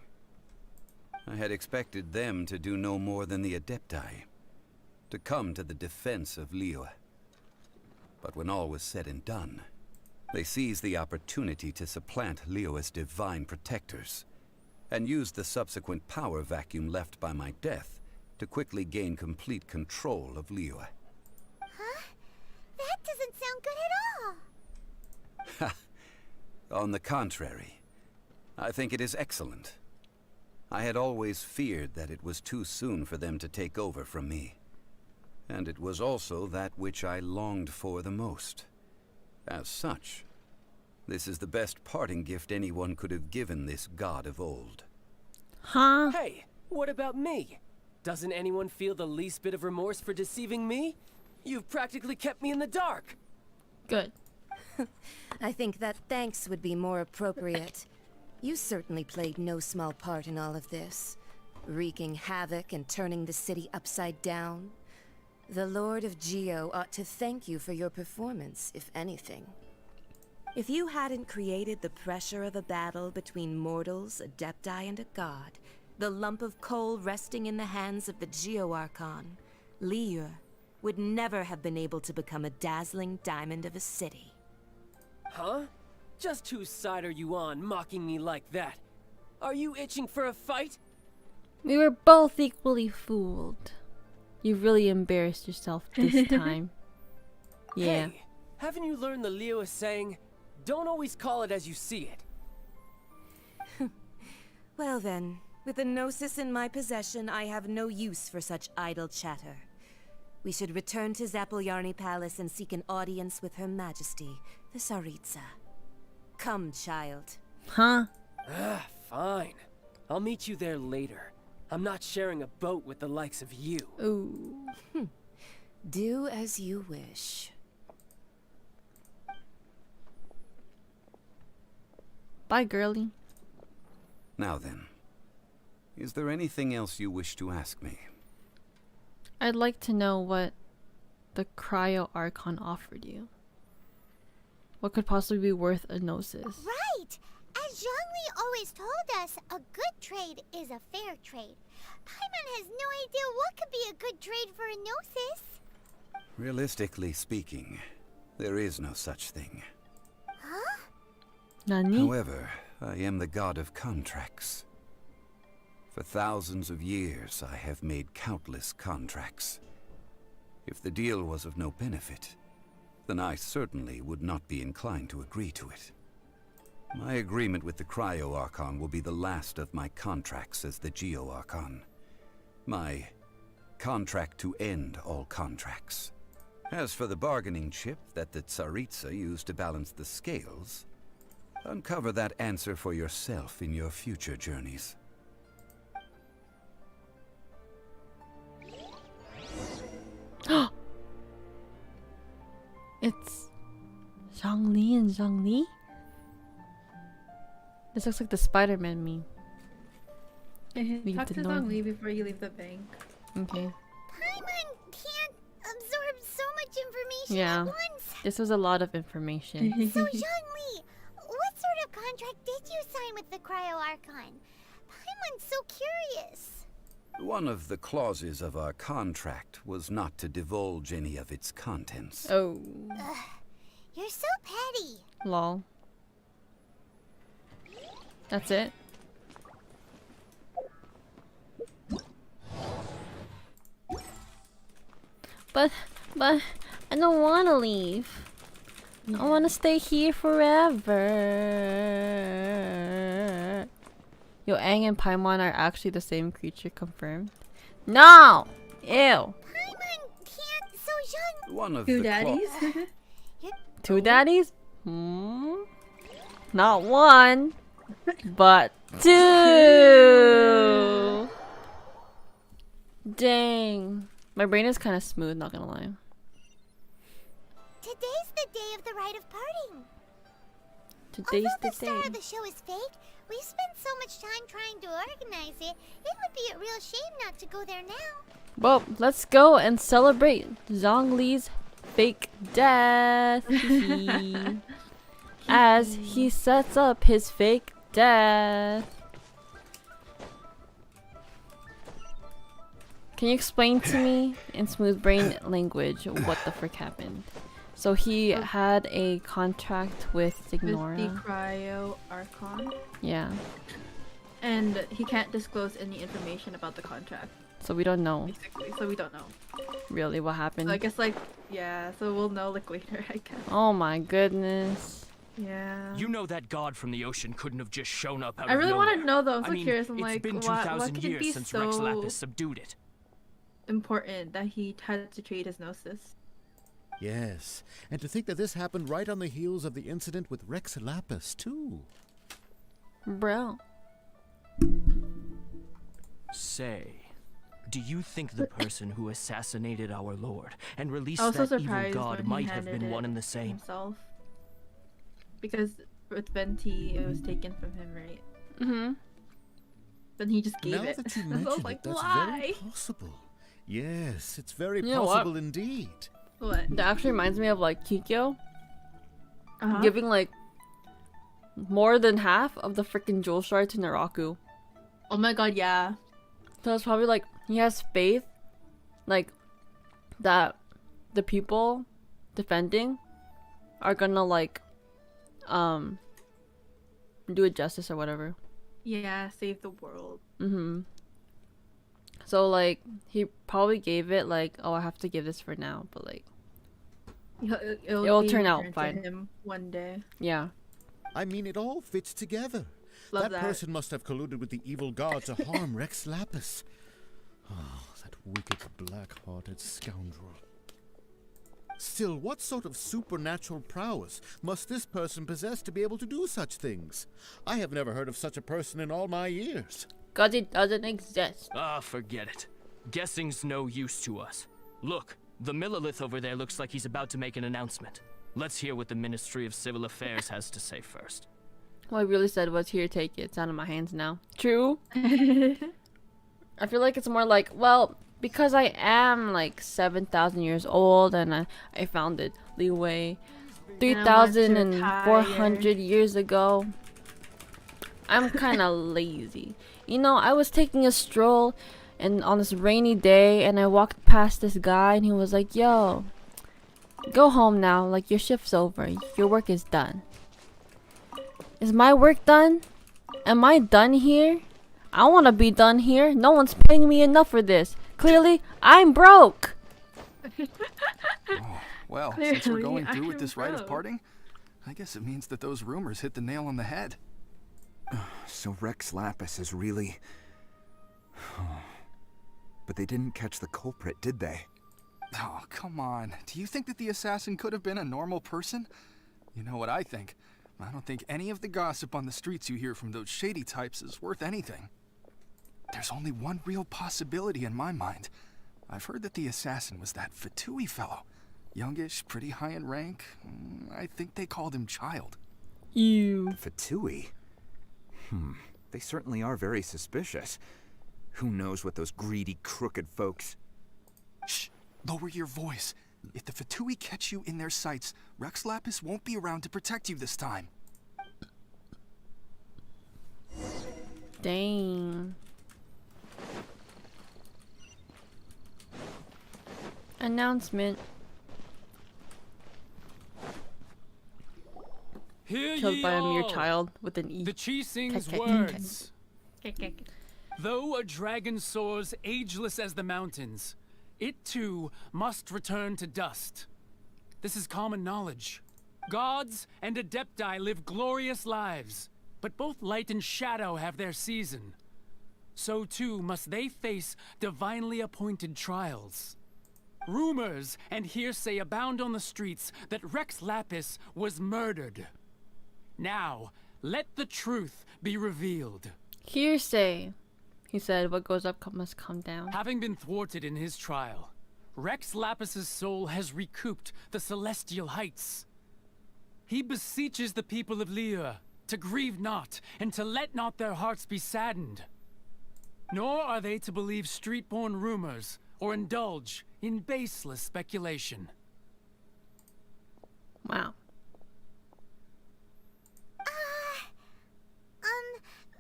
Speaker 11: I had expected them to do no more than the Adepti, to come to the defense of Liyue. But when all was said and done, they seized the opportunity to supplant Liyue's divine protectors, and used the subsequent power vacuum left by my death to quickly gain complete control of Liyue.
Speaker 1: Huh? That doesn't sound good at all.
Speaker 11: On the contrary, I think it is excellent. I had always feared that it was too soon for them to take over from me. And it was also that which I longed for the most. As such, this is the best parting gift anyone could have given this god of old.
Speaker 2: Huh?
Speaker 6: Hey, what about me? Doesn't anyone feel the least bit of remorse for deceiving me? You've practically kept me in the dark.
Speaker 2: Good.
Speaker 21: I think that thanks would be more appropriate. You certainly played no small part in all of this, wreaking havoc and turning the city upside down. The Lord of Geo ought to thank you for your performance, if anything. If you hadn't created the pressure of a battle between mortals, adepti, and a god, the lump of coal resting in the hands of the Geo Archon, Liyue, would never have been able to become a dazzling diamond of a city.
Speaker 6: Huh? Just whose side are you on, mocking me like that? Are you itching for a fight?
Speaker 2: We were both equally fooled. You really embarrassed yourself this time. Yeah.
Speaker 6: Hey, haven't you learned the Liyue saying, don't always call it as you see it?
Speaker 21: Well then, with the Gnosis in my possession, I have no use for such idle chatter. We should return to Zapoljarny Palace and seek an audience with Her Majesty, the Tsaritsa. Come, child.
Speaker 2: Huh?
Speaker 6: Fine. I'll meet you there later. I'm not sharing a boat with the likes of you.
Speaker 2: Ooh.
Speaker 21: Do as you wish.
Speaker 2: Bye, girlie.
Speaker 11: Now then, is there anything else you wish to ask me?
Speaker 2: I'd like to know what the Cryo Archon offered you. What could possibly be worth a Gnosis?
Speaker 1: Right! As Zhongli always told us, a good trade is a fair trade. Paimon has no idea what could be a good trade for a Gnosis.
Speaker 11: Realistically speaking, there is no such thing.
Speaker 1: Huh?
Speaker 2: Nani?
Speaker 11: However, I am the god of contracts. For thousands of years, I have made countless contracts. If the deal was of no benefit, then I certainly would not be inclined to agree to it. My agreement with the Cryo Archon will be the last of my contracts as the Geo Archon. My contract to end all contracts. As for the bargaining chip that the Tsaritsa used to balance the scales, uncover that answer for yourself in your future journeys.
Speaker 2: It's Zhongli and Zhongli? This looks like the Spider-Man meme.
Speaker 14: Talk to Zhongli before you leave the bank.
Speaker 2: Okay.
Speaker 1: Paimon can't absorb so much information
Speaker 2: Yeah.
Speaker 1: at once.
Speaker 2: This was a lot of information.
Speaker 1: So Zhongli, what sort of contract did you sign with the Cryo Archon? Paimon's so curious.
Speaker 11: One of the clauses of our contract was not to divulge any of its contents.
Speaker 2: Oh.
Speaker 1: You're so petty.
Speaker 2: Lol. That's it? But I don't want to leave. I want to stay here forever. Yo, Aang and Paimon are actually the same creature, confirmed. No! Ew.
Speaker 1: Paimon can't, so Zhongli.
Speaker 11: One of
Speaker 14: Two
Speaker 11: the
Speaker 14: daddies?
Speaker 2: Two daddies? Not one, but two. Dang. My brain is kind of smooth, not gonna lie.
Speaker 1: Today's the day of the rite of parting.
Speaker 2: Today's
Speaker 1: Although
Speaker 2: the
Speaker 1: the star
Speaker 2: day.
Speaker 1: of the show is fake, we've spent so much time trying to organize it, it would be a real shame not to go there now.
Speaker 2: Well, let's go and celebrate Zhongli's fake death. As he sets up his fake death. Can you explain to me in smooth brain language what the frick happened? So he had a contract with Signora.
Speaker 14: With the Cryo Archon.
Speaker 2: Yeah.
Speaker 14: And he can't disclose any information about the contract.
Speaker 2: So we don't know.
Speaker 14: Basically, so we don't know.
Speaker 2: Really what happened.
Speaker 14: So I guess yeah, so we'll know later, I guess.
Speaker 2: Oh my goodness.
Speaker 14: Yeah.
Speaker 16: You know that god from the ocean couldn't have just shown up out
Speaker 14: I
Speaker 16: of
Speaker 14: really
Speaker 16: nowhere.
Speaker 14: want to know though. I'm so
Speaker 16: I mean,
Speaker 14: curious. I'm
Speaker 16: it's
Speaker 14: like,
Speaker 16: been
Speaker 14: why
Speaker 16: 2,000
Speaker 14: could it
Speaker 16: years
Speaker 14: be
Speaker 16: since
Speaker 14: so
Speaker 16: Rex Lapis subdued it.
Speaker 14: important that he had to treat his Gnosis?
Speaker 9: Yes, and to think that this happened right on the heels of the incident with Rex Lapis, too.
Speaker 2: Bro.
Speaker 16: Say, do you think the person who assassinated our lord and released
Speaker 14: I was so
Speaker 16: that evil
Speaker 14: surprised
Speaker 16: god
Speaker 14: when he
Speaker 16: might have
Speaker 14: handed
Speaker 16: been
Speaker 14: it
Speaker 16: one and the same?
Speaker 14: himself. Because with Venti, it was taken from him, right?
Speaker 2: Mm-hmm.
Speaker 14: Then he just gave
Speaker 9: Now
Speaker 14: it.
Speaker 9: that you
Speaker 14: I
Speaker 9: mention
Speaker 14: was
Speaker 9: it,
Speaker 14: like,
Speaker 9: that's
Speaker 14: why?
Speaker 9: very possible. Yes, it's very
Speaker 2: You know what?
Speaker 9: possible indeed.
Speaker 14: What?
Speaker 2: That actually reminds me of like Kikyo
Speaker 14: Uh-huh.
Speaker 2: giving like more than half of the freaking jewel shard to Naraku.
Speaker 14: Oh my god, yeah.
Speaker 2: So it's probably like he has faith, like that the people defending are gonna like do it justice or whatever.
Speaker 14: Yeah, save the world.
Speaker 2: Mm-hmm. So like he probably gave it like, oh, I have to give this for now, but like it'll
Speaker 14: be
Speaker 2: turn out
Speaker 14: returned to
Speaker 2: fine.
Speaker 14: him one day.
Speaker 2: Yeah.
Speaker 9: I mean, it all fits together.
Speaker 14: Love
Speaker 9: that
Speaker 14: that.
Speaker 9: person must have colluded with the evil god to harm Rex Lapis. Oh, that wicked, black-hearted scoundrel. Still, what sort of supernatural prowess must this person possess to be able to do such things? I have never heard of such a person in all my years.
Speaker 2: 'Cause it doesn't exist.
Speaker 16: Ah, forget it. Guessing's no use to us. Look, the Millilith over there looks like he's about to make an announcement. Let's hear what the Ministry of Civil Affairs has to say first.
Speaker 2: What I really said was, here, take it. It's out of my hands now. True. I feel like it's more like, well, because I am like 7,000 years old and I founded Liyue 3,400 years ago. I'm kind of lazy. You know, I was taking a stroll and on this rainy day and I walked past this guy and he was like, yo, go home now. Like, your shift's over. Your work is done. Is my work done? Am I done here? I want to be done here. No one's paying me enough for this. Clearly, I'm broke.
Speaker 13: Well, since we're going through with this rite of parting, I guess it means that those rumors hit the nail on the head.
Speaker 22: So Rex Lapis is really... But they didn't catch the culprit, did they?
Speaker 13: Oh, come on. Do you think that the assassin could have been a normal person? You know what I think. I don't think any of the gossip on the streets you hear from those shady types is worth anything. There's only one real possibility in my mind. I've heard that the assassin was that Fatui fellow. Youngish, pretty high in rank. I think they called him Child.
Speaker 2: You.
Speaker 22: Fatui? They certainly are very suspicious. Who knows what those greedy, crooked folks...
Speaker 13: Shh! Lower your voice. If the Fatui catch you in their sights, Rex Lapis won't be around to protect you this time.
Speaker 2: Dang. Announcement.
Speaker 6: Hear
Speaker 2: Killed
Speaker 6: ye
Speaker 2: by a mere
Speaker 6: all.
Speaker 2: child with an E.
Speaker 6: The Chi sings
Speaker 2: Kek, kek,
Speaker 6: words.
Speaker 2: kek, kek.
Speaker 6: Though a dragon soars ageless as the mountains, it too must return to dust. This is common knowledge. Gods and Adepti live glorious lives, but both light and shadow have their season. So too must they face divinely appointed trials. Rumors and hearsay abound on the streets that Rex Lapis was murdered. Now, let the truth be revealed.
Speaker 2: Hearsay. He said, what goes up must come down.
Speaker 6: Having been thwarted in his trial, Rex Lapis's soul has recouped the celestial heights. He beseeches the people of Liyue to grieve not and to let not their hearts be saddened. Nor are they to believe street-born rumors or indulge in baseless speculation.
Speaker 2: Wow.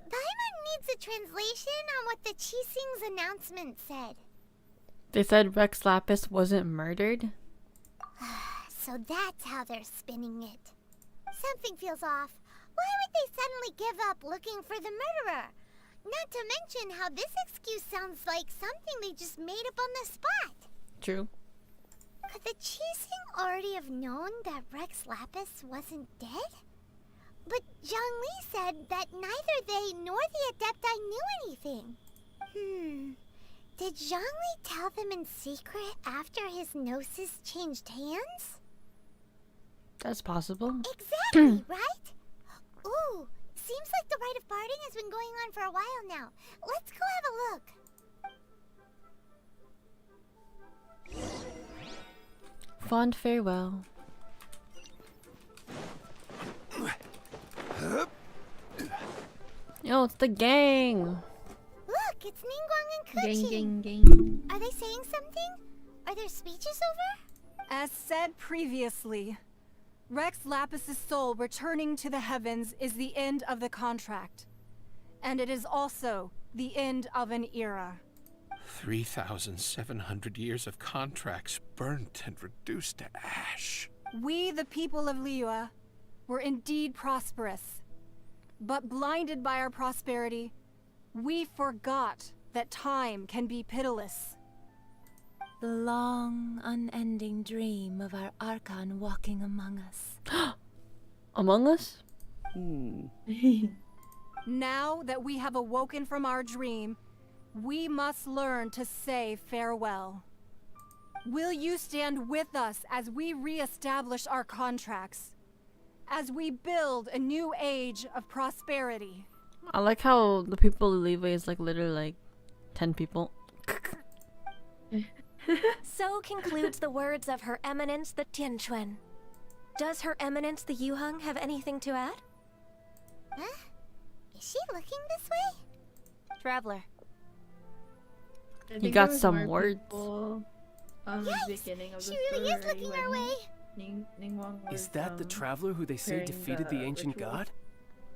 Speaker 1: Paimon needs a translation on what the Chising's announcement said.
Speaker 2: They said Rex Lapis wasn't murdered?
Speaker 1: So that's how they're spinning it. Something feels off. Why would they suddenly give up looking for the murderer? Not to mention how this excuse sounds like something they just made up on the spot.
Speaker 2: True.
Speaker 1: Could the Chising already have known that Rex Lapis wasn't dead? But Zhongli said that neither they nor the Adepti knew anything. Did Zhongli tell them in secret after his gnosis changed hands?
Speaker 2: That's possible.
Speaker 1: Exactly, right? Ooh, seems like the rite of parting has been going on for a while now. Let's go have a look.
Speaker 2: Fond farewell. Yo, it's the gang.
Speaker 1: Look, it's Ningguang and touching.
Speaker 10: gang.
Speaker 1: Are they saying something? Are their speeches over?
Speaker 10: As said previously, Rex Lapis's soul returning to the heavens is the end of the contract. And it is also the end of an era.
Speaker 5: 3,700 years of contracts burnt and reduced to ash.
Speaker 10: We, the people of Liyue, were indeed prosperous. But blinded by our prosperity, we forgot that time can be pitiless.
Speaker 21: The long, unending dream of our Archon walking among us.
Speaker 2: Among us?
Speaker 10: Now that we have awoken from our dream, we must learn to say farewell. Will you stand with us as we re-establish our contracts? As we build a new age of prosperity?
Speaker 2: I like how the people of Liyue is like literally like 10 people.
Speaker 12: So concludes the words of Her Eminence the Tianquan. Does Her Eminence the Yuheng have anything to add?
Speaker 1: Huh? Is she looking this way?
Speaker 12: Traveler.
Speaker 2: You got some words.
Speaker 14: On the beginning of the
Speaker 1: She really is
Speaker 14: story
Speaker 1: looking
Speaker 14: when
Speaker 1: our way.
Speaker 14: Ningguang was,
Speaker 6: Is that the traveler who they say
Speaker 14: preparing
Speaker 6: defeated the ancient
Speaker 14: ritual.
Speaker 6: god?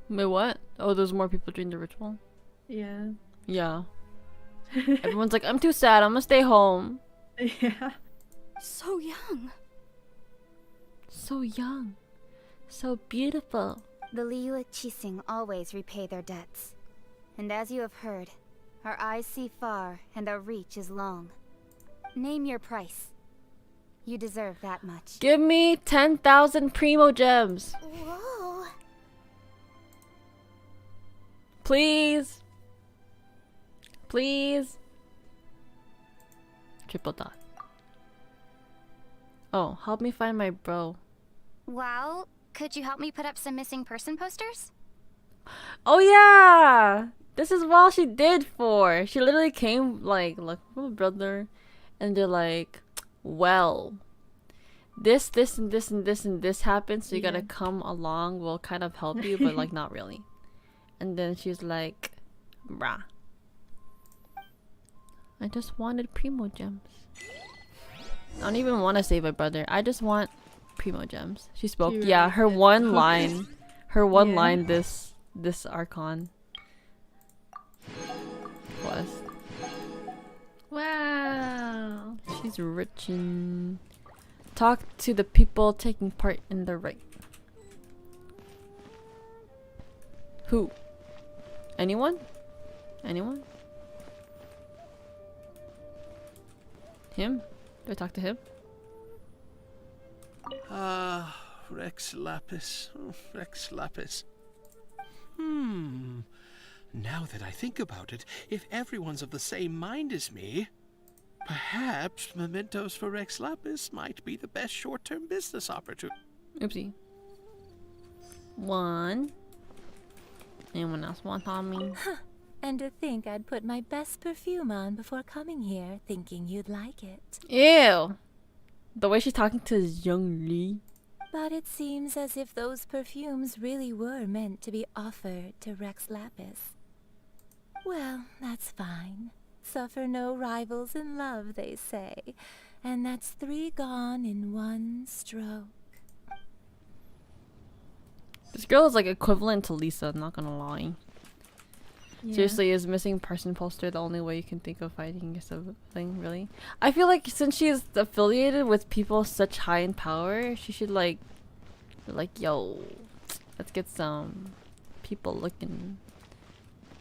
Speaker 2: Wait, what? Oh, there's more people doing the ritual?
Speaker 14: Yeah.
Speaker 2: Yeah. Everyone's like, I'm too sad, I'm gonna stay home.
Speaker 14: Yeah.
Speaker 20: So young.
Speaker 2: So young. So beautiful.
Speaker 7: The Liyue Qixing always repay their debts. And as you have heard, our eyes see far and our reach is long. Name your price. You deserve that much.
Speaker 2: Give me 10,000 primo gems.
Speaker 1: Whoa.
Speaker 2: Please. Please. Triple dot. Oh, help me find my bro.
Speaker 20: Well, could you help me put up some missing person posters?
Speaker 2: Oh yeah! This is what she did for. She literally came like, look, my brother. And they're like, well, this, and this, and this, and this happened. So you gotta come along. We'll kind of help you, but like not really. And then she's like, brah. I just wanted primo gems. I don't even want to save my brother. I just want primo gems. She spoke.
Speaker 14: She
Speaker 2: Yeah,
Speaker 14: really
Speaker 2: her
Speaker 14: did.
Speaker 2: one line. Her one
Speaker 14: Yeah.
Speaker 2: line this Archon was.
Speaker 14: Wow.
Speaker 2: She's rich and talk to the people taking part in the rite. Who? Anyone? Anyone? Him? Do I talk to him?
Speaker 5: Ah, Rex Lapis. Oh, Rex Lapis. Now that I think about it, if everyone's of the same mind as me, perhaps mementos for Rex Lapis might be the best short-term business opportunity.
Speaker 2: Oopsie. One. Anyone else want on me?
Speaker 21: And to think I'd put my best perfume on before coming here, thinking you'd like it.
Speaker 2: Ew. The way she's talking to young Lee.
Speaker 21: But it seems as if those perfumes really were meant to be offered to Rex Lapis. Well, that's fine. Suffer no rivals in love, they say. And that's 3 gone in 1 stroke.
Speaker 2: This girl is like equivalent to Lisa, I'm not gonna lie.
Speaker 14: Yeah.
Speaker 2: Seriously, is missing person poster the only way you can think of fighting something, really? I feel like since she is affiliated with people such high in power, she should like, yo, let's get some people looking.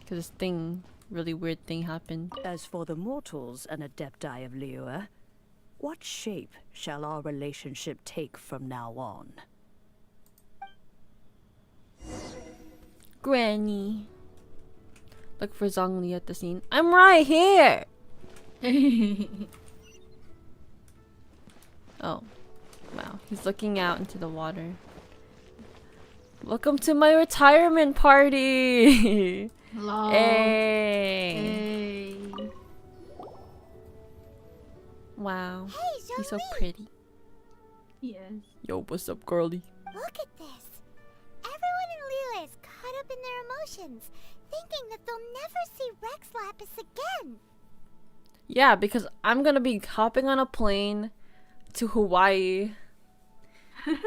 Speaker 2: Cause this thing, really weird thing happened.
Speaker 17: As for the mortals and adepti of Liyue, what shape shall our relationship take from now on?
Speaker 2: Granny. Look for Zhongli at the scene. I'm right here! Oh. Wow. He's looking out into the water. Welcome to my retirement party!
Speaker 14: Lol.
Speaker 2: Hey.
Speaker 14: Hey.
Speaker 2: Wow.
Speaker 1: Hey,
Speaker 2: He's so
Speaker 1: Zhongli.
Speaker 2: pretty.
Speaker 14: Yes.
Speaker 2: Yo, what's up, girly?
Speaker 1: Look at this. Everyone in Liyue is caught up in their emotions, thinking that they'll never see Rex Lapis again.
Speaker 2: Yeah, because I'm gonna be hopping on a plane to Hawaii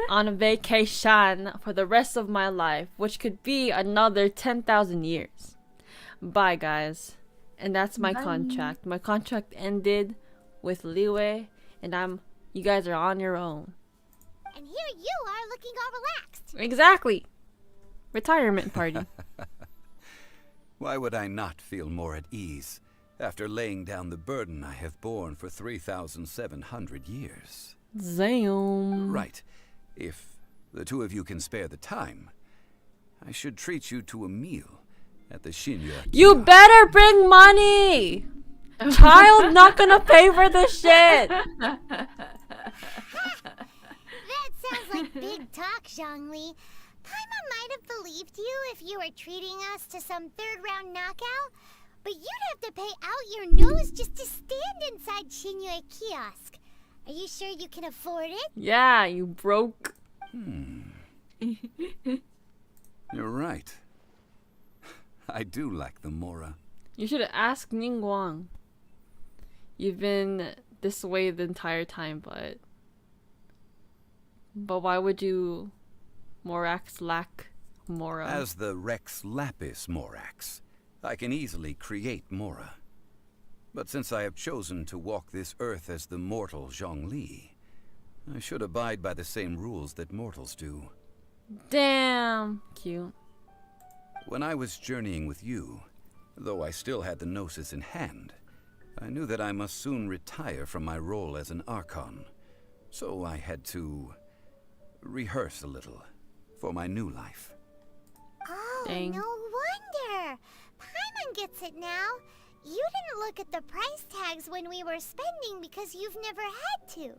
Speaker 2: on a vacation for the rest of my life, which could be another 10,000 years. Bye, guys. And that's my
Speaker 14: Bye.
Speaker 2: contract. My contract ended with Liyue, and you guys are on your own.
Speaker 1: And here you are looking all relaxed.
Speaker 2: Exactly. Retirement party.
Speaker 11: Why would I not feel more at ease after laying down the burden I have borne for 3,700 years?
Speaker 2: Damn.
Speaker 11: Right. If the two of you can spare the time, I should treat you to a meal at the Shinya.
Speaker 2: You better bring money! Child not gonna pay for the shit!
Speaker 1: That sounds like big talk, Zhongli. Paimon might have believed you if you were treating us to some third-round knockout, but you'd have to pay out your nose just to stand inside Shinya kiosk. Are you sure you can afford it?
Speaker 2: Yeah, you broke.
Speaker 11: You're right. I do like the Mora.
Speaker 2: You should ask Ningguang. You've been this way the entire time, but why would you Morax lack Mora?
Speaker 11: As the Rex Lapis Morax, I can easily create Mora. But since I have chosen to walk this earth as the mortal Zhongli, I should abide by the same rules that mortals do.
Speaker 2: Damn, cute.
Speaker 11: When I was journeying with you, though I still had the Gnosis in hand, I knew that I must soon retire from my role as an Archon. So I had to rehearse a little for my new life.
Speaker 1: Oh,
Speaker 2: Dang.
Speaker 1: no wonder. Paimon gets it now. You didn't look at the price tags when we were spending because you've never had to.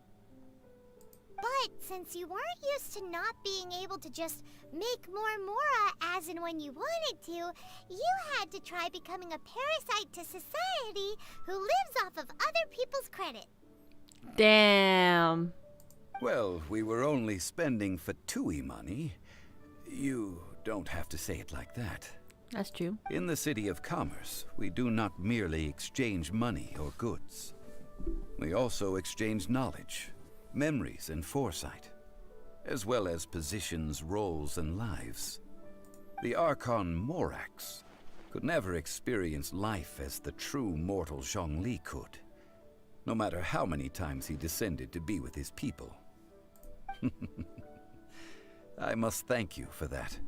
Speaker 1: But since you weren't used to not being able to just make more Mora as and when you wanted to, you had to try becoming a parasite to society who lives off of other people's credit.
Speaker 2: Damn.
Speaker 11: Well, we were only spending Fatui money. You don't have to say it like that.
Speaker 2: That's true.
Speaker 11: In the City of Commerce, we do not merely exchange money or goods. We also exchange knowledge, memories, and foresight, as well as positions, roles, and lives. The Archon Morax could never experience life as the true mortal Zhongli could, no matter how many times he descended to be with his people. I must thank you for that.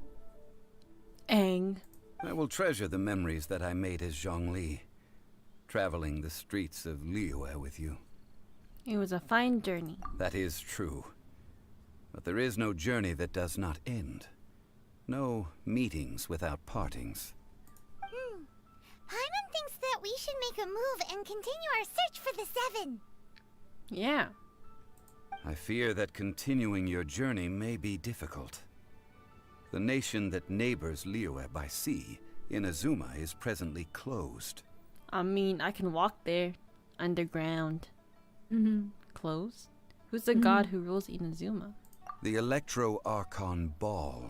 Speaker 2: Aang.
Speaker 11: I will treasure the memories that I made as Zhongli, traveling the streets of Liyue with you.
Speaker 2: It was a fine journey.
Speaker 11: That is true. But there is no journey that does not end. No meetings without partings.
Speaker 1: Paimon thinks that we should make a move and continue our search for the Seven.
Speaker 2: Yeah.
Speaker 11: I fear that continuing your journey may be difficult. The nation that neighbors Liyue by sea, Inazuma, is presently closed.
Speaker 2: I mean, I can walk there. Underground. Closed? Who's the god who rules Inazuma?
Speaker 11: The Electro-Archon Ball.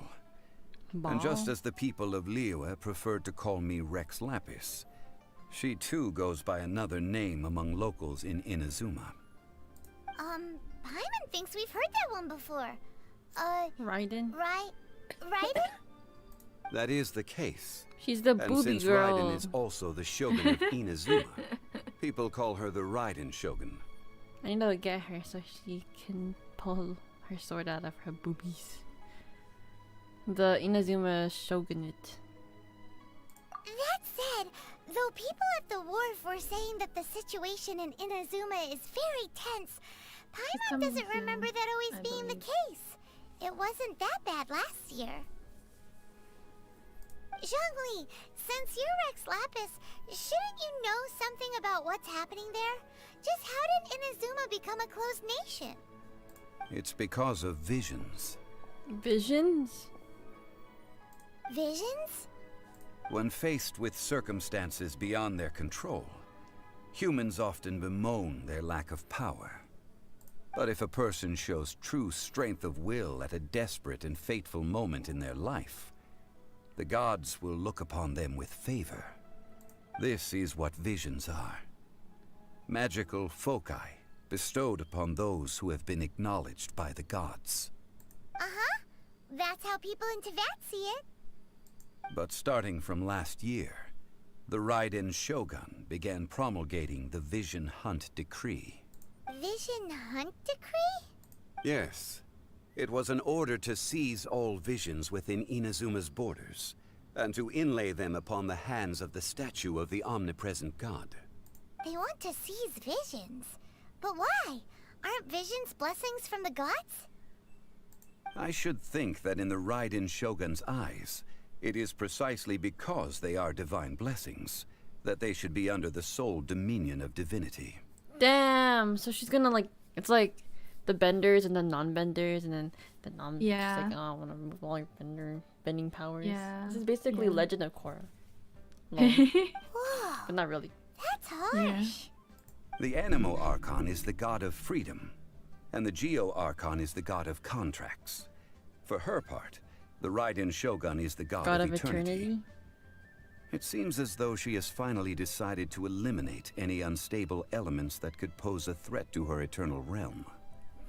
Speaker 11: And just as the people of Liyue preferred to call me Rex Lapis, she too goes by another name among locals in Inazuma.
Speaker 1: Paimon thinks we've heard that one before.
Speaker 2: Raiden?
Speaker 1: Raiden?
Speaker 11: That is the case.
Speaker 2: She's the
Speaker 11: and
Speaker 2: booby
Speaker 11: since
Speaker 2: girl.
Speaker 11: Raiden is also the shogun of Inazuma, people call her the Raiden Shogun.
Speaker 2: I need to get her so she can pull her sword out of her boobies. The Inazuma Shogunate.
Speaker 1: That said, though people at the wharf were saying that the situation in Inazuma is very tense, Paimon doesn't remember that always being the case. It wasn't that bad last year. Zhongli, since you're Rex Lapis, shouldn't you know something about what's happening there? Just how did Inazuma become a closed nation?
Speaker 11: It's because of visions.
Speaker 2: Visions?
Speaker 1: Visions?
Speaker 11: When faced with circumstances beyond their control, humans often bemoan their lack of power. But if a person shows true strength of will at a desperate and fateful moment in their life, the gods will look upon them with favor. This is what visions are. magical foci bestowed upon those who have been acknowledged by the gods.
Speaker 1: Uh-huh. That's how people in Teyvat see it.
Speaker 11: But starting from last year, the Raiden Shogun began promulgating the Vision Hunt Decree.
Speaker 1: Vision Hunt Decree?
Speaker 11: Yes. It was an order to seize all visions within Inazuma's borders, and to inlay them upon the hands of the statue of the omnipresent god.
Speaker 1: They want to seize visions. But why? Aren't visions blessings from the gods?
Speaker 11: I should think that in the Raiden Shogun's eyes, it is precisely because they are divine blessings that they should be under the sole dominion of divinity.
Speaker 2: Damn. So she's gonna like, it's like the benders and the non-benders, and then the non.
Speaker 10: Yeah.
Speaker 2: She's like, oh, I want to remove all your bending powers.
Speaker 10: Yeah.
Speaker 2: This is basically
Speaker 10: Yeah.
Speaker 2: Legend of Korra. Lol.
Speaker 1: Whoa,
Speaker 2: But not really.
Speaker 1: that's harsh.
Speaker 11: The Anemo Archon is the god of freedom, and the Geo Archon is the god of contracts. For her part, the Raiden Shogun is the god
Speaker 2: God
Speaker 11: of
Speaker 2: of eternity.
Speaker 11: It seems as though she has finally decided to eliminate any unstable elements that could pose a threat to her eternal realm.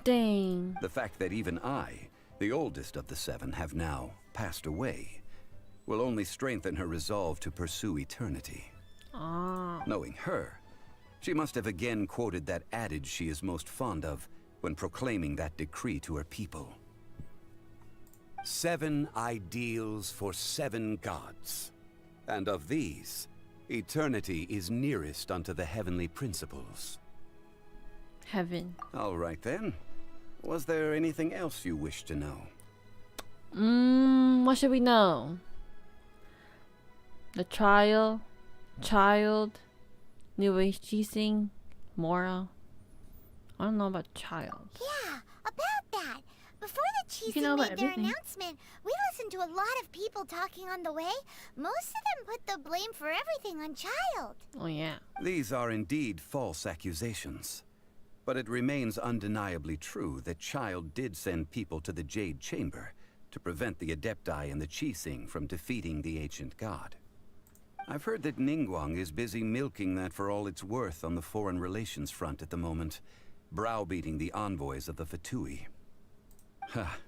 Speaker 2: Dang.
Speaker 11: The fact that even I, the oldest of the seven, have now passed away, will only strengthen her resolve to pursue eternity.
Speaker 2: Ah.
Speaker 11: Knowing her, she must have again quoted that adage she is most fond of when proclaiming that decree to her people. 7 ideals for 7 gods, and of these, eternity is nearest unto the heavenly principles.
Speaker 2: Heaven.
Speaker 11: All right then. Was there anything else you wish to know?
Speaker 2: What should we know? The trial, child, New Age Chising, Mora. I don't know about child.
Speaker 1: Yeah, about that. Before the
Speaker 10: You
Speaker 1: Cheesy
Speaker 10: know
Speaker 1: made
Speaker 10: about
Speaker 1: their
Speaker 10: everything.
Speaker 1: announcement, we listened to a lot of people talking on the way. Most of them put the blame for everything on Child.
Speaker 2: Oh yeah.
Speaker 11: These are indeed false accusations. But it remains undeniably true that Child did send people to the Jade Chamber to prevent the Adepti and the Chising from defeating the ancient god. I've heard that Ningguang is busy milking that for all it's worth on the foreign relations front at the moment, browbeating the envoys of the Fatui. Ha!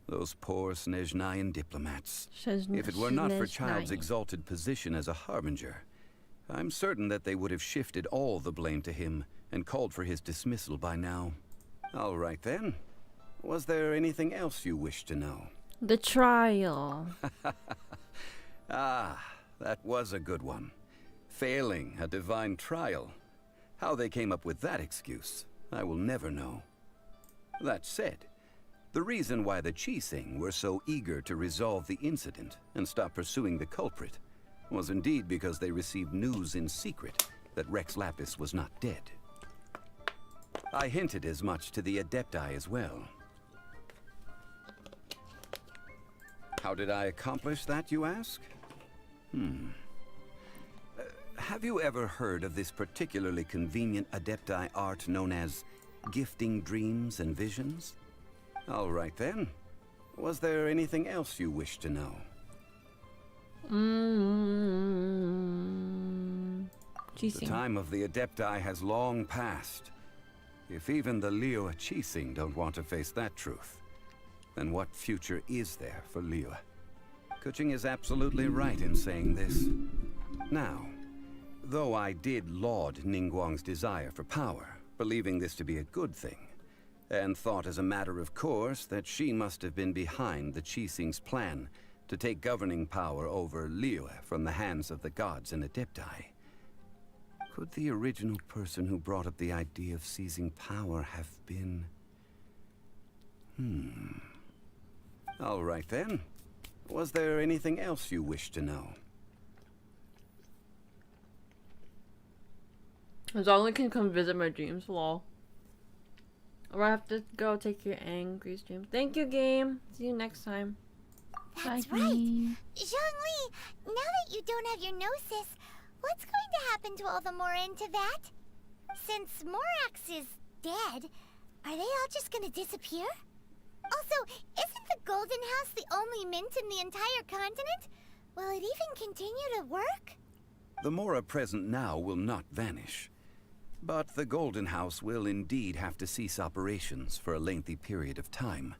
Speaker 11: Those poor Snezhnayan diplomats. If it were not for Child's exalted position as a harbinger, I'm certain that they would have shifted all the blame to him and called for his dismissal by now. All right then. Was there anything else you wish to know?
Speaker 2: The trial.
Speaker 11: Ah, that was a good one. Failing a divine trial. How they came up with that excuse, I will never know. That said, the reason why the Chising were so eager to resolve the incident and stop pursuing the culprit was indeed because they received news in secret that Rex Lapis was not dead. I hinted as much to the Adepti as well. How did I accomplish that, you ask? Have you ever heard of this particularly convenient Adepti art known as gifting dreams and visions? All right then. Was there anything else you wish to know? The time of the Adepti has long passed. If even the Liyue Chising don't want to face that truth, then what future is there for Liyue? Kuching is absolutely right in saying this. Now, though I did laud Ningguang's desire for power, believing this to be a good thing, and thought as a matter of course that she must have been behind the Chising's plan to take governing power over Liyue from the hands of the gods and Adepti, could the original person who brought up the idea of seizing power have been... All right then. Was there anything else you wish to know?
Speaker 2: Zongli can come visit my dreams, lol. Or I have to go take your angry stream. Thank you, game. See you next time.
Speaker 1: That's
Speaker 2: Bye,
Speaker 1: right.
Speaker 2: game.
Speaker 1: Zhongli, now that you don't have your gnosis, what's going to happen to all the Mora in Teyvat? Since Morax is dead, are they all just going to disappear? Also, isn't the Golden House the only mint in the entire continent? Will it even continue to work?
Speaker 11: The Mora present now will not vanish. But the Golden House will indeed have to cease operations for a lengthy period of time,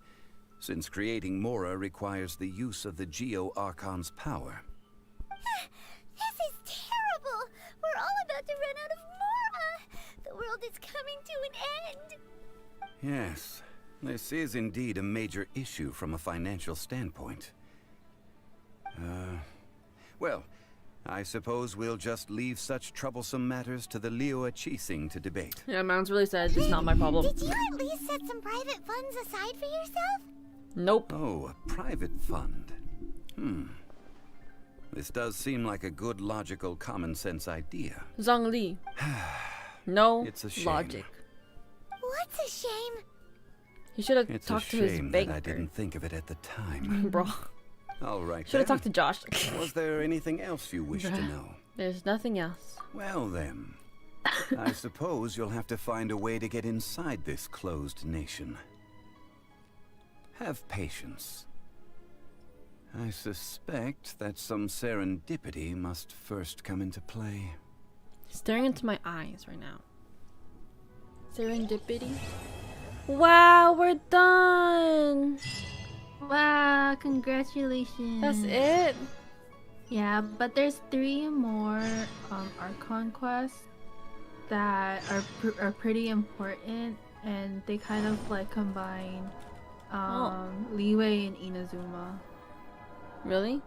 Speaker 11: since creating Mora requires the use of the Geo Archon's power.
Speaker 1: This is terrible! We're all about to run out of Mora! The world is coming to an end!
Speaker 11: Yes, this is indeed a major issue from a financial standpoint. Well, I suppose we'll just leave such troublesome matters to the Liyue Qixing to debate.
Speaker 2: Yeah, Mounts really said it's not my problem.
Speaker 1: Did you at least set some private funds aside for yourself?
Speaker 2: Nope.
Speaker 11: Oh, a private fund. This does seem like a good, logical, common-sense idea.
Speaker 2: Zhongli. No
Speaker 11: It's a shame.
Speaker 2: logic.
Speaker 1: What's a shame?
Speaker 2: He should have
Speaker 11: It's
Speaker 2: talked
Speaker 11: a
Speaker 2: to his
Speaker 11: shame
Speaker 2: banker.
Speaker 11: that I didn't think of it at the time.
Speaker 2: Bro.
Speaker 11: All right.
Speaker 2: Should have
Speaker 11: then.
Speaker 2: talked to Josh.
Speaker 11: Was there anything else you wish to know?
Speaker 2: There's nothing else.
Speaker 11: Well then, I suppose you'll have to find a way to get inside this closed nation. Have patience. I suspect that some serendipity must first come into play.
Speaker 2: He's staring into my eyes right now. Serendipity. Wow, we're done.
Speaker 3: Wow, congratulations.
Speaker 2: That's it?
Speaker 3: Yeah, but there's 3 more Archon quests that are pretty important, and they kind of like combine Liyue and Inazuma.
Speaker 2: Really?